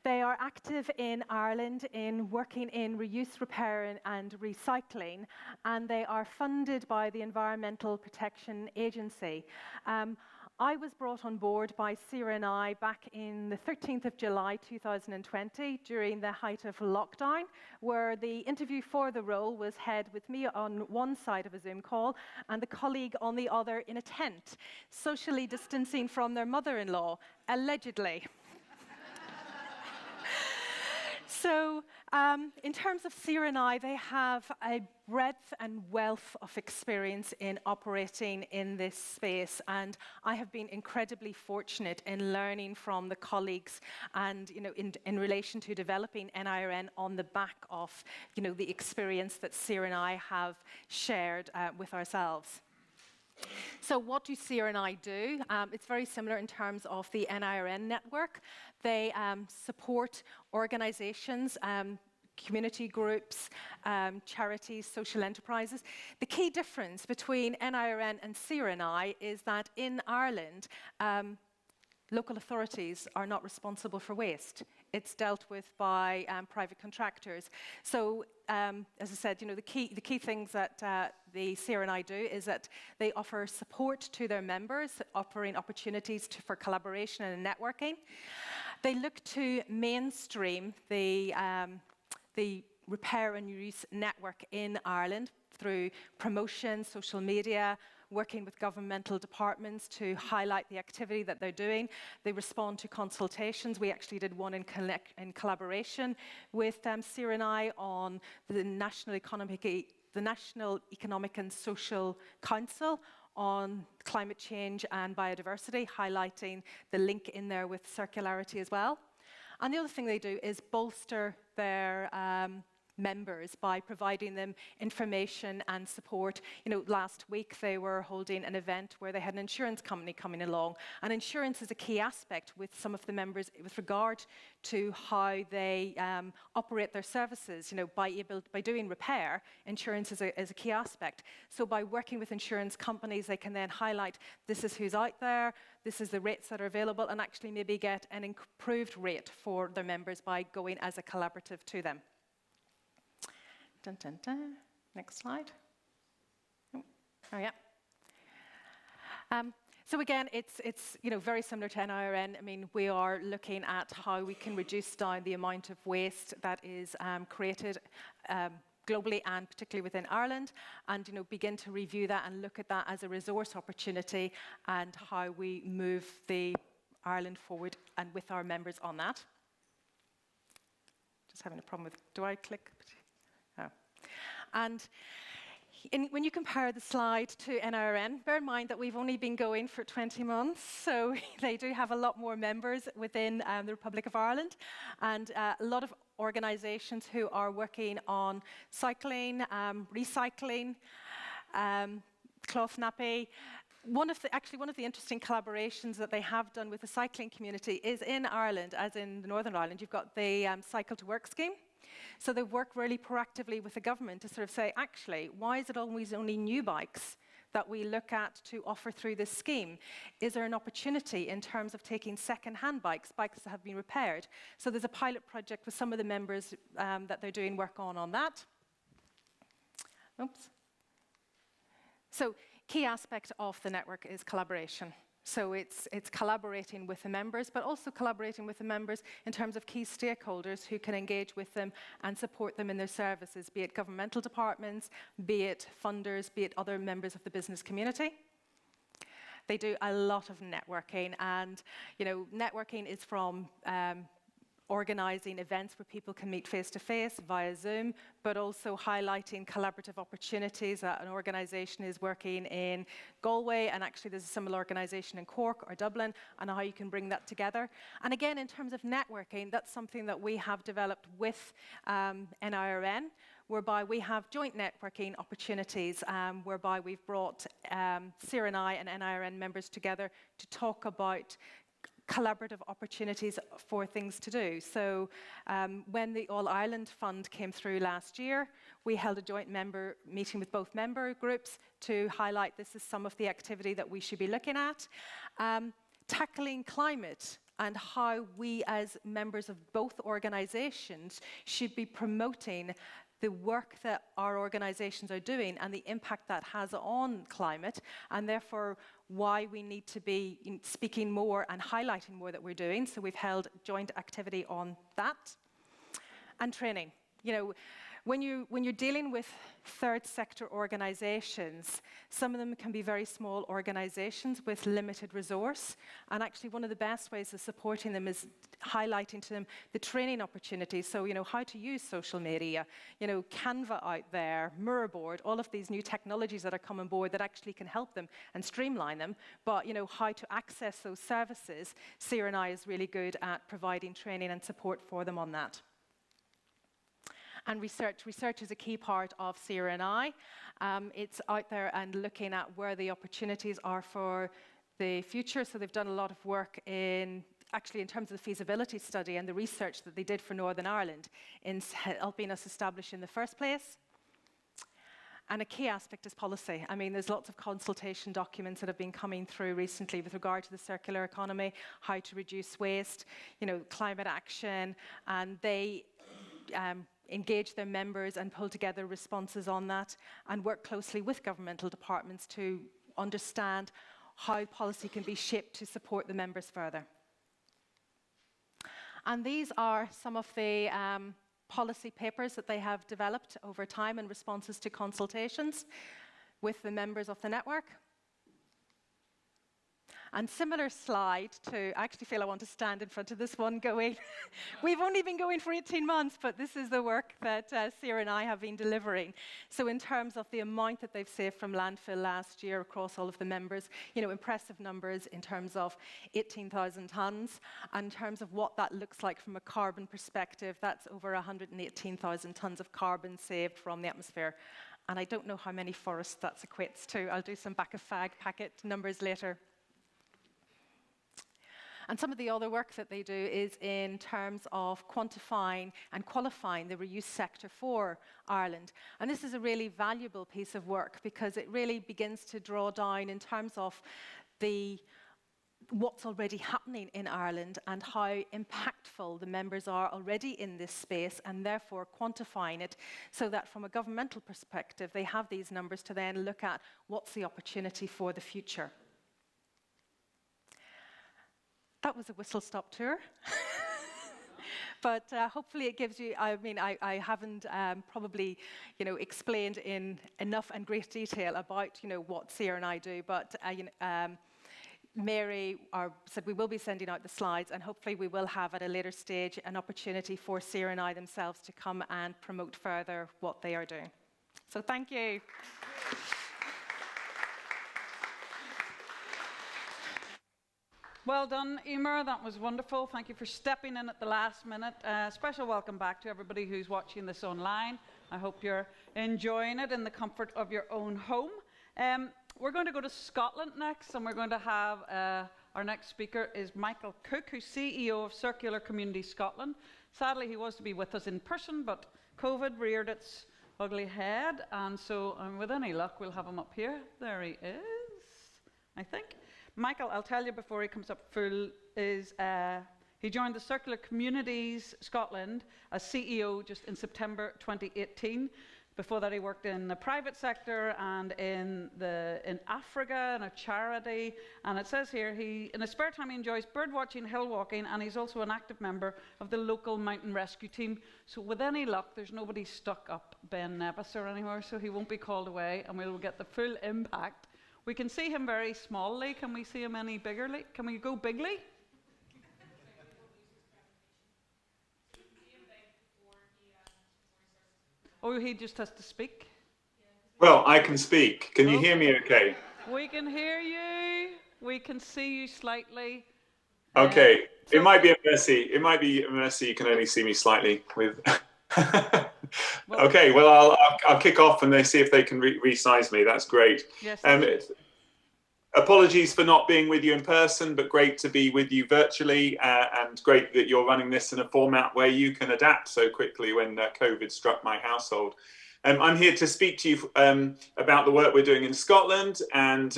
They are active in Ireland in working in reuse, repair and recycling, and they are funded by the Environmental Protection Agency. I was brought on board by CNI back in the 13th of July 2020 during the height of lockdown, where the interview for the role was held with me on one side of a Zoom call and the colleague on the other in a tent, socially distancing from their mother-in-law, allegedly. So in terms of CNI, they have a breadth and wealth of experience in operating in this space, and I have been incredibly fortunate in learning from the colleagues and in relation to developing NIRN on the back of the experience that CNI have shared with ourselves. So what do CNI do? It's very similar in terms of the NIRN network. They support organisations, community groups, charities, social enterprises. The key difference between NIRN and CNI is that in Ireland, local authorities are not responsible for waste. It's dealt with by private contractors. So, as I said, the key things that the CNI do is that they offer support to their members, offering opportunities for collaboration and networking. They look to mainstream the repair and reuse network in Ireland through promotion, social media, working with governmental departments to highlight the activity that they're doing. They respond to consultations. We actually did one in collaboration with CNI on the National Economic and Social Council on climate change and biodiversity, highlighting the link in there with circularity as well. And the other thing they do is bolster their members by providing them information and support. Last week they were holding an event where they had an insurance company coming along, and insurance is a key aspect with some of the members with regard to how they operate their services. By doing repair, insurance is a key aspect. So by working with insurance companies, they can then highlight this is who's out there, this is the rates that are available, and actually maybe get an improved rate for their members by going as a collaborative to them. Dun, dun, dun. Next slide. Oh, yeah. So again, it's very similar to NIRN. I mean, we are looking at how we can reduce down the amount of waste that is created globally and particularly within Ireland, and begin to review that and look at that as a resource opportunity and how we move the Ireland forward and with our members on that. Just having a problem with, do I click? Oh. And when you compare the slide to NIRN, bear in mind that we've only been going for 20 months, so they do have a lot more members within the Republic of Ireland, and a lot of organisations who are working on cycling, recycling, cloth nappy. One of the interesting collaborations that they have done with the cycling community is in Ireland, as in Northern Ireland. You've got the Cycle to Work scheme. So they work really proactively with the government to sort of say, actually, why is it always only new bikes that we look at to offer through this scheme? Is there an opportunity in terms of taking second-hand bikes that have been repaired? So there's a pilot project with some of the members that they're doing work on that. Oops. So key aspect of the network is collaboration. So it's collaborating with the members, but also collaborating with the members in terms of key stakeholders who can engage with them and support them in their services, be it governmental departments, be it funders, be it other members of the business community. They do a lot of networking, and networking is from organising events where people can meet face-to-face via Zoom, but also highlighting collaborative opportunities. An organisation is working in Galway, and actually there's a similar organisation in Cork or Dublin, and how you can bring that together. And again, in terms of networking, that's something that we have developed with NIRN, whereby we have joint networking opportunities, whereby we've brought CRNI and NIRN members together to talk about collaborative opportunities for things to do. So when the All Ireland Fund came through last year, we held a joint member meeting with both member groups to highlight this is some of the activity that we should be looking at. Tackling climate and how we as members of both organisations should be promoting the work that our organisations are doing and the impact that has on climate, and therefore why we need to be speaking more and highlighting more that we're doing. So we've held joint activity on that. And training. When you're dealing with third sector organisations, some of them can be very small organisations with limited resource, and actually one of the best ways of supporting them is highlighting to them the training opportunities. So how to use social media, Canva out there, Mirrorboard, all of these new technologies that are coming board that actually can help them and streamline them, but how to access those services. CRNI is really good at providing training and support for them on that. And research is a key part of CRNI. It's out there and looking at where the opportunities are for the future. So they've done a lot of work in terms of the feasibility study and the research that they did for Northern Ireland in helping us establish in the first place. And a key aspect is policy. I mean, there's lots of consultation documents that have been coming through recently with regard to the circular economy, how to reduce waste, climate action, and they engage their members and pull together responses on that and work closely with governmental departments to understand how policy can be shaped to support the members further. And these are some of the policy papers that they have developed over time in responses to consultations with the members of the network. And similar slide to, I actually feel I want to stand in front of this one going, we've only been going for 18 months, but this is the work that CRNI have been delivering. So in terms of the amount that they've saved from landfill last year across all of the members, impressive numbers in terms of 18,000 tonnes. And in terms of what that looks like from a carbon perspective, that's over 118,000 tonnes of carbon saved from the atmosphere. And I don't know how many forests that equates to. I'll do some back of fag packet numbers later. And some of the other work that they do is in terms of quantifying and qualifying the reuse sector for Ireland. And this is a really valuable piece of work because it really begins to draw down in terms of the what's already happening in Ireland and how impactful the members are already in this space, and therefore quantifying it so that from a governmental perspective they have these numbers to then look at what's the opportunity for the future. That was a whistle-stop tour. But hopefully it gives you, I mean, I haven't probably, explained in enough and great detail about, what Sarah and I do, but Mary said we will be sending out the slides, and hopefully we will have at a later stage an opportunity for Sarah and I themselves to come and promote further what they are doing. So thank you. Well done, Emer. That was wonderful. Thank you for stepping in at the last minute. Special welcome back to everybody who's watching this online. I hope you're enjoying it in the comfort of your own home. We're going to go to Scotland next, and we're going to have our next speaker is Michael Cook, who's CEO of Circular Community Scotland. Sadly, he was to be with us in person, but COVID reared its ugly head, and so with any luck, we'll have him up here. There he is, I think. Michael, I'll tell you before he comes up full, he joined the Circular Communities Scotland as CEO just in September 2018. Before that, he worked in the private sector and in Africa in a charity. And it says here, in his spare time, he enjoys bird watching, hill walking, and he's also an active member of the local mountain rescue team. So with any luck, there's nobody stuck up Ben Nevis or anywhere, so he won't be called away, and we will get the full impact. We can see him very smallly. Can we see him any biggerly? Can we go bigly? Oh, he just has to speak. Well, I can speak. Can you hear me okay? We can hear you. We can see you slightly. Okay. It might be a mercy. It might be a mercy you can only see me slightly with. Okay, well, I'll kick off and they see if they can resize me. That's great. Yes. Apologies for not being with you in person, but great to be with you virtually, and great that you're running this in a format where you can adapt so quickly when COVID struck my household. I'm here to speak to you about the work we're doing in Scotland, and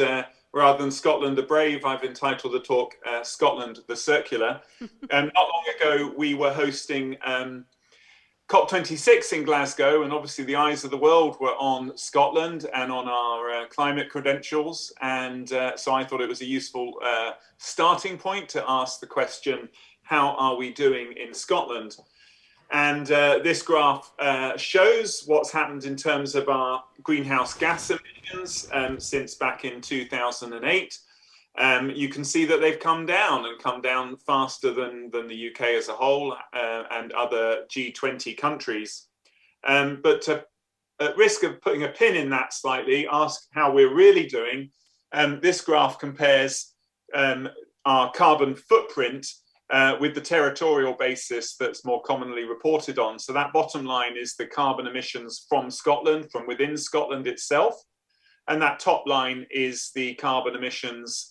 rather than Scotland the Brave, I've entitled the talk Scotland the Circular. Not long ago, we were hosting COP26 in Glasgow, and obviously the eyes of the world were on Scotland and on our climate credentials, and so I thought it was a useful starting point to ask the question, how are we doing in Scotland? And this graph shows what's happened in terms of our greenhouse gas emissions since back in 2008. You can see that they've come down faster than the UK as a whole and other G20 countries. But at risk of putting a pin in that slightly, ask how we're really doing. This graph compares our carbon footprint with the territorial basis that's more commonly reported on. So that bottom line is the carbon emissions from Scotland, from within Scotland itself. And that top line is the carbon emissions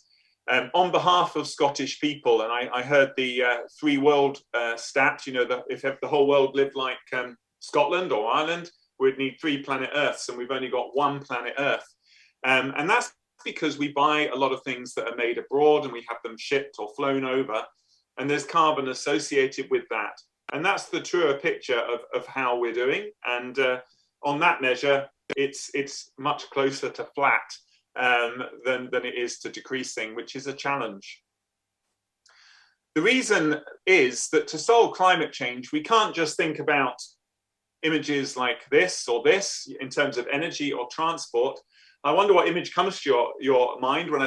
on behalf of Scottish people. And I heard the three world stat, that if the whole world lived like Scotland or Ireland, we'd need 3 planet Earths, and we've only got 1 planet Earth. And that's because we buy a lot of things that are made abroad and we have them shipped or flown over, and there's carbon associated with that. And that's the truer picture of how we're doing. And on that measure, it's much closer to flat than it is to decreasing, which is a challenge. The reason is that to solve climate change, we can't just think about images like this or this in terms of energy or transport. I wonder what image comes to your mind when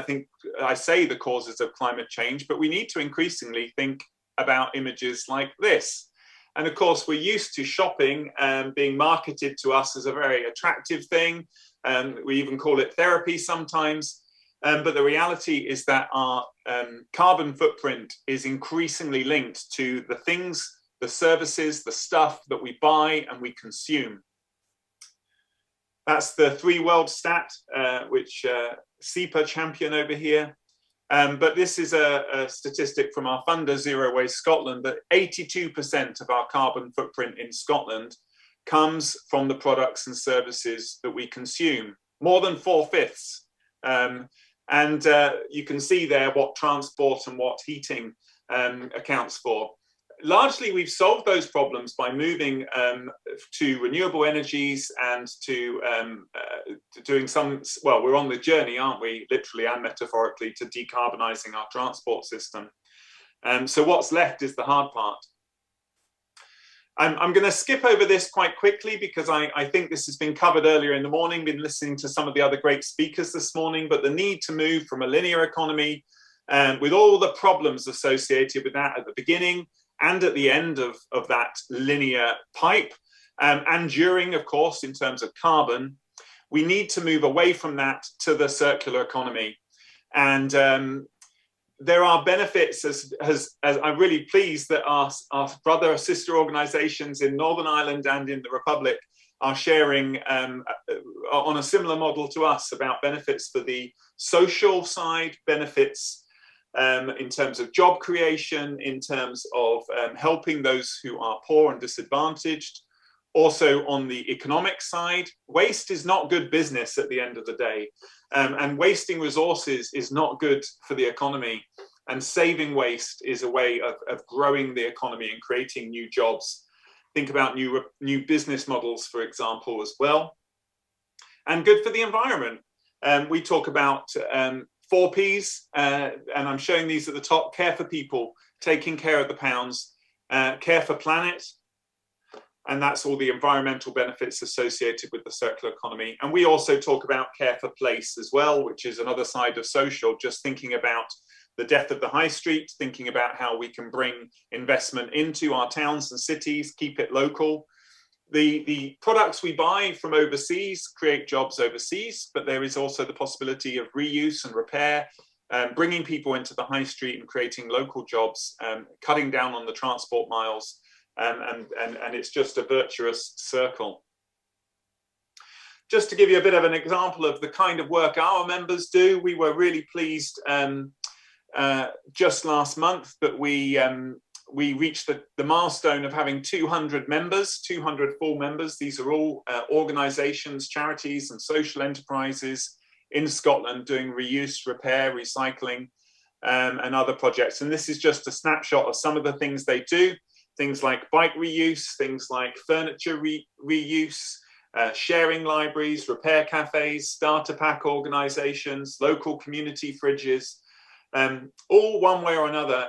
I say the causes of climate change, but we need to increasingly think about images like this. And of course, we're used to shopping being marketed to us as a very attractive thing. We even call it therapy sometimes. But the reality is that our carbon footprint is increasingly linked to the things, the services, the stuff that we buy and we consume. That's the 3 world stat, which SEPA champion over here. But this is a statistic from our funder, Zero Waste Scotland, that 82% of our carbon footprint in Scotland comes from the products and services that we consume, more than 4/5. And you can see there what transport and what heating accounts for. Largely, we've solved those problems by moving to renewable energies and to doing some, well, we're on the journey, aren't we, literally and metaphorically, to decarbonising our transport system. So what's left is the hard part. I'm going to skip over this quite quickly because I think this has been covered earlier in the morning, been listening to some of the other great speakers this morning, but the need to move from a linear economy with all the problems associated with that at the beginning and at the end of that linear pipe, and during, of course, in terms of carbon, we need to move away from that to the circular economy. And there are benefits, as I'm really pleased that our brother sister organisations in Northern Ireland and in the Republic are sharing on a similar model to us about benefits for the social side, benefits in terms of job creation, in terms of helping those who are poor and disadvantaged. Also on the economic side, waste is not good business at the end of the day. And wasting resources is not good for the economy. And saving waste is a way of growing the economy and creating new jobs. Think about new business models, for example, as well. And good for the environment. We talk about 4 Ps, and I'm showing these at the top: care for people, taking care of the pounds, care for planet, and that's all the environmental benefits associated with the circular economy. And we also talk about care for place as well, which is another side of social, just thinking about the death of the high street, thinking about how we can bring investment into our towns and cities, keep it local. The products we buy from overseas create jobs overseas, but there is also the possibility of reuse and repair, bringing people into the high street and creating local jobs, cutting down on the transport miles, and it's just a virtuous circle. Just to give you a bit of an example of the kind of work our members do, we were really pleased just last month that we reached the milestone of having 200 members, 200 full members. These are all organisations, charities and social enterprises in Scotland doing reuse, repair, recycling and other projects. And this is just a snapshot of some of the things they do. Things like bike reuse, things like furniture reuse, sharing libraries, repair cafes, starter pack organisations, local community fridges, all one way or another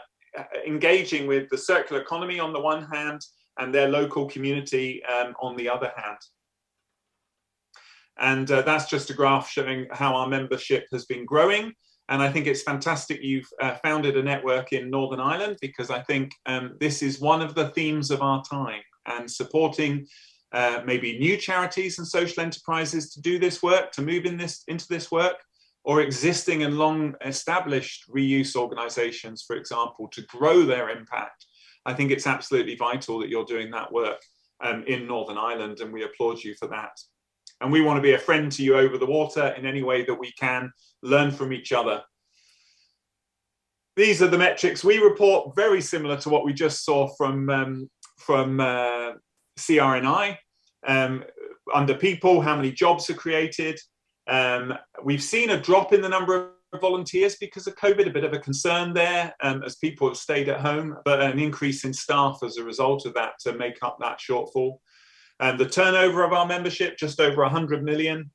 engaging with the circular economy on the one hand and their local community on the other hand. And that's just a graph showing how our membership has been growing. And I think it's fantastic you've founded a network in Northern Ireland, because I think this is one of the themes of our time, and supporting maybe new charities and social enterprises to do this work, to move into this work, or existing and long established reuse organisations, for example, to grow their impact. I think it's absolutely vital that you're doing that work in Northern Ireland, and we applaud you for that. And we want to be a friend to you over the water in any way that we can, learn from each other. These are the metrics we report, very similar to what we just saw from CRNI. Under people, how many jobs are created. We've seen a drop in the number of volunteers because of COVID, a bit of a concern there as people have stayed at home, but an increase in staff as a result of that to make up that shortfall. The turnover of our membership, just over 100 million,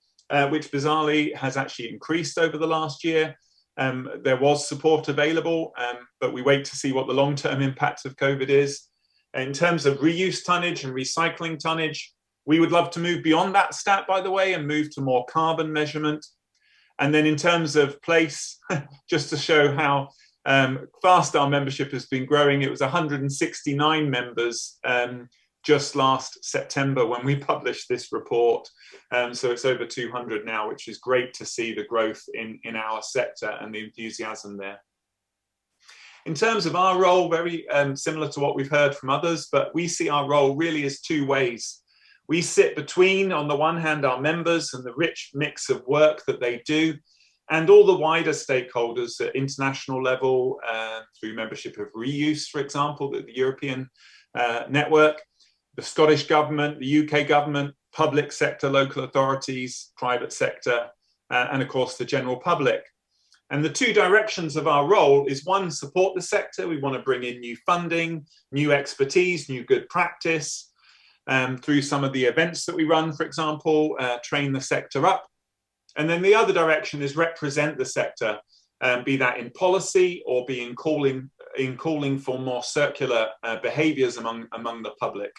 which bizarrely has actually increased over the last year. There was support available, but we wait to see what the long-term impact of COVID is. In terms of reuse tonnage and recycling tonnage, we would love to move beyond that stat, by the way, and move to more carbon measurement. And then in terms of place, just to show how fast our membership has been growing, it was 169 members just last September when we published this report. So it's over 200 now, which is great to see the growth in our sector and the enthusiasm there. In terms of our role, very similar to what we've heard from others, but we see our role really as two ways. We sit between, on the one hand, our members and the rich mix of work that they do, and all the wider stakeholders at international level, through membership of Reuse, for example, the European network, the Scottish government, the UK government, public sector, local authorities, private sector, and of course the general public. And the two directions of our role is, one, support the sector. We want to bring in new funding, new expertise, new good practice through some of the events that we run, for example, train the sector up. And then the other direction is represent the sector, be that in policy or be in calling for more circular behaviours among the public.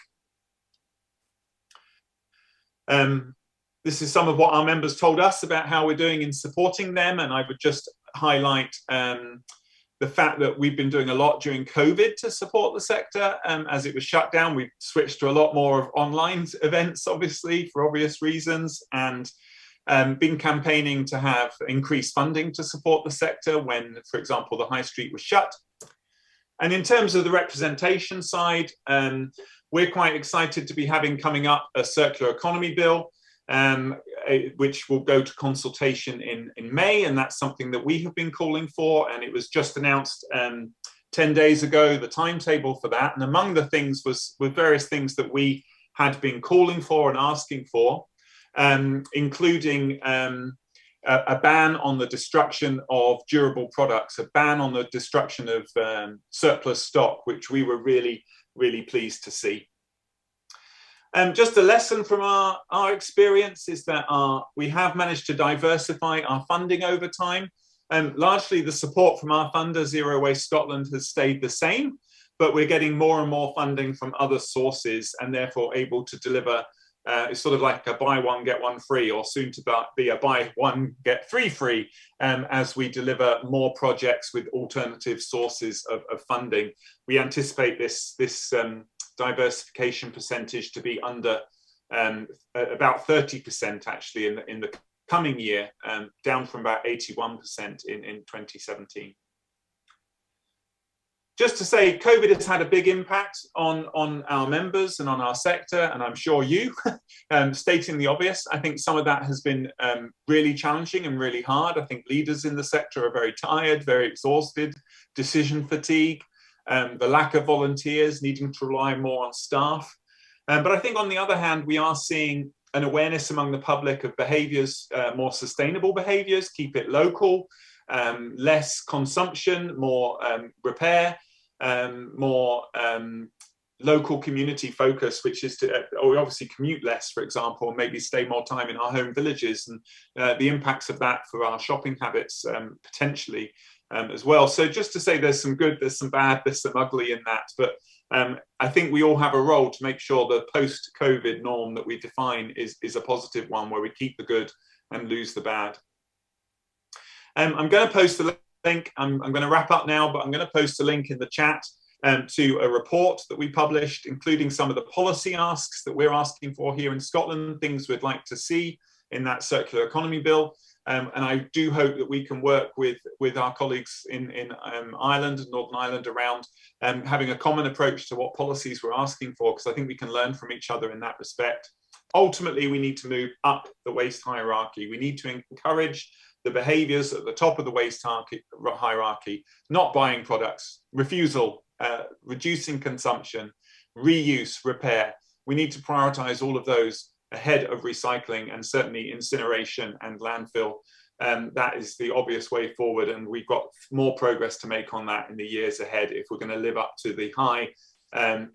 This is some of what our members told us about how we're doing in supporting them, and I would just highlight the fact that we've been doing a lot during COVID to support the sector. As it was shut down, we switched to a lot more of online events, obviously, for obvious reasons, and been campaigning to have increased funding to support the sector when, for example, the high street was shut. And in terms of the representation side, we're quite excited to be having coming up a circular economy bill, which will go to consultation in May, and that's something that we have been calling for, and it was just announced 10 days ago, the timetable for that. And among the things were various things that we had been calling for and asking for, including a ban on the destruction of durable products, a ban on the destruction of surplus stock, which we were really, really pleased to see. Just a lesson from our experience is that we have managed to diversify our funding over time. Largely the support from our funder, Zero Waste Scotland, has stayed the same, but we're getting more and more funding from other sources and therefore able to deliver. It's sort of like a buy one, get one free, or soon to be a buy one, get three free, as we deliver more projects with alternative sources of funding. We anticipate this diversification percentage to be under about 30% actually in the coming year, down from about 81% in 2017. Just to say, COVID has had a big impact on our members and on our sector, and I'm sure you, stating the obvious, I think some of that has been really challenging and really hard. I think leaders in the sector are very tired, very exhausted, decision fatigue, the lack of volunteers, needing to rely more on staff. But I think on the other hand, we are seeing an awareness among the public of behaviours, more sustainable behaviours, keep it local, less consumption, more repair, more local community focus, which is to obviously commute less, for example, and maybe stay more time in our home villages, and the impacts of that for our shopping habits potentially as well. So just to say there's some good, there's some bad, there's some ugly in that, but I think we all have a role to make sure the post-COVID norm that we define is a positive one, where we keep the good and lose the bad. I'm going to post a link. I'm going to wrap up now, but I'm going to post a link in the chat to a report that we published, including some of the policy asks that we're asking for here in Scotland, things we'd like to see in that circular economy bill. And I do hope that we can work with our colleagues in Ireland and Northern Ireland around having a common approach to what policies we're asking for, because I think we can learn from each other in that respect. Ultimately, we need to move up the waste hierarchy. We need to encourage the behaviours at the top of the waste hierarchy, not buying products, refusal, reducing consumption, reuse, repair. We need to prioritise all of those ahead of recycling, and certainly incineration and landfill. That is the obvious way forward, and we've got more progress to make on that in the years ahead if we're going to live up to the high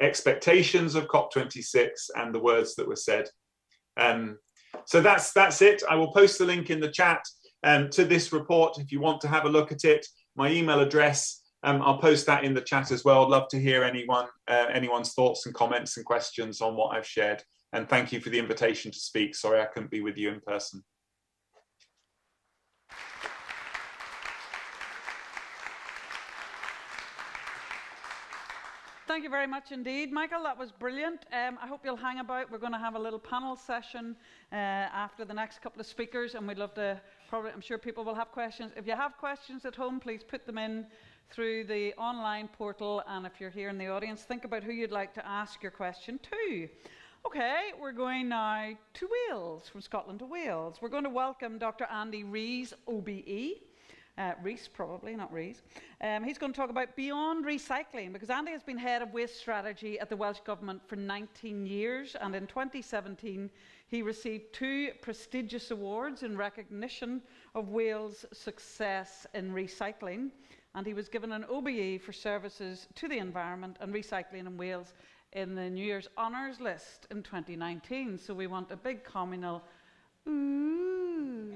expectations of COP26 and the words that were said. So that's it. I will post the link in the chat to this report if you want to have a look at it. My email address, I'll post that in the chat as well. I'd love to hear anyone's thoughts and comments and questions on what I've shared. And thank you for the invitation to speak. Sorry I couldn't be with you in person. Thank you very much indeed, Michael. That was brilliant. I hope you'll hang about. We're going to have a little panel session after the next couple of speakers, and we'd love to I'm sure people will have questions. If you have questions at home, please put them in through the online portal, and if you're here in the audience, think about who you'd like to ask your question to. Okay, we're going now to Wales, from Scotland to Wales. We're going to welcome Dr. Andy Rees, OBE, Reese probably, not Reese. He's going to talk about beyond recycling, because Andy has been head of waste strategy at the Welsh Government for 19 years, and in 2017 he received 2 prestigious awards in recognition of Wales' success in recycling, and he was given an OBE for services to the environment and recycling in Wales in the New Year's Honours list in 2019. So we want a big communal ooh,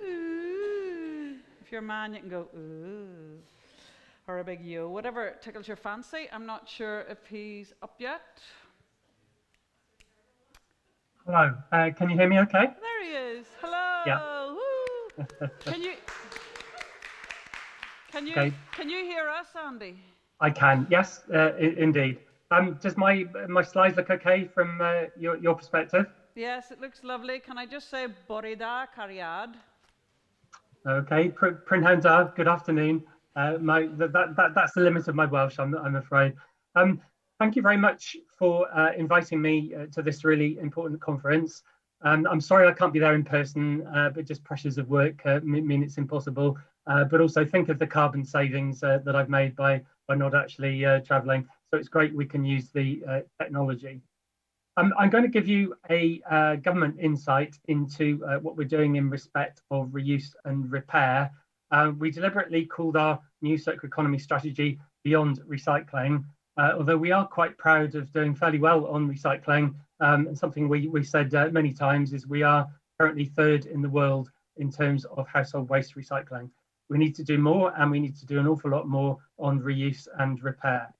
ooh. If you're a man, you can go ooh, or a big yo, whatever tickles your fancy. I'm not sure if he's up yet. Hello, can you hear me okay? There he is. Hello. Yeah. Woo. Okay. Can you hear us, Andy? I can, yes, indeed. Does my slides look okay from your perspective? Yes, it looks lovely. Can I just say Borida Cariad? Okay, Prynhawn da, good afternoon. That's the limit of my Welsh, I'm afraid. Thank you very much for inviting me to this really important conference. I'm sorry I can't be there in person, but just pressures of work mean it's impossible. But also think of the carbon savings that I've made by not actually traveling. So it's great we can use the technology. I'm going to give you a government insight into what we're doing in respect of reuse and repair. We deliberately called our new circular economy strategy Beyond Recycling, although we are quite proud of doing fairly well on recycling. And something we said many times is we are currently 3rd in the world in terms of household waste recycling. We need to do more, and we need to do an awful lot more on reuse and repair.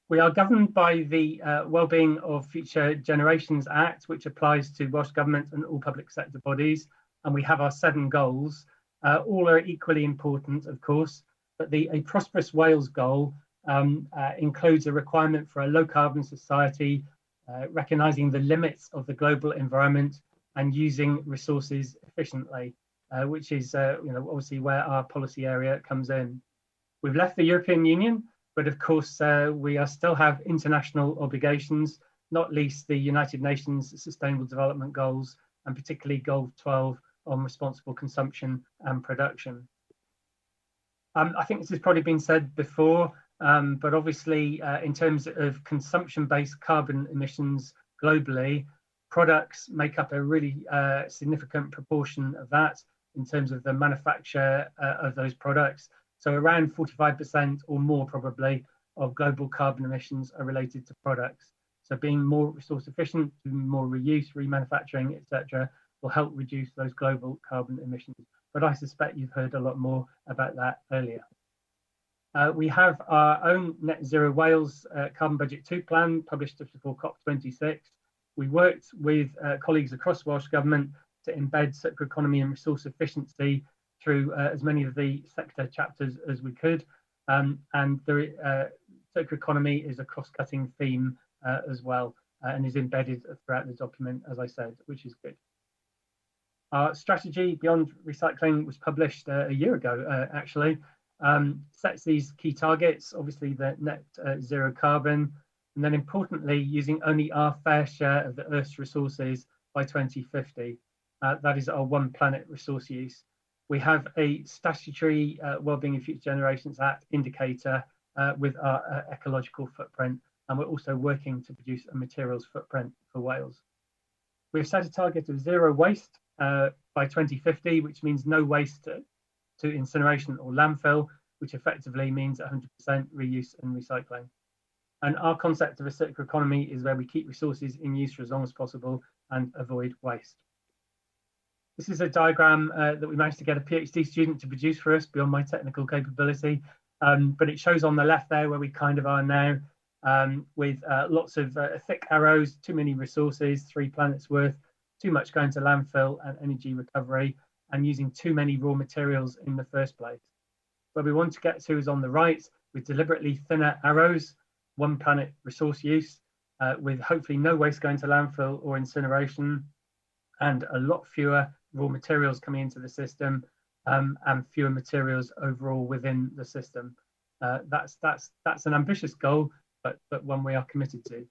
We are governed by the Wellbeing of Future Generations Act, which applies to Welsh Government and all public sector bodies, and we have our 7 goals. All are equally important, of course, but a prosperous Wales goal includes a requirement for a low carbon society, recognising the limits of the global environment and using resources efficiently, which is obviously where our policy area comes in. We've left the European Union, but of course we still have international obligations, not least the United Nations Sustainable Development Goals, and particularly Goal 12 on responsible consumption and production. I think this has probably been said before, but obviously in terms of consumption-based carbon emissions globally, products make up a really significant proportion of that in terms of the manufacture of those products. So around 45% or more probably of global carbon emissions are related to products. So being more resource efficient, doing more reuse, remanufacturing, etc., will help reduce those global carbon emissions. But I suspect you've heard a lot more about that earlier. We have our own Net Zero Wales Carbon Budget 2 plan published just before COP26. We worked with colleagues across Welsh Government to embed circular economy and resource efficiency through as many of the sector chapters as we could. And the circular economy is a cross-cutting theme as well, and is embedded throughout the document, as I said, which is good. Our strategy Beyond Recycling was published a year ago, actually. Sets these key targets, obviously the net zero carbon, and then importantly, using only our fair share of the Earth's resources by 2050. That is our One Planet resource use. We have a statutory Wellbeing of Future Generations Act indicator with our ecological footprint, and we're also working to produce a materials footprint for Wales. We've set a target of 0 waste by 2050, which means no waste to incineration or landfill, which effectively means 100% reuse and recycling. And our concept of a circular economy is where we keep resources in use for as long as possible and avoid waste. This is a diagram that we managed to get a PhD student to produce for us beyond my technical capability, but it shows on the left there where we kind of are now, with lots of thick arrows, too many resources, 3 planets worth, too much going to landfill and energy recovery, and using too many raw materials in the first place. Where we want to get to is on the right, with deliberately thinner arrows, 1 planet resource use, with hopefully no waste going to landfill or incineration, and a lot fewer raw materials coming into the system, and fewer materials overall within the system. That's an ambitious goal, but one we are committed to.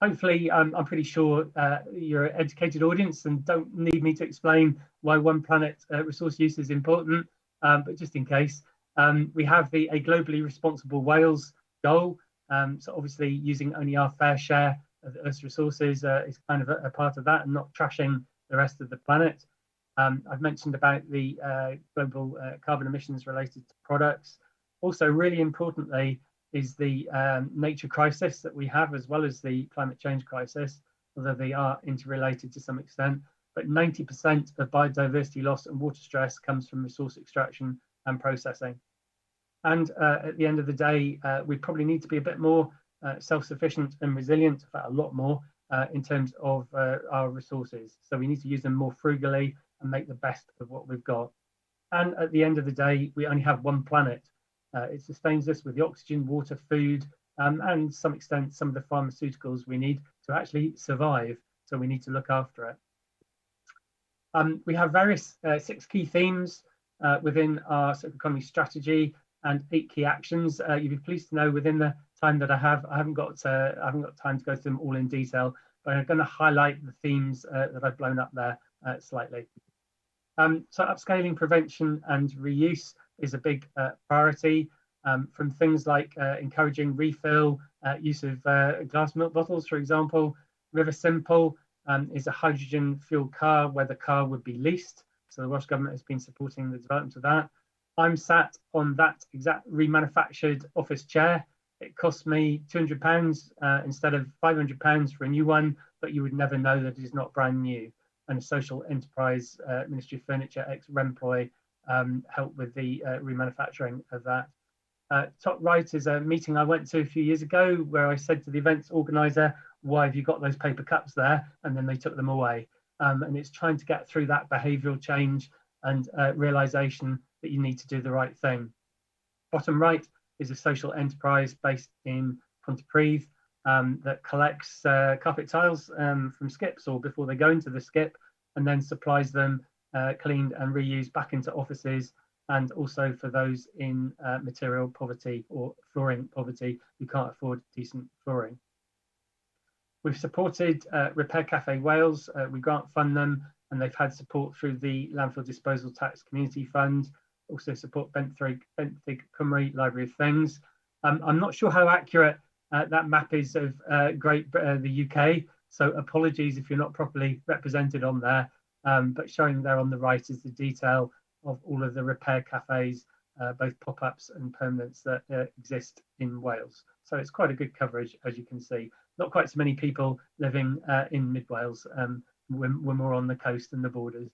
Hopefully, I'm pretty sure you're an educated audience and don't need me to explain why 1 planet resource use is important. but just in case, we have a globally responsible Wales goal. So obviously using only our fair share of the Earth's resources is kind of a part of that, and not trashing the rest of the planet. I've mentioned about the global carbon emissions related to products. Also, really importantly, is the nature crisis that we have, as well as the climate change crisis, although they are interrelated to some extent. But 90% of biodiversity loss and water stress comes from resource extraction and processing. And at the end of the day, we probably need to be a bit more self-sufficient and resilient, in fact, a lot more in terms of our resources. So we need to use them more frugally and make the best of what we've got. And at the end of the day, we only have one planet. It sustains us with the oxygen, water, food, and to some extent, some of the pharmaceuticals we need to actually survive. So we need to look after it. We have various 6 key themes within our circular economy strategy and 8 key actions. You'd be pleased to know within the time that I haven't got time to go through them all in detail, but I'm going to highlight the themes that I've blown up there slightly. So upscaling, prevention and reuse is a big priority, from things like encouraging refill, use of glass milk bottles, for example. River Simple is a hydrogen fueled car where the car would be leased. So the Welsh Government has been supporting the development of that. I'm sat on that exact remanufactured office chair. It cost me £200 instead of £500 for a new one, but you would never know that it is not brand new. And a social enterprise, Ministry of Furniture, ex-Remploy, helped with the remanufacturing of that. Top right is a meeting I went to a few years ago where I said to the events organizer, why have you got those paper cups there? And then they took them away. And it's trying to get through that behavioural change and realisation that you need to do the right thing. Bottom right is a social enterprise based in Pontypridd that collects carpet tiles from skips or before they go into the skip, and then supplies them cleaned and reused back into offices, and also for those in material poverty or flooring poverty who can't afford decent flooring. We've supported Repair Cafe Wales. We grant fund them, and they've had support through the Landfill Disposal Tax Community Fund. Also support Benthyg Cymru Library of Things. I'm not sure how accurate that map is of the UK, so apologies if you're not properly represented on there, but showing there on the right is the detail of all of the repair cafes, both pop-ups and permanents that exist in Wales. So it's quite a good coverage, as you can see. Not quite so many people living in mid-Wales. We're more on the coast and the borders.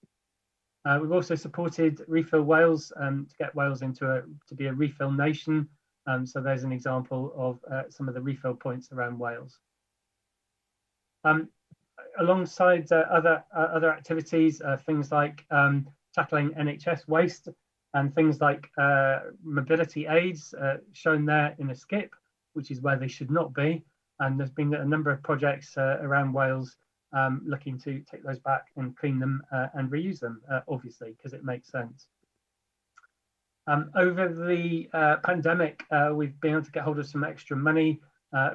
We've also supported Refill Wales to get Wales to be a refill nation. So there's an example of some of the refill points around Wales. Alongside other activities, things like tackling NHS waste and things like mobility aids shown there in a skip, which is where they should not be. And there's been a number of projects around Wales looking to take those back and clean them and reuse them, obviously, because it makes sense. Over the pandemic, we've been able to get hold of some extra money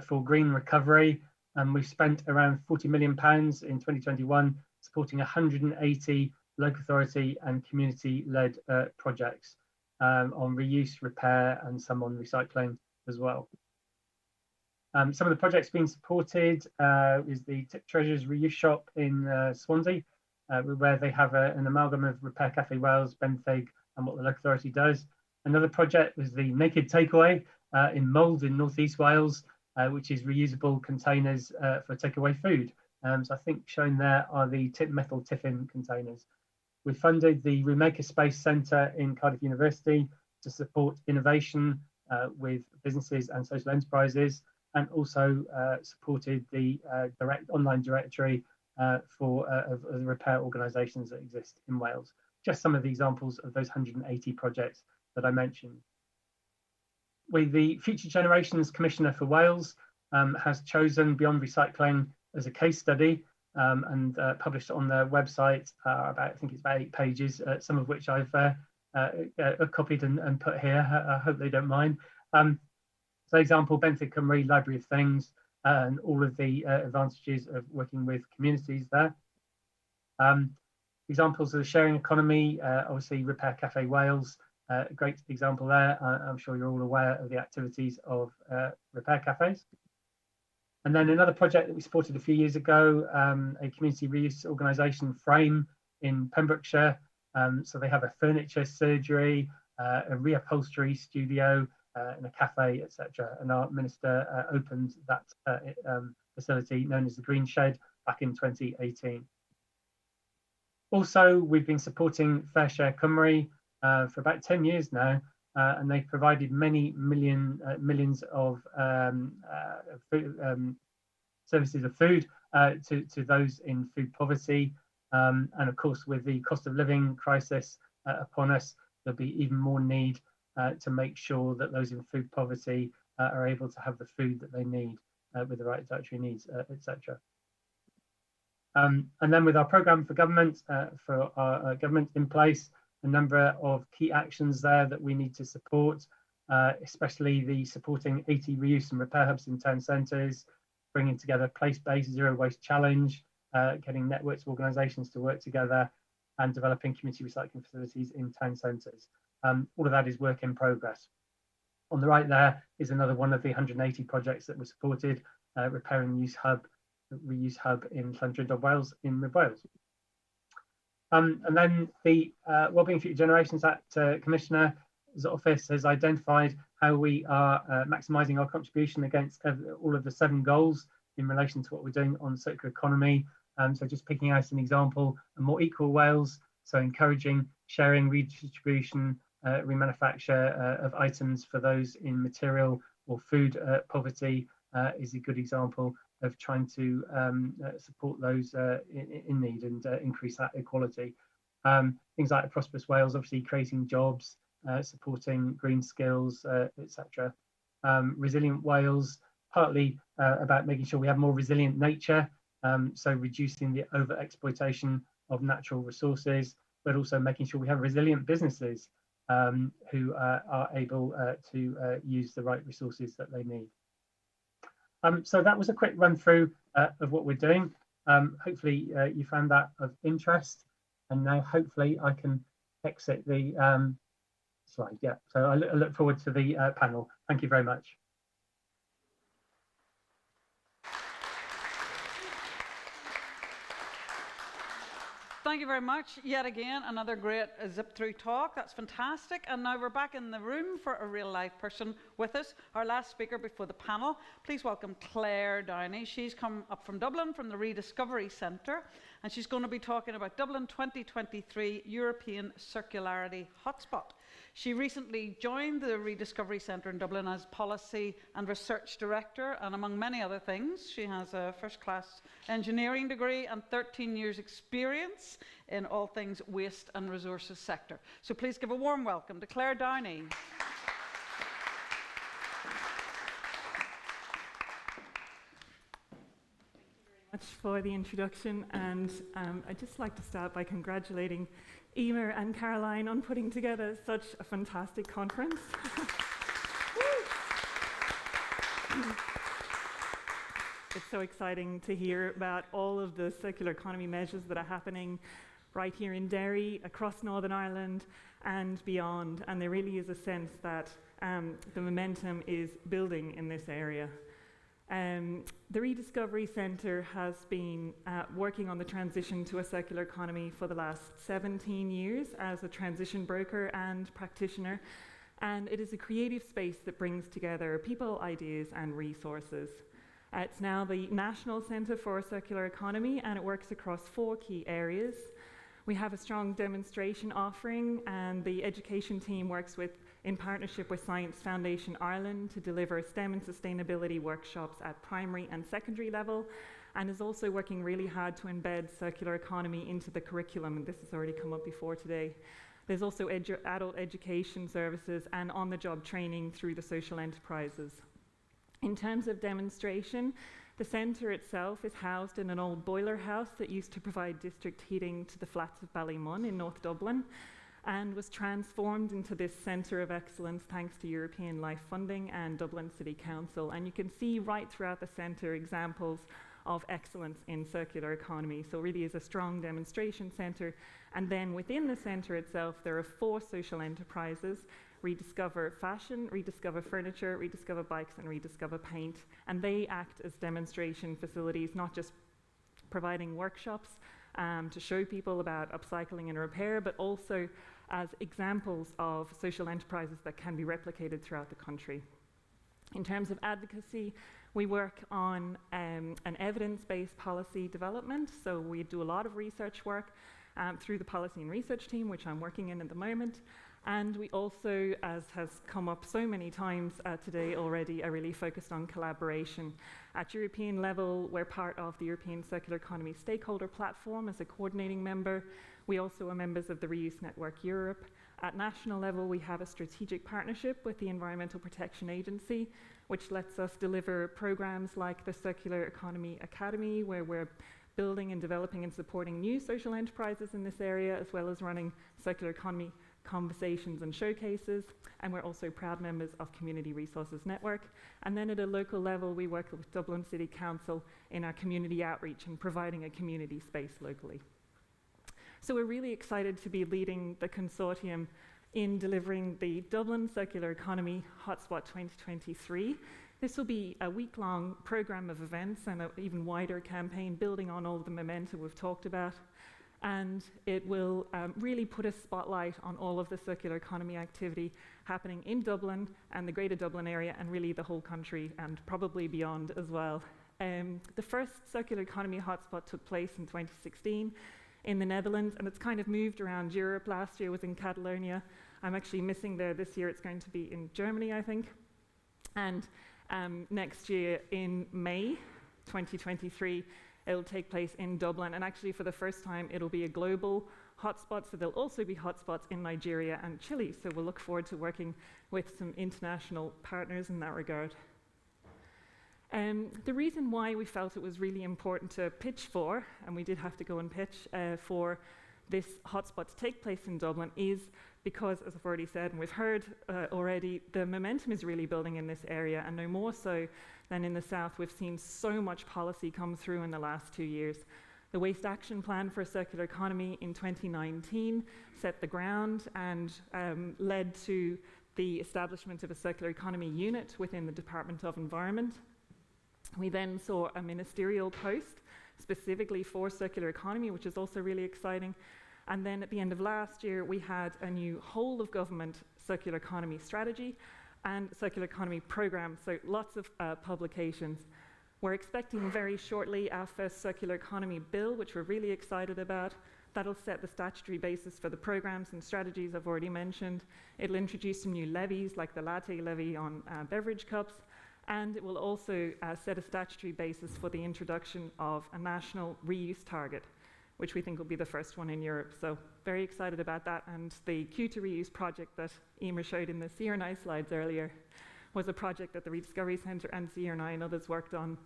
for green recovery, and we've spent around £40 million in 2021 supporting 180 local authority and community-led projects on reuse, repair, and some on recycling as well. Some of the projects being supported is the Tip Treasures reuse shop in Swansea, where they have an amalgam of Repair Cafe Wales, Benthyg, and what the local authority does. Another project was the Naked Takeaway in Mould in North East Wales, which is reusable containers for takeaway food. So I think shown there are the metal tiffin containers. We funded the Remaker Space Centre in Cardiff University to support innovation with businesses and social enterprises, and also supported the online directory for the repair organisations that exist in Wales. Just some of the examples of those 180 projects that I mentioned. With the Future Generations Commissioner for Wales has chosen Beyond Recycling as a case study and published it on their website, I think it's about 8 pages, some of which I've copied and put here. I hope they don't mind. For example, Benthyg Cymru Library of Things, and all of the advantages of working with communities there. Examples of the sharing economy, obviously Repair Cafe Wales, a great example there. I'm sure you're all aware of the activities of repair cafes. And then another project that we supported a few years ago, a community reuse organisation, Frame, in Pembrokeshire. So they have a furniture surgery, a reupholstery studio, and a cafe, etc. And our minister opened that facility known as the Green Shed back in 2018. Also, we've been supporting Fair Share Cymru for about 10 years now, and they've provided many millions of services of food to those in food poverty. And of course, with the cost of living crisis upon us, there'll be even more need to make sure that those in food poverty are able to have the food that they need with the right dietary needs, etc. And then with our programme for government, for our government in place, a number of key actions there that we need to support, especially the supporting 80 reuse and repair hubs in town centres, bringing together place-based zero waste challenge, getting networks of organisations to work together, and developing community recycling facilities in town centres. All of that is work in progress. On the right there is another one of the 180 projects that were supported, Repair and Reuse Hub in Llangrindod, Wales, in Mid Wales. And then the Wellbeing Future Generations Act Commissioner's Office has identified how we are maximising our contribution against all of the 7 goals in relation to what we're doing on circular economy. So just picking out an example, a more equal Wales, so encouraging sharing, redistribution, remanufacture of items for those in material or food poverty is a good example of trying to support those in need and increase that equality. Things like a prosperous Wales, obviously creating jobs, supporting green skills, etc. Resilient Wales, partly about making sure we have more resilient nature, so reducing the over-exploitation of natural resources, but also making sure we have resilient businesses who are able to use the right resources that they need. So that was a quick run through of what we're doing. Hopefully you found that of interest, and now hopefully I can exit the slide. Yeah, so I look forward to the panel. Thank you very much. Thank you very much. Yet again, another great zip-through talk. That's fantastic. And now we're back in the room for a real-life person with us, our last speaker before the panel. Please welcome Claire Downey. She's come up from Dublin, from the Rediscovery Centre, and she's going to be talking about Dublin 2023 European Circularity Hotspot. She recently joined the Rediscovery Centre in Dublin as Policy and Research Director, and among many other things, she has a first-class engineering degree and 13 years' experience in all things waste and resources sector. So please give a warm welcome to Claire Downey. Much for the introduction, and I'd just like to start by congratulating Emer and Caroline on putting together such a fantastic conference. It's so exciting to hear about all of the circular economy measures that are happening right here in Derry, across Northern Ireland and beyond, and there really is a sense that the momentum is building in this area. The Rediscovery Centre has been working on the transition to a circular economy for the last 17 years as a transition broker and practitioner, and it is a creative space that brings together people, ideas and resources. It's now the National Centre for a Circular Economy, and it works across 4 key areas. We have a strong demonstration offering, and the education team works in partnership with Science Foundation Ireland to deliver STEM and sustainability workshops at primary and secondary level, and is also working really hard to embed circular economy into the curriculum, and this has already come up before today. There's also adult education services and on-the-job training through the social enterprises. In terms of demonstration, the centre itself is housed in an old boiler house that used to provide district heating to the flats of Ballymun in North Dublin, and was transformed into this centre of excellence thanks to European Life funding and Dublin City Council. And you can see right throughout the centre examples of excellence in circular economy. So it really is a strong demonstration centre. And then within the centre itself, there are 4 social enterprises: Rediscover Fashion, Rediscover Furniture, Rediscover Bikes, and Rediscover Paint. And they act as demonstration facilities, not just providing workshops to show people about upcycling and repair, but also as examples of social enterprises that can be replicated throughout the country. In terms of advocacy, we work on an evidence-based policy development. So we do a lot of research work through the policy and research team, which I'm working in at the moment. And we also, as has come up so many times today already, are really focused on collaboration. At European level, we're part of the European Circular Economy Stakeholder Platform as a coordinating member. We also are members of the Reuse Network Europe. At national level, we have a strategic partnership with the Environmental Protection Agency, which lets us deliver programs like the Circular Economy Academy, where we're building and developing and supporting new social enterprises in this area, as well as running circular economy conversations and showcases. And we're also proud members of Community Resources Network. And then at a local level, we work with Dublin City Council in our community outreach and providing a community space locally. So we're really excited to be leading the consortium in delivering the Dublin Circular Economy Hotspot 2023. This will be a week-long program of events and an even wider campaign building on all of the momentum we've talked about. And it will really put a spotlight on all of the circular economy activity happening in Dublin and the Greater Dublin area, and really the whole country and probably beyond as well. The first circular economy hotspot took place in 2016 in the Netherlands, and it's kind of moved around Europe. Last year was in Catalonia. I'm actually missing there this year. It's going to be in Germany, I think. And next year in May 2023, it'll take place in Dublin, and actually for the first time it'll be a global hotspot, so there'll also be hotspots in Nigeria and Chile, so we'll look forward to working with some international partners in that regard. The reason why we felt it was really important to pitch for, and we did have to go and pitch for this hotspot to take place in Dublin, is because, as I've already said, and we've heard already, the momentum is really building in this area, and no more so than in the south. We've seen so much policy come through in the last 2 years. The Waste Action Plan for a Circular Economy in 2019 set the ground and led to the establishment of a Circular Economy unit within the Department of Environment. We then saw a ministerial post specifically for circular economy, which is also really exciting. And then at the end of last year, we had a new whole of government circular economy strategy and circular economy program, so lots of publications. We're expecting very shortly our first circular economy bill, which we're really excited about. That'll set the statutory basis for the programs and strategies I've already mentioned. It'll introduce some new levies, like the latte levy on beverage cups, and it will also set a statutory basis for the introduction of a national reuse target, which we think will be the first one in Europe. So very excited about that. And the Q2Reuse project that Emer showed in the CRNI slides earlier was a project that the Rediscovery Centre and CRNI and others worked on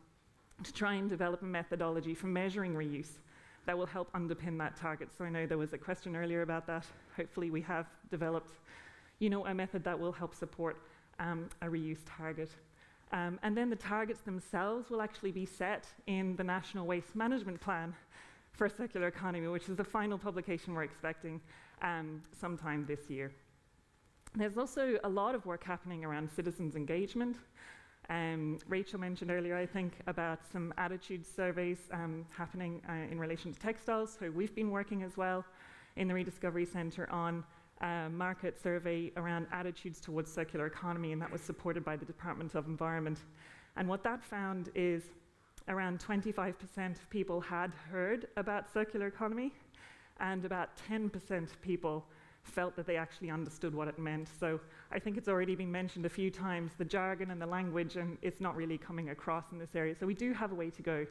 to try and develop a methodology for measuring reuse that will help underpin that target. So I know there was a question earlier about that. Hopefully we have developed, a method that will help support a reuse target. And then the targets themselves will actually be set in the National Waste Management Plan for a Circular Economy, which is the final publication we're expecting sometime this year. There's also a lot of work happening around citizens' engagement. Rachel mentioned earlier, I think, about some attitude surveys happening in relation to textiles. So we've been working as well in the Rediscovery Centre on a market survey around attitudes towards circular economy, and that was supported by the Department of Environment. And what that found is around 25% of people had heard about circular economy, and about 10% of people felt that they actually understood what it meant. So I think it's already been mentioned a few times, the jargon and the language, and it's not really coming across in this area. So we do have a way to go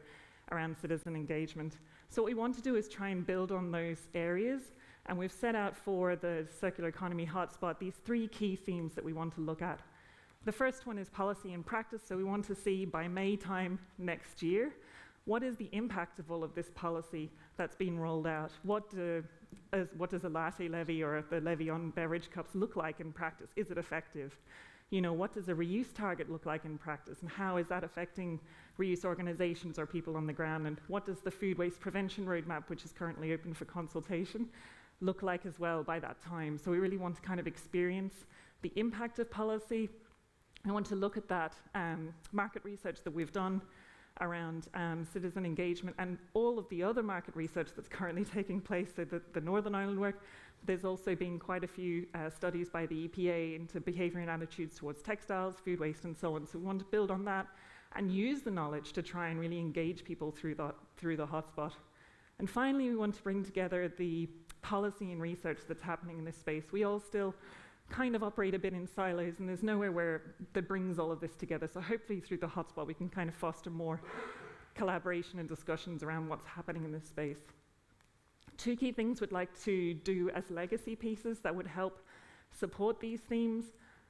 around citizen engagement. So what we want to do is try and build on those areas, and we've set out for the Circular Economy Hotspot these 3 key themes that we want to look at. The first one is policy and practice, so we want to see by May time next year, what is the impact of all of this policy that's been rolled out? What does a latte levy or the levy on beverage cups look like in practice? Is it effective? you know, what does a reuse target look like in practice, and how is that affecting reuse organisations or people on the ground, and what does the food waste prevention roadmap, which is currently open for consultation, look like as well by that time. So we really want to kind of experience the impact of policy. I want to look at that market research that we've done around citizen engagement and all of the other market research that's currently taking place, so the Northern Ireland work. There's also been quite a few studies by the EPA into behaviour and attitudes towards textiles, food waste and so on. So we want to build on that and use the knowledge to try and really engage people through the hotspot. And finally, we want to bring together the policy and research that's happening in this space. We all still kind of operate a bit in silos, and there's nowhere that brings all of this together. So hopefully through the hotspot we can kind of foster more collaboration and discussions around what's happening in this space. Two key things we'd like to do as legacy pieces that would help support these themes.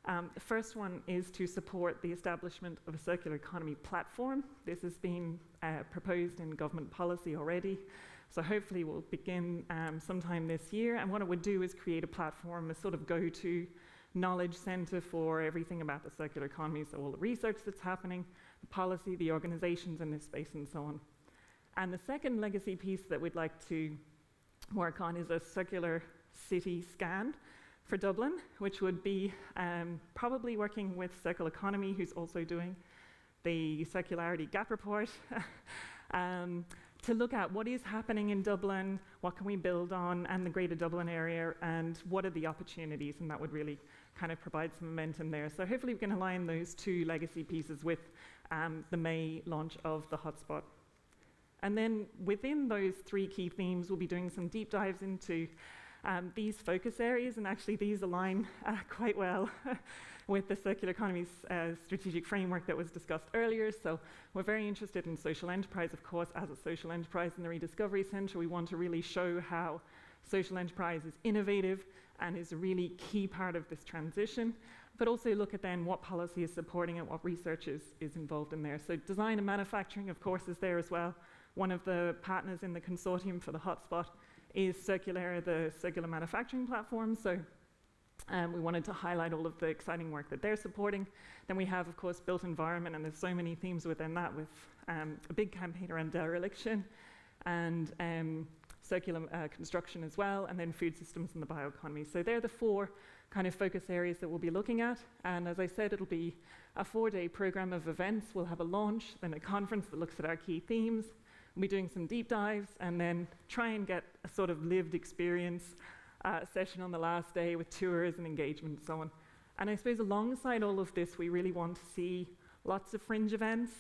The first one is to support the establishment of a circular economy platform. This has been proposed in government policy already. So hopefully we'll begin sometime this year. And what it would do is create a platform, a sort of go-to knowledge centre for everything about the circular economy. So all the research that's happening, the policy, the organisations in this space and so on. And the second legacy piece that we'd like to work on is a circular city scan for Dublin, which would be probably working with Circular Economy, who's also doing the Circularity Gap Report, to look at what is happening in Dublin, what can we build on, and the greater Dublin area, and what are the opportunities, and that would really kind of provide some momentum there. So hopefully we can align those two legacy pieces with the May launch of the hotspot. And then within those three key themes, we'll be doing some deep dives into these focus areas, and actually these align quite well with the circular economy's strategic framework that was discussed earlier. So we're very interested in social enterprise, of course, as a social enterprise in the Rediscovery Centre. We want to really show how social enterprise is innovative and is a really key part of this transition, but also look at then what policy is supporting it, what research is involved in there. So design and manufacturing, of course, is there as well. One of the partners in the consortium for the hotspot is Circular, the circular manufacturing platform. So we wanted to highlight all of the exciting work that they're supporting. Then we have, of course, built environment, and there's so many themes within that, with a big campaign around dereliction and circular construction as well, and then food systems and the bioeconomy. So they're the four kind of focus areas that we'll be looking at. And as I said, it'll be a 4-day program of events. We'll have a launch, then a conference that looks at our key themes. We'll be doing some deep dives, and then try and get a sort of lived experience session on the last day with tours and engagement and so on. And I suppose alongside all of this, we really want to see lots of fringe events.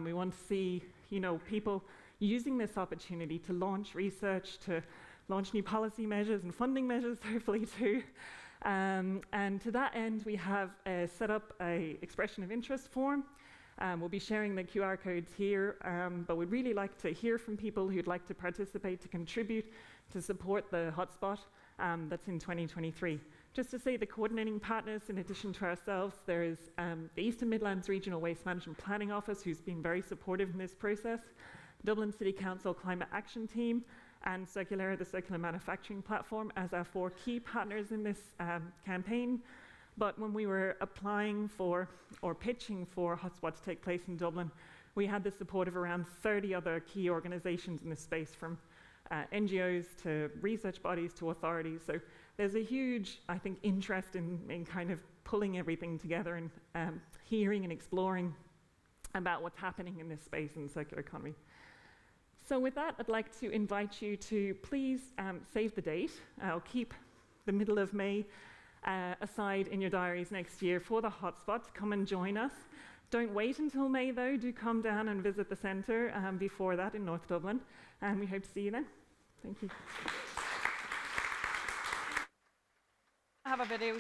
We want to see, you know, people using this opportunity to launch research, to launch new policy measures and funding measures, hopefully too. And to that end, we have set up an expression of interest form. We'll be sharing the QR codes here, but we'd really like to hear from people who'd like to participate, to contribute, to support the hotspot that's in 2023. Just to say, the coordinating partners, in addition to ourselves, there is the Eastern Midlands Regional Waste Management Planning Office, who's been very supportive in this process, Dublin City Council Climate Action Team, and Circular, the circular manufacturing platform, as our 4 key partners in this campaign. But when we were applying for or pitching for hotspot to take place in Dublin, we had the support of around 30 other key organisations in this space, from NGOs to research bodies to authorities. So there's a huge, I think, interest in kind of pulling everything together and hearing and exploring about what's happening in this space in the circular economy. So with that, I'd like to invite you to please save the date. I'll keep the middle of May aside in your diaries next year for the hotspot. Come and join us. Don't wait until May, though. Do come down and visit the centre before that in North Dublin, and we hope to see you then. Thank you. I have a video.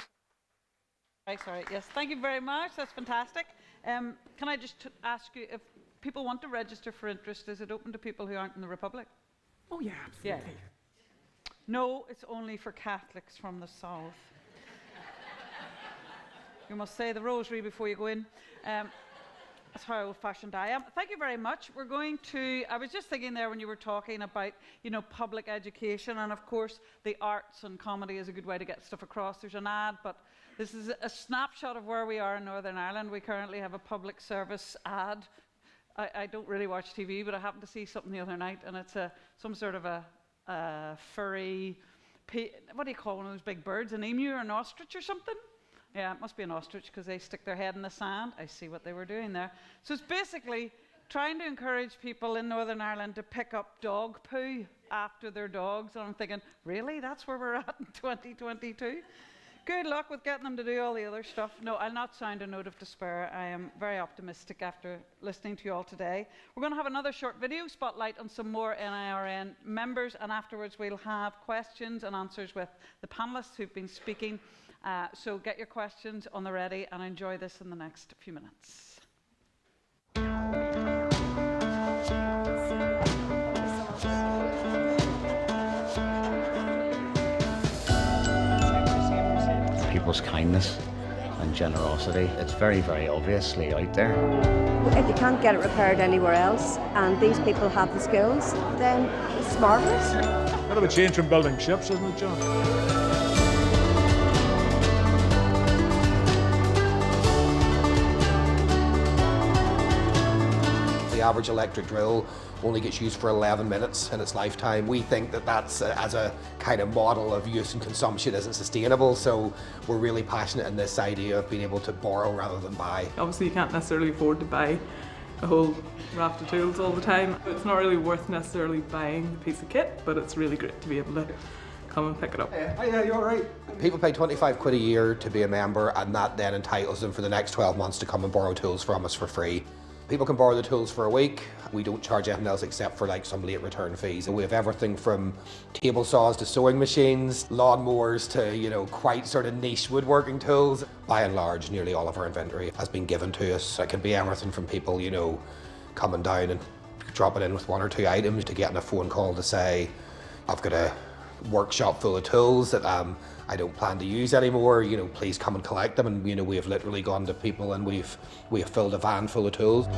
Right, sorry. Yes, thank you very much. That's fantastic. Can I just ask you, if people want to register for interest, is it open to people who aren't in the Republic? Oh yeah, absolutely. Yeah. No, it's only for Catholics from the south. You must say the rosary before you go in. That's how old-fashioned I am. Thank you very much. We're going to, I was just thinking there when you were talking about, you know, public education, and of course the arts and comedy is a good way to get stuff across. There's an ad, but This is a snapshot of where we are in Northern Ireland. We currently have a public service ad. I don't really watch TV, but I happened to see something the other night, and it's some sort of a furry, what do you call one of those big birds, an emu or an ostrich or something? Yeah, it must be an ostrich because they stick their head in the sand. I see what they were doing there. So it's basically trying to encourage people in Northern Ireland to pick up dog poo after their dogs. And I'm thinking, really? That's where we're at in 2022? Good luck with getting them to do all the other stuff. No, I'll not sound a note of despair. I am very optimistic after listening to you all today. We're going to have another short video spotlight on some more NIRN members, and afterwards we'll have questions and answers with the panellists who've been speaking. So get your questions on the ready and enjoy this in the next few minutes. People's kindness and generosity, it's very, very obviously out there. If you can't get it repaired anywhere else and these people have the skills, then it's marvellous. Bit of a change from building ships, isn't it, John? The average electric drill only gets used for 11 minutes in its lifetime. We think that that's, as a kind of model of use and consumption, isn't sustainable, so we're really passionate in this idea of being able to borrow rather than buy. Obviously you can't necessarily afford to buy a whole raft of tools all the time. It's not really worth necessarily buying the piece of kit, but it's really great to be able to come and pick it up. Oh yeah, you're all right. People pay 25 quid a year to be a member, and that then entitles them for the next 12 months to come and borrow tools from us for free. People can borrow the tools for a week. We don't charge anything else except for like some late return fees. We have everything from table saws to sewing machines, lawnmowers to, you know, quite sort of niche woodworking tools. By and large, nearly all of our inventory has been given to us. It can be everything from people, you know, coming down and dropping in with 1 or 2 items to getting a phone call to say, I've got a workshop full of tools that I don't plan to use anymore, you know, please come and collect them. And, you know, we have literally gone to people and we have filled a van full of tools.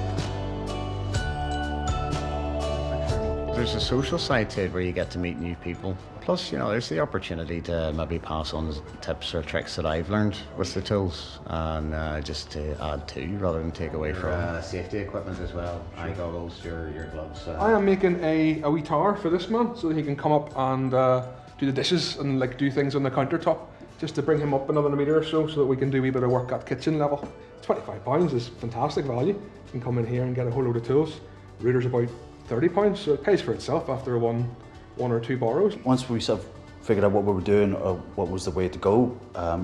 There's a social side to it where you get to meet new people. Plus, you know, there's the opportunity to maybe pass on tips or tricks that I've learned with the tools, and just to add to rather than take away from. Safety equipment as well, eye goggles, your gloves. I am making a wee tower for this man so that he can come up and do the dishes and like do things on the countertop, just to bring him up another metre or so that we can do a wee bit of work at kitchen level. £25 is fantastic value. You can come in here and get a whole load of tools. Router's about £30, so it pays for itself after one or two borrows. Once we sort of figured out what we were doing or what was the way to go,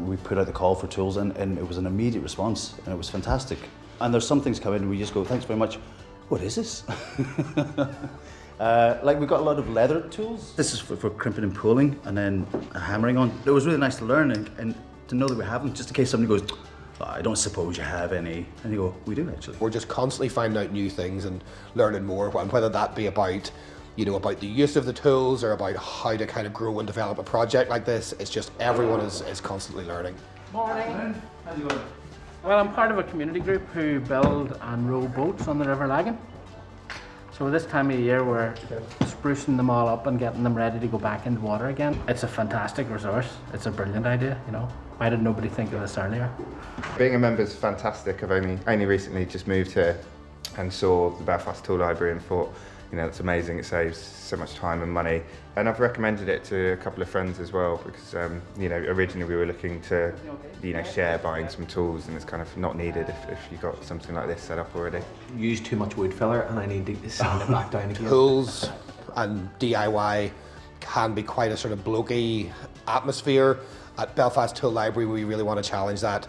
we put out the call for tools, and it was an immediate response, and it was fantastic. And there's some things come in and we just go, thanks very much. What is this? Like we've got a lot of leather tools. This is for crimping and pulling and then hammering on. It was really nice to learn and to know that we have them, just in case somebody goes, I don't suppose you have any. And you go, we do actually. We're just constantly finding out new things and learning more, and whether that be about, you know, about the use of the tools or about how to kind of grow and develop a project like this. It's just everyone is constantly learning. Morning. How's it going? Well, I'm part of a community group who build and row boats on the River Lagan. So this time of year we're sprucing them all up and getting them ready to go back into water again. It's a fantastic resource. It's a brilliant idea, you know. Why did nobody think of this earlier? Being a member is fantastic. I've only recently just moved here and saw the Belfast Tool Library and thought, you know, it's amazing. It saves so much time and money. And I've recommended it to a couple of friends as well because, you know, originally we were looking to, you know, share buying some tools, and it's kind of not needed if you've got something like this set up already. Use too much wood filler and I need to sand it back down again. Tools and DIY can be quite a sort of blokey atmosphere. At Belfast Tool Library, we really want to challenge that.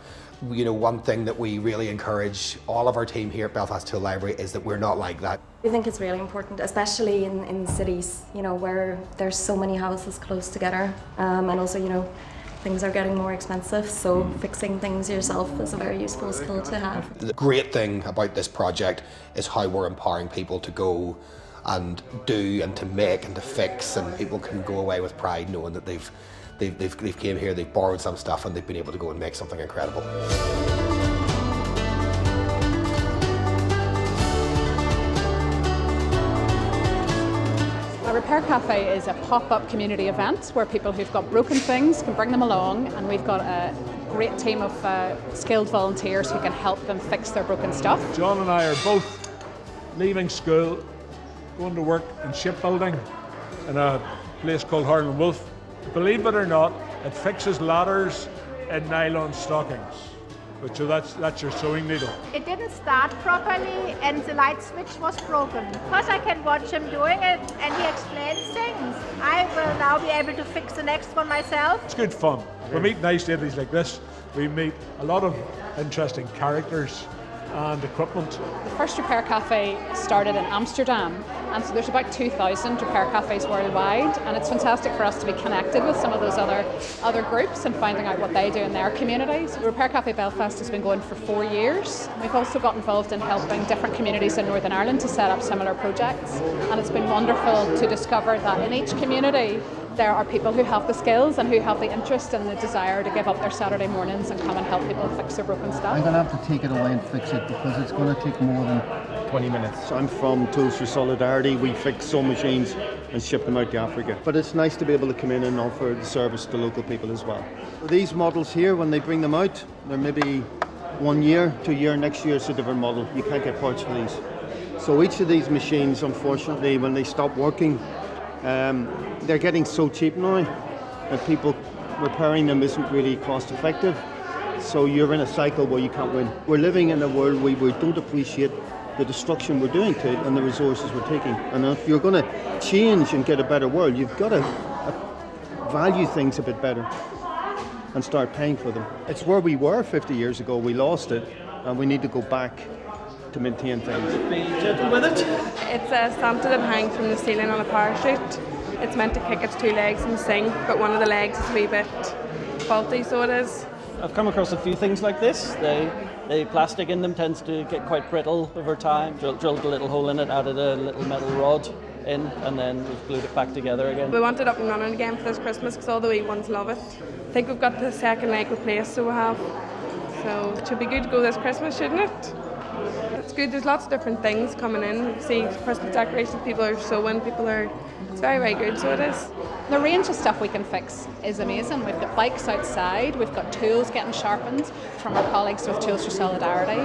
You know, one thing that we really encourage all of our team here at Belfast Tool Library is that we're not like that. I think it's really important, especially in cities, you know, where there's so many houses close together, and also, you know, things are getting more expensive, so fixing things yourself is a very useful skill to have. The great thing about this project is how we're empowering people to go and do and to make and to fix, and people can go away with pride knowing that they've came here, they've borrowed some stuff, and they've been able to go and make something incredible. A Repair Cafe is a pop-up community event where people who've got broken things can bring them along, and we've got a great team of skilled volunteers who can help them fix their broken stuff. John and I are both leaving school, going to work in shipbuilding in a place called Harlan Wolff. Believe it or not, it fixes ladders in nylon stockings. So that's your sewing needle. It didn't start properly and the light switch was broken. Because I can watch him doing it and he explains things, I will now be able to fix the next one myself. It's good fun. We meet nice ladies like this. We meet a lot of interesting characters and equipment. The first repair cafe started in Amsterdam, and so there's about 2,000 repair cafes worldwide, and it's fantastic for us to be connected with some of those other groups and finding out what they do in their communities. The Repair Cafe Belfast has been going for 4 years. We've also got involved in helping different communities in Northern Ireland to set up similar projects, and it's been wonderful to discover that in each community there are people who have the skills and who have the interest and the desire to give up their Saturday mornings and come and help people fix their broken stuff. I'm going to have to take it away and fix it because it's going to take more than 20 minutes. I'm from Tools for Solidarity. We fix sewing machines and ship them out to Africa. But it's nice to be able to come in and offer the service to local people as well. These models here, when they bring them out, they're maybe 1 year, 2 year, next year it's a different model. You can't get parts for these. So each of these machines, unfortunately, when they stop working, they're getting so cheap now that people repairing them isn't really cost effective. So you're in a cycle where you can't win. We're living in a world where we don't appreciate the destruction we're doing to it and the resources we're taking. And if you're going to change and get a better world, you've got to value things a bit better and start paying for them. It's where we were 50 years ago. We lost it and we need to go back to maintain things. Be gentle with it. It's a stamp that hangs from the ceiling on a parachute. It's meant to kick its 2 legs and sing, but one of the legs is a wee bit faulty, so it is. I've come across a few things like this. The plastic in them tends to get quite brittle over time. Drilled a little hole in it, added a little metal rod in, and then we've glued it back together again. We want it up and running again for this Christmas because all the wee ones love it. I think we've got the second leg replaced, so we have. So it should be good to go this Christmas, shouldn't it? It's good. There's lots of different things coming in. You see Christmas decorations, people are sewing, it's very, very good, so it is. The range of stuff we can fix is amazing. We've got bikes outside, we've got tools getting sharpened from our colleagues with Tools for Solidarity.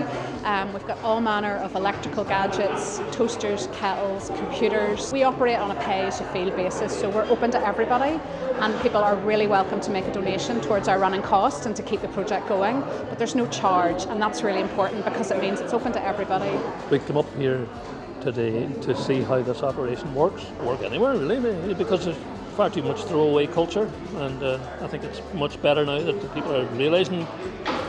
We've got all manner of electrical gadgets, toasters, kettles, computers. We operate on a pay-as-you-feel basis, so we're open to everybody, and people are really welcome to make a donation towards our running costs and to keep the project going. But there's no charge, and that's really important because it means it's open to everybody. We come up here today to see how this operation work anywhere really, because there's far too much throwaway culture, and I think it's much better now that the people are realising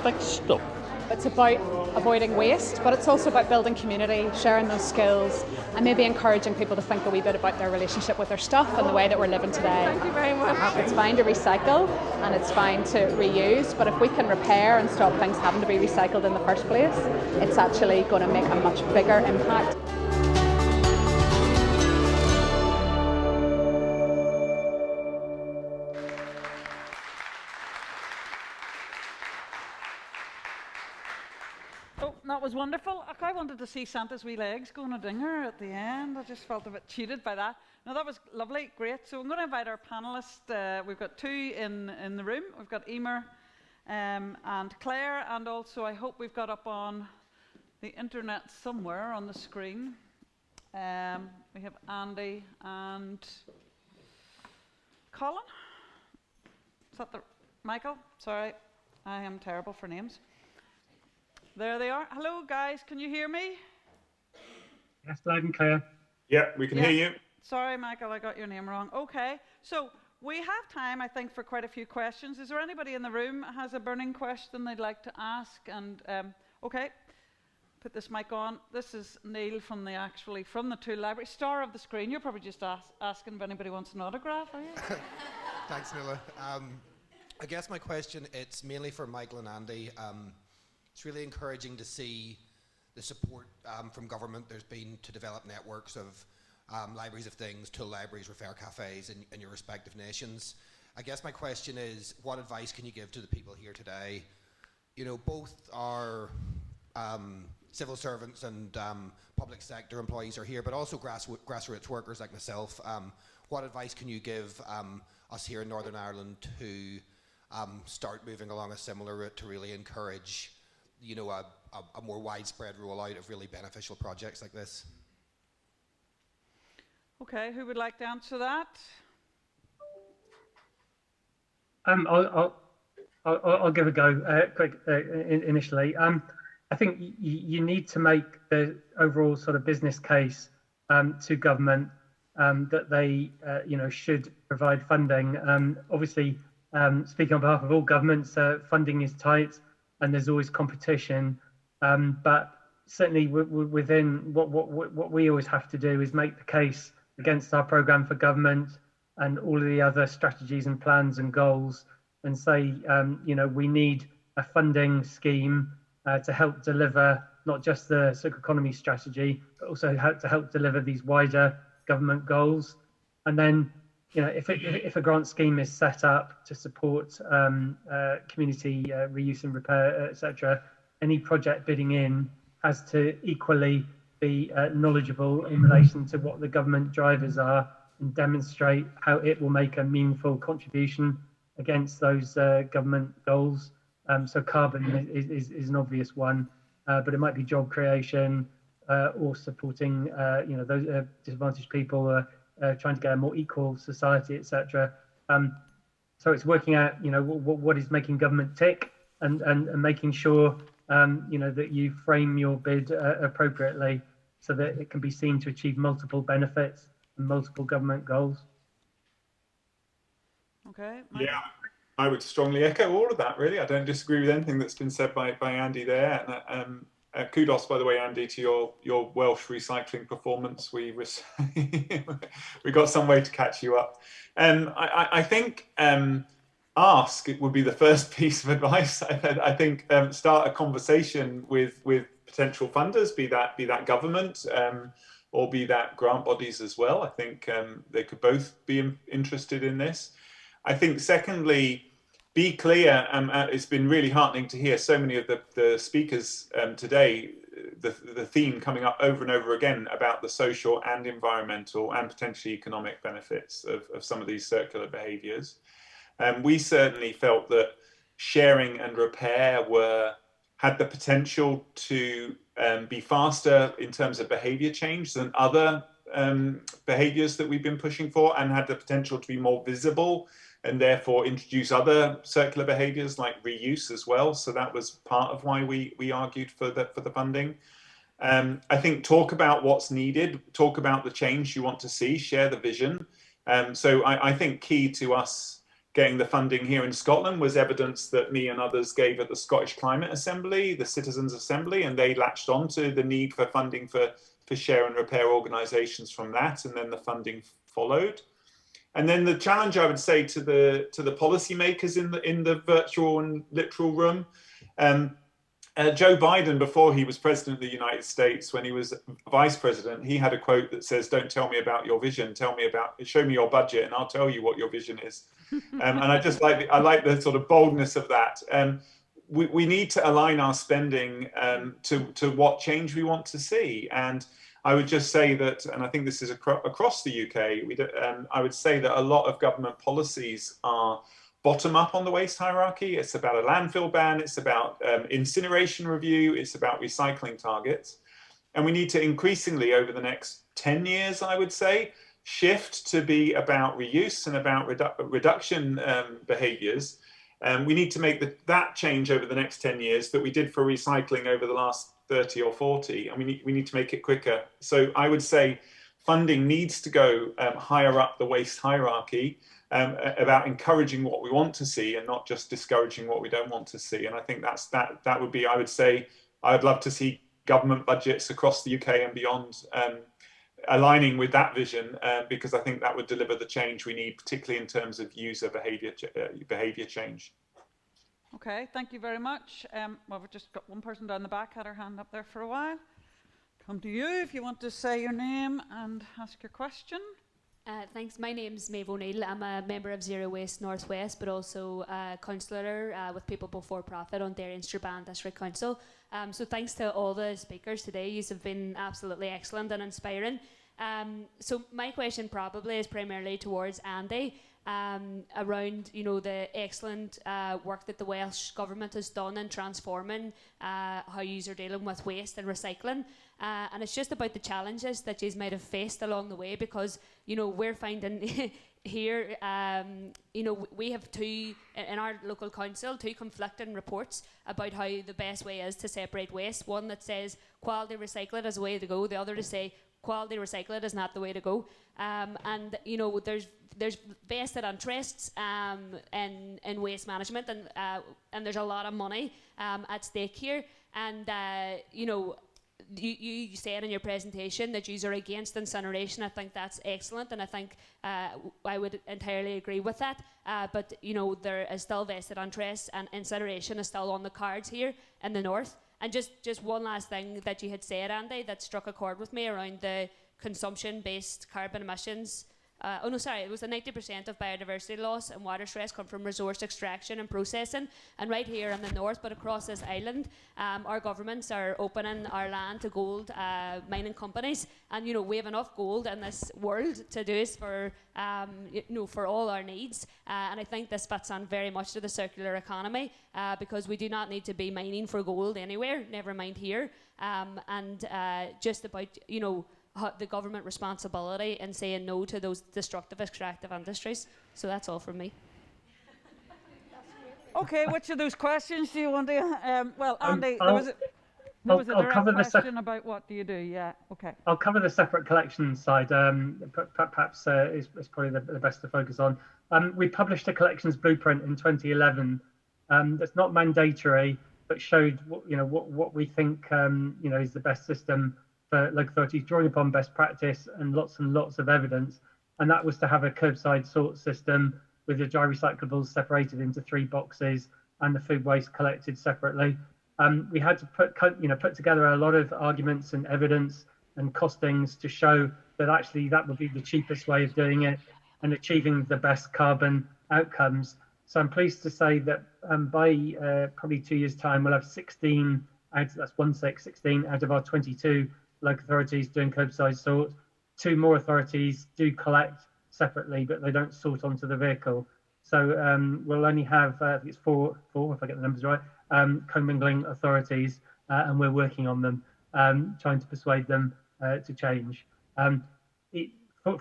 fix stuff. It's about avoiding waste, but it's also about building community, sharing those skills, and maybe encouraging people to think a wee bit about their relationship with their stuff and the way that we're living today. Thank you very much. It's fine to recycle and it's fine to reuse, but if we can repair and stop things having to be recycled in the first place, it's actually going to make a much bigger impact. That was wonderful. I wanted to see Santa's wee legs going a dinger at the end. I just felt a bit cheated by that. No, that was lovely, great. So I'm going to invite our panellists. We've got 2 in the room. We've got Emer and Claire, and also I hope we've got up on the internet somewhere on the screen. We have Andy and Colin. Is that Michael? Sorry, I am terrible for names. There they are. Hello, guys. Can you hear me? Yes, loud and clear. Yeah, we can hear you. Sorry, Michael, I got your name wrong. Okay, so we have time, I think, for quite a few questions. Is there anybody in the room who has a burning question they'd like to ask? And okay, put this mic on. This is Neil from the Tool Library, star of the screen. You're probably just asking if anybody wants an autograph, are you? Thanks, Nuala. I guess my question, it's mainly for Michael and Andy. It's really encouraging to see the support from government there's been to develop networks of libraries of things, tool libraries, repair cafes in your respective nations. I guess my question is, what advice can you give to the people here today? You know, both our civil servants and public sector employees are here, but also grassroots workers like myself. What advice can you give us here in Northern Ireland to start moving along a similar route to really encourage, you know, a more widespread rollout of really beneficial projects like this. Okay, who would like to answer that? I'll give a go quick initially. I think you need to make the overall sort of business case to government that they should provide funding. Obviously, speaking on behalf of all governments, funding is tight and there's always competition. But certainly within what we always have to do is make the case against our programme for government and all of the other strategies and plans and goals, and say, we need a funding scheme to help deliver not just the circular economy strategy, but also to help deliver these wider government goals. And then, if a grant scheme is set up to support community reuse and repair, etc., any project bidding in has to equally be knowledgeable in relation to what the government drivers are and demonstrate how it will make a meaningful contribution against those government goals. So carbon is an obvious one, but it might be job creation or supporting those disadvantaged people, trying to get a more equal society, etc. So it's working out what is making government tick and making sure that you frame your bid appropriately so that it can be seen to achieve multiple benefits and multiple government goals. Okay. Yeah, I would strongly echo all of that, really. I don't disagree with anything that's been said by Andy there. And kudos, by the way, Andy, to your Welsh recycling performance. We got some way to catch you up. I think ask would be the first piece of advice. I think start a conversation with potential funders, be that government or be that grant bodies as well. I think they could both be interested in this. I think secondly, be clear. It's been really heartening to hear so many of the speakers today, the theme coming up over and over again about the social and environmental and potentially economic benefits of some of these circular behaviours. We certainly felt that sharing and repair had the potential to be faster in terms of behaviour change than other behaviours that we've been pushing for, and had the potential to be more visible and therefore introduce other circular behaviours like reuse as well. So that was part of why we argued for the funding. I think talk about what's needed, talk about the change you want to see, share the vision. So I think key to us getting the funding here in Scotland was evidence that me and others gave at the Scottish Climate Assembly, the Citizens' Assembly, and they latched on to the need for funding for share and repair organisations from that, and then the funding followed. And then the challenge, I would say, to the policymakers in the virtual and literal room. Joe Biden, before he was president of the United States, when he was vice president, he had a quote that says, "Don't tell me about your vision, show me your budget, and I'll tell you what your vision is." And I like the sort of boldness of that. We need to align our spending to what change we want to see. And I would just say that, and I think this is across the UK, I would say that a lot of government policies are bottom up on the waste hierarchy. It's about a landfill ban, it's about incineration review, it's about recycling targets. And we need to increasingly, over the next 10 years, I would say, shift to be about reuse and about reduction behaviours. We need to make that change over the next 10 years that we did for recycling over the last 30 or 40, and we need to make it quicker. So I would say funding needs to go higher up the waste hierarchy, about encouraging what we want to see and not just discouraging what we don't want to see. And I think that would be, I would say, I'd love to see government budgets across the UK and beyond aligning with that vision, because I think that would deliver the change we need, particularly in terms of user behaviour change. Okay, thank you very much. Well, we've just got one person down the back, had her hand up there for a while. Come to you if you want to say your name and ask your question. Thanks. My name's Maeve O'Neill. I'm a member of Zero Waste Northwest, but also a councillor with People Before Profit on Derry and Strabane District Council. So thanks to all the speakers today. You have been absolutely excellent and inspiring. So my question probably is primarily towards Andy. around, the excellent work that the Welsh Government has done in transforming how yous are dealing with waste and recycling. And it's just about the challenges that yous might have faced along the way, because, we're finding here, we have two, in our local council, two conflicting reports about how the best way is to separate waste. One that says quality recycle it is the way to go, the other to say quality recycle it is not the way to go. And there's vested interests in waste management, and there's a lot of money at stake here. And you said in your presentation that you are against incineration. I think that's excellent, and I think I would entirely agree with that. But there is still vested interest, and incineration is still on the cards here in the north. And just one last thing that you had said, Andy, that struck a chord with me around the consumption-based carbon emissions. It was 90% of biodiversity loss and water stress come from resource extraction and processing. And right here in the north, but across this island, our governments are opening our land to gold mining companies. And we have enough gold in this world to do this for for all our needs. And I think this fits on very much to the circular economy, because we do not need to be mining for gold anywhere, never mind here. And just about the government responsibility in saying no to those destructive extractive industries. So that's all from me. Okay, which of those questions do you want to? Well, Andy, there was a direct question about what do you do? Yeah, okay. I'll cover the separate collections side. Perhaps is probably the best to focus on. We published a collections blueprint in 2011. That's not mandatory, but showed what we think is the best system for local authorities, drawing upon best practice and lots of evidence. And that was to have a curbside sort system with the dry recyclables separated into 3 boxes and the food waste collected separately. We had to put together a lot of arguments and evidence and costings to show that actually that would be the cheapest way of doing it and achieving the best carbon outcomes. So I'm pleased to say that by probably 2 years' time, we'll have 16 out of our 22 local authorities doing curbside sort. 2 more authorities do collect separately, but they don't sort onto the vehicle. So we'll only have, I think it's four, if I get the numbers right, commingling authorities, and we're working on them, trying to persuade them to change.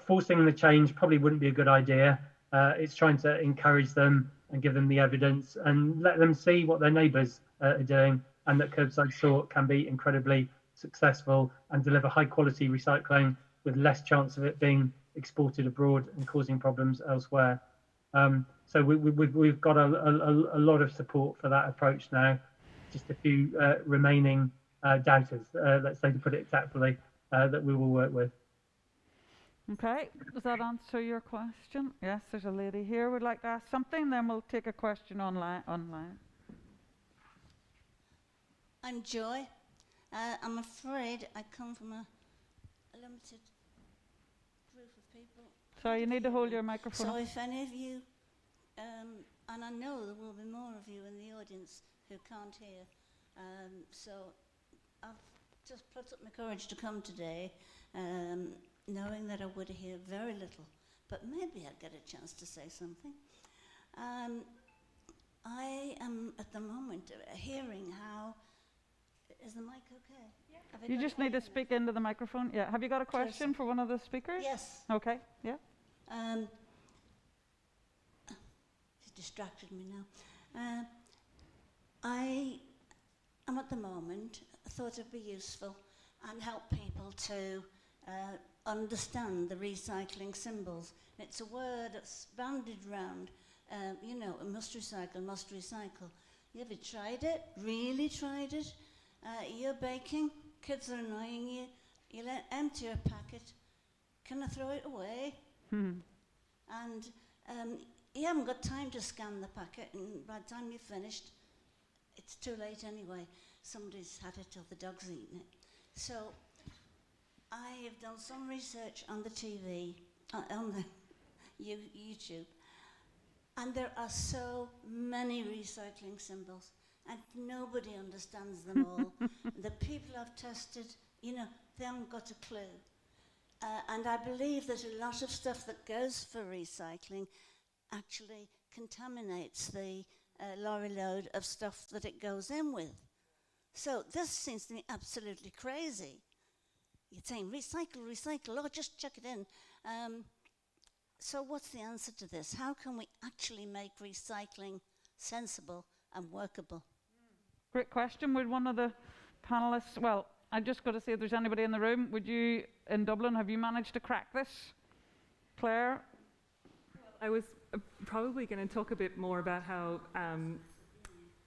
Forcing the change probably wouldn't be a good idea. It's trying to encourage them and give them the evidence and let them see what their neighbours are doing, and that curbside sort can be incredibly successful and deliver high quality recycling with less chance of it being exported abroad and causing problems elsewhere. So we've got a lot of support for that approach now. Just a few remaining doubters, let's say, to put it tactfully, that we will work with. Okay, does that answer your question? Yes, there's a lady here who would like to ask something, then we'll take a question online. I'm Joy. I'm afraid I come from a limited group of people. So you need to hold your microphone. So if any of you, and I know there will be more of you in the audience who can't hear, so I've just put up my courage to come today, knowing that I would hear very little, but maybe I'd get a chance to say something. I am at the moment hearing how. Is the mic okay? Yeah. You just need to speak into the microphone. Yeah. Have you got a question for one of the speakers? Yes. Okay. Yeah. It's distracted me now. I am at the moment, I thought it'd be useful and help people to understand the recycling symbols. It's a word that's bandied round. Must recycle, must recycle. Have you tried it? Really tried it? You're baking, kids are annoying you, you empty a packet, can I throw it away? And you haven't got time to scan the packet, and by the time you've finished, it's too late anyway. Somebody's had it or the dog's eaten it. So I have done some research on the TV, on the YouTube, and there are so many recycling symbols. And nobody understands them all. The people I've tested, they haven't got a clue. And I believe that a lot of stuff that goes for recycling actually contaminates the lorry load of stuff that it goes in with. So this seems to me absolutely crazy. You're saying recycle, recycle, oh, just chuck it in. So what's the answer to this? How can we actually make recycling sensible and workable? Great question. Would one of the panelists, well, I just got to see if there's anybody in the room. Would you, in Dublin, have you managed to crack this? Claire? I was probably going to talk a bit more about how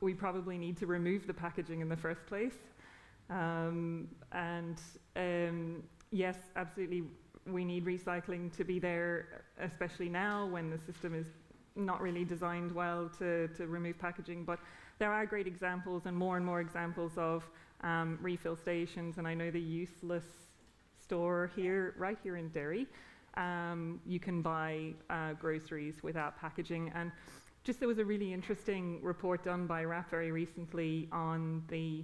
we probably need to remove the packaging in the first place. Yes, absolutely, we need recycling to be there, especially now when the system is not really designed well to remove packaging. But there are great examples and more examples of refill stations, and I know the Useless store here, right here in Derry, you can buy groceries without packaging. And just there was a really interesting report done by RAP very recently on the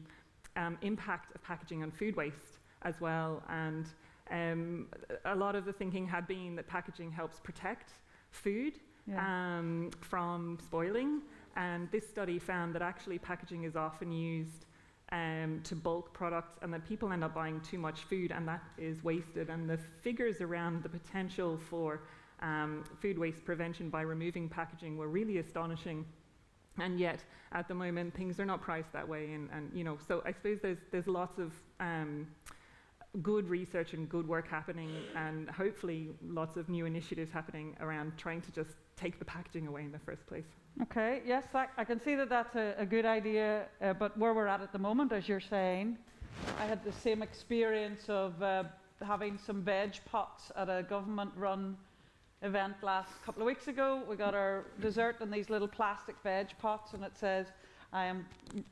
impact of packaging on food waste as well. And a lot of the thinking had been that packaging helps protect food from spoiling. And this study found that actually packaging is often used to bulk products, and that people end up buying too much food, and that is wasted. And the figures around the potential for food waste prevention by removing packaging were really astonishing. And yet, at the moment, things are not priced that way. And you know, so I suppose there's lots of good research and good work happening, and hopefully lots of new initiatives happening around trying to just take the packaging away in the first place. Okay, yes, I can see that that's a good idea, but where we're at the moment, as you're saying, I had the same experience of having some veg pots at a government-run event last couple of weeks ago. We got our dessert in these little plastic veg pots, and it says, I am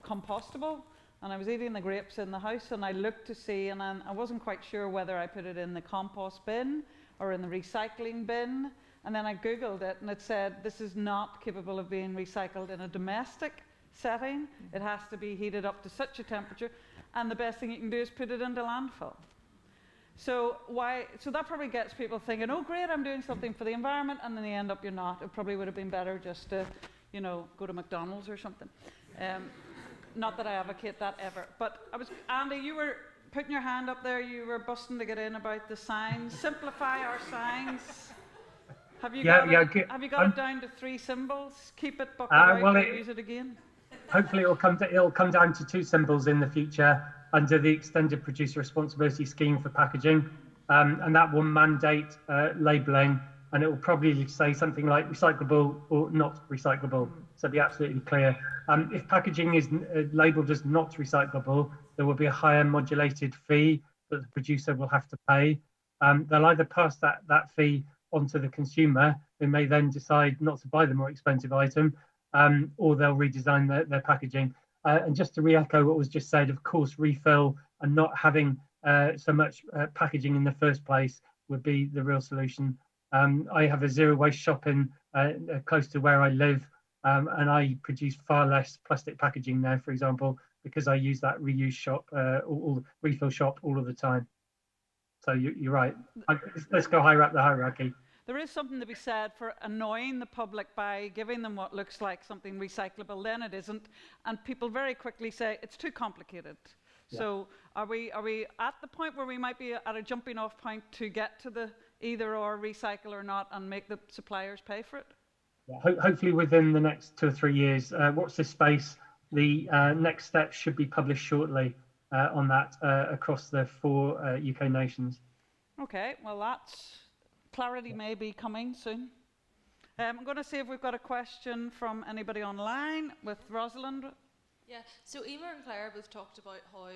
compostable. And I was eating the grapes in the house, and I looked to see, and I wasn't quite sure whether I put it in the compost bin or in the recycling bin. And then I Googled it, and it said, this is not capable of being recycled in a domestic setting. It has to be heated up to such a temperature, and the best thing you can do is put it into landfill. So that probably gets people thinking, oh great, I'm doing something for the environment, and then they end up you're not. It probably would have been better just to, you know, go to McDonald's or something. Not that I advocate that ever. But Andy, you were putting your hand up there, you were busting to get in about the signs. Simplify our signs. Have you got it down to 3 symbols? Keep it, buck it out, use it again? Hopefully it'll come down to 2 symbols in the future under the Extended Producer Responsibility Scheme for packaging. And that will mandate labelling, and it will probably say something like recyclable or not recyclable. So be absolutely clear. If packaging is labelled as not recyclable, there will be a higher modulated fee that the producer will have to pay. They'll either pass that fee onto the consumer, who may then decide not to buy the more expensive item, or they'll redesign their packaging. And just to re-echo what was just said, of course, refill and not having so much packaging in the first place would be the real solution. I have a zero waste shop in close to where I live, and I produce far less plastic packaging now, for example, because I use that reuse shop or refill shop all of the time. So you're right. Let's go higher up the hierarchy. There is something to be said for annoying the public by giving them what looks like something recyclable, then it isn't, and people very quickly say it's too complicated. Yeah. So are we at the point where we might be at a jumping off point to get to the either or, recycle or not, and make the suppliers pay for it? Yeah, hopefully within the next 2 or 3 years. Watch this space. The next steps should be published shortly on that across the 4 UK nations. Okay, well that's clarity may be coming soon. I'm going to see if we've got a question from anybody online with Rosalind. Yeah, so Emer and Claire both talked about how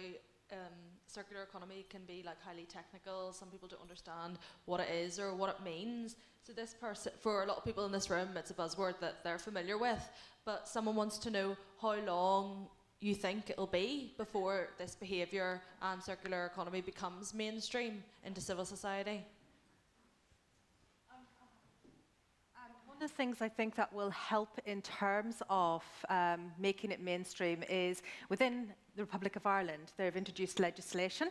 circular economy can be like highly technical. Some people don't understand what it is or what it means. So this person, for a lot of people in this room, it's a buzzword that they're familiar with, but someone wants to know how long you think it'll be before this behaviour and circular economy becomes mainstream into civil society. One of the things I think that will help in terms of making it mainstream is within the Republic of Ireland, they've introduced legislation.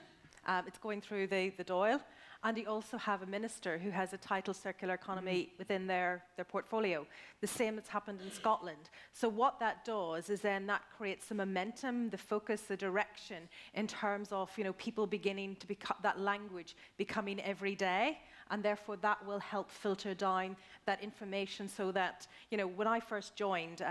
It's going through the Dáil, And you also have a minister who has a title circular economy within their portfolio. The same that's happened in Scotland. So what that does is then that creates the momentum, the focus, the direction in terms of people beginning to become that language becoming everyday, and therefore that will help filter down that information so that when I first joined.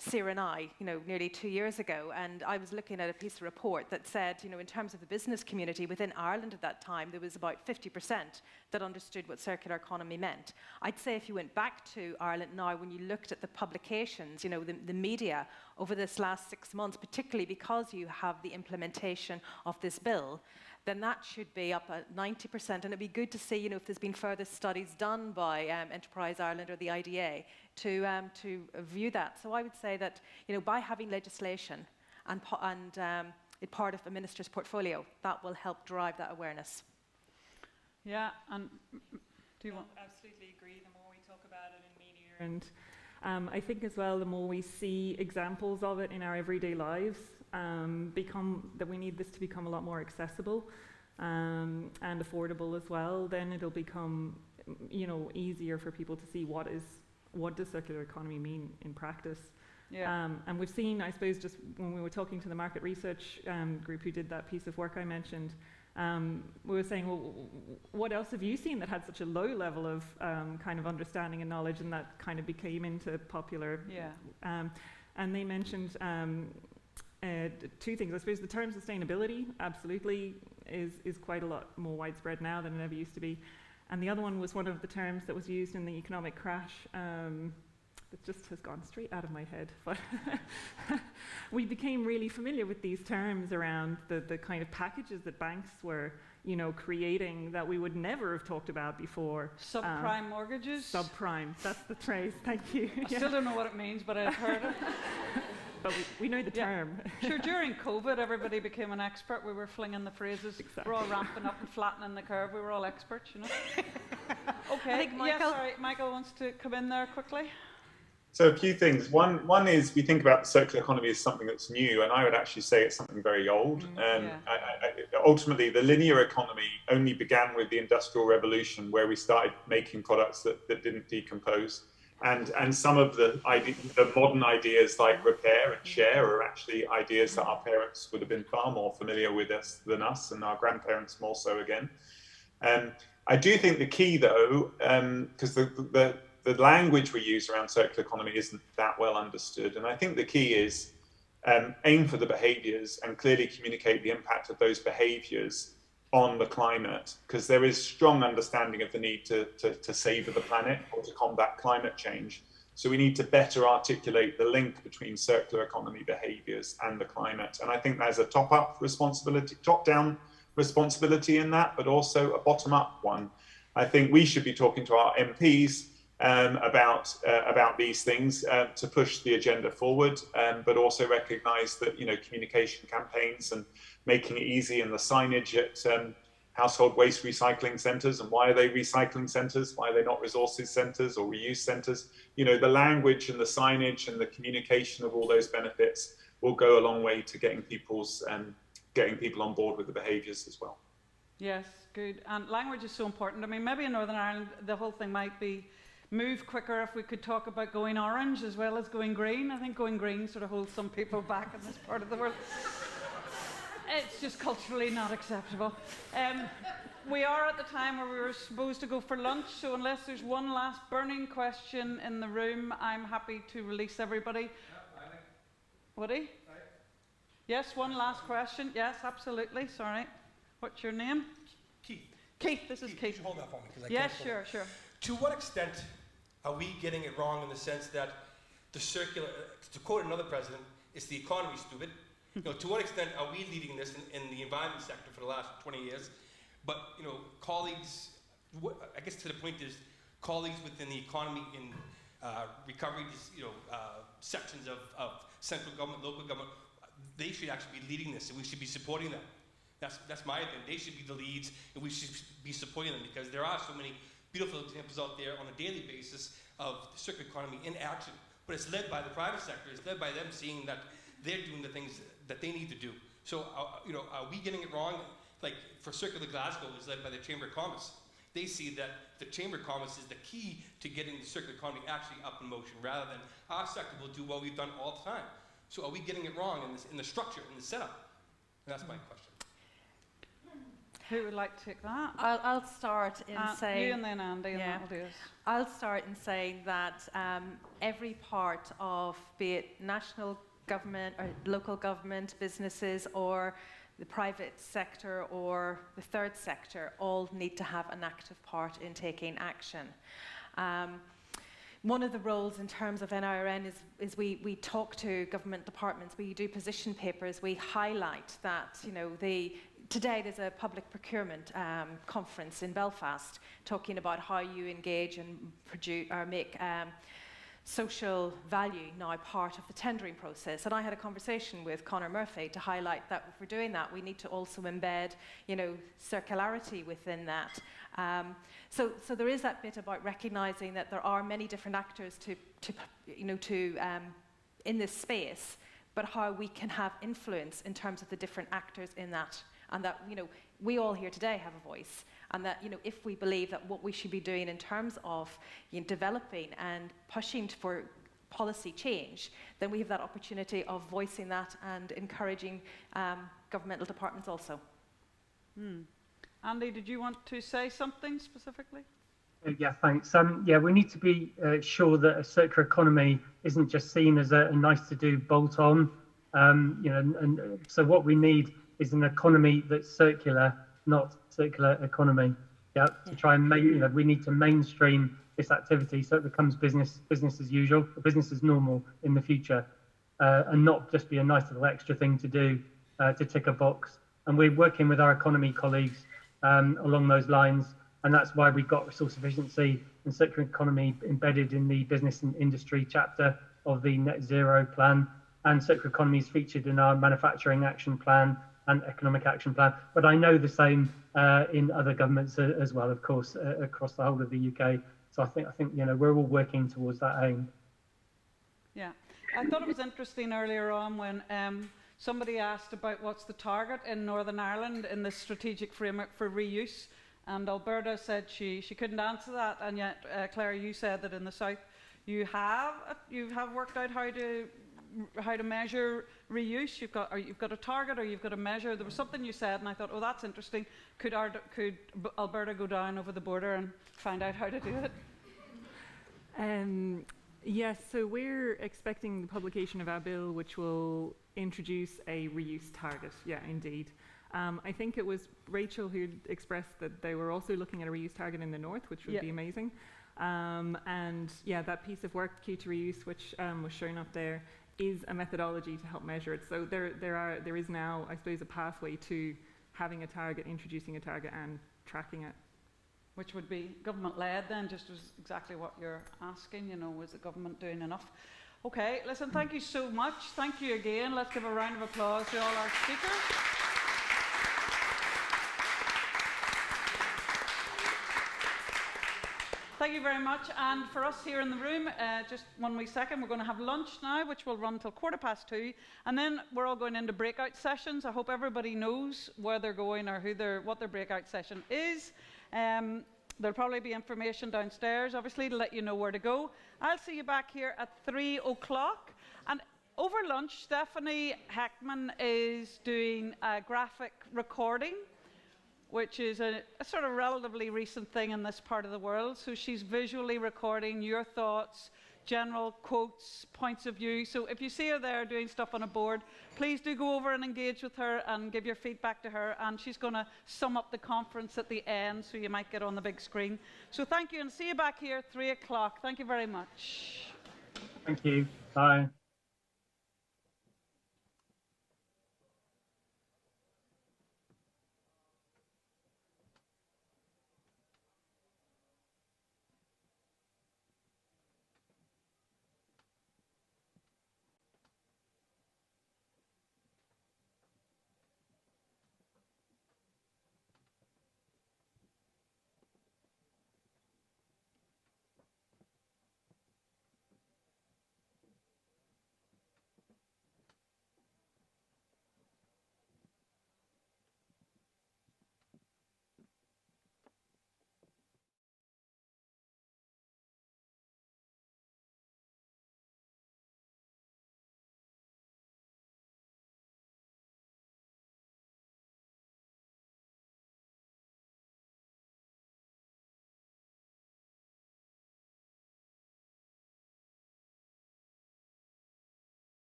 Sarah and I, nearly 2 years ago, and I was looking at a piece of report that said, in terms of the business community within Ireland at that time, there was about 50% that understood what circular economy meant. I'd say if you went back to Ireland now, when you looked at the publications, the media over this last 6 months, particularly because you have the implementation of this bill, then that should be up at 90%. And it'd be good to see, if there's been further studies done by Enterprise Ireland or the IDA to view that. So I would say that, by having legislation and it part of a minister's portfolio, that will help drive that awareness. Yeah, and do you want? Absolutely agree. The more we talk about it in media, and I think as well, the more we see examples of it in our everyday lives, that we need this to become a lot more accessible and affordable as well. Then it'll become, easier for people to see what does circular economy mean in practice. Yeah. And we've seen, I suppose, just when we were talking to the market research group who did that piece of work I mentioned, we were saying, well, what else have you seen that had such a low level of kind of understanding and knowledge, and that kind of became into popular? Yeah. And they mentioned two things. I suppose the term sustainability absolutely is quite a lot more widespread now than it ever used to be. And the other one was one of the terms that was used in the economic crash that just has gone straight out of my head. But we became really familiar with these terms around the kind of packages that banks were, creating that we would never have talked about before. Subprime mortgages? Subprime, that's the phrase, thank you. I still don't know what it means, but I've heard it. But we know the term. Sure, during COVID, everybody became an expert. We were flinging the phrases. Exactly. We're all ramping up and flattening the curve. We were all experts, Okay. I think Michael. Sorry, Michael wants to come in there quickly. So a few things. One is we think about the circular economy as something that's new, and I would actually say it's something very old. Ultimately, the linear economy only began with the Industrial Revolution, where we started making products that didn't decompose. And some of the modern ideas like repair and share are actually ideas that our parents would have been far more familiar with than us, and our grandparents more so again. I do think the key, though, because the language we use around circular economy isn't that well understood, and I think the key is aim for the behaviours and clearly communicate the impact of those behaviours on the climate, because there is strong understanding of the need to savour the planet or to combat climate change. So we need to better articulate the link between circular economy behaviours and the climate. And I think there's a top-down responsibility in that, but also a bottom-up one. I think we should be talking to our MPs about these things to push the agenda forward, but also recognise that communication campaigns and making it easy and the signage at household waste recycling centres, and why are they recycling centres? Why are they not resources centres or reuse centres? The language and the signage and the communication of all those benefits will go a long way to getting people on board with the behaviours as well. Yes, good. And language is so important. I mean, maybe in Northern Ireland, the whole thing might be move quicker if we could talk about going orange as well as going green. I think going green sort of holds some people back in this part of the world. It's just culturally not acceptable. We are at the time where we were supposed to go for lunch, so unless there's one last burning question in the room, I'm happy to release everybody. Woody? Yes, one last question. Yes, absolutely. Sorry. What's your name? Keith. Keith, this is Keith. Hold that for me. Yes, sure. To what extent are we getting it wrong in the sense that the circular, to quote another president, is the economy stupid? To what extent are we leading this in the environment sector for the last 20 years? But, colleagues, I guess to the point is, colleagues within the economy in recovery, sections of central government, local government, they should actually be leading this, and we should be supporting them. That's my opinion. They should be the leads, and we should be supporting them, because there are so many beautiful examples out there on a daily basis of the circular economy in action. But it's led by the private sector. It's led by them seeing that they're doing the things that they need to do. So, are we getting it wrong? like for Circular Glasgow is led by the Chamber of Commerce. They see that the Chamber of Commerce is the key to getting the circular economy actually up in motion, rather than our sector will do what we've done all the time. So are we getting it wrong in the structure, in the setup? And that's my question. Who would like to take that? I'll start in saying... You and then Andy, and that'll do us. I'll start in saying that every part of, be it national government or local government, businesses, or the private sector or the third sector, all need to have an active part in taking action. One of the roles in terms of NIRN is we talk to government departments, we do position papers, we highlight that, you know, today there's a public procurement conference in Belfast talking about how you engage and produce or make social value now part of the tendering process. And I had a conversation with Conor Murphy to highlight that if we're doing that, we need to also embed, you know, circularity within that. So there is that bit about recognising that there are many different actors in this space, but how we can have influence in terms of the different actors in that. And that, you know, we all here today have a voice, and that, you know, if we believe that what we should be doing in terms of, you know, developing and pushing for policy change, then we have that opportunity of voicing that and encouraging governmental departments also. Andy, did you want to say something specifically? Yeah, thanks. We need to be sure that a circular economy isn't just seen as a nice-to-do bolt-on. So what we need is an economy that's circular, not circular economy. To try and we need to mainstream this activity so it becomes business as usual, business as normal in the future, and not just be a nice little extra thing to do to tick a box. And we're working with our economy colleagues along those lines, and that's why we've got resource efficiency and circular economy embedded in the business and industry chapter of the net zero plan, and circular economy is featured in our manufacturing action plan and economic action plan. But I know the same in other governments as well, of course, across the whole of the UK. So I think you know, we're all working towards that aim. Yeah, I thought it was interesting earlier on when somebody asked about what's the target in Northern Ireland in the strategic framework for reuse, and Alberta said she couldn't answer that, and yet Claire, you said that in the south you have worked out how to measure reuse. You've got a target, or you've got a measure. There was something you said, and I thought, oh, that's interesting. Could Alberta go down over the border and find out how to do it? Yes, so we're expecting the publication of our bill, which will introduce a reuse target. Yeah, indeed. I think it was Rachel who expressed that they were also looking at a reuse target in the north, which would be amazing. And yeah, that piece of work, Q to Reuse, which was shown up there, is a methodology to help measure it. So there is now, I suppose, a pathway to having a target, introducing a target, and tracking it. Which would be government-led then, just as exactly what you're asking, you know, was the government doing enough? Okay, listen, thank you so much. Thank you again. Let's give a round of applause to all our speakers. Thank you very much. And for us here in the room, just 1 wee second, we're going to have lunch now, which will run till 2:15, and then we're all going into breakout sessions. I hope everybody knows where they're going or what their breakout session is. There'll probably be information downstairs, obviously, to let you know where to go. I'll see you back here at 3 o'clock. And over lunch, Stephanie Heckman is doing a graphic recording, which is a sort of relatively recent thing in this part of the world. So she's visually recording your thoughts, general quotes, points of view. So if you see her there doing stuff on a board, please do go over and engage with her and give your feedback to her. And she's going to sum up the conference at the end, so you might get on the big screen. So thank you, and see you back here at 3 o'clock. Thank you very much. Thank you. Bye.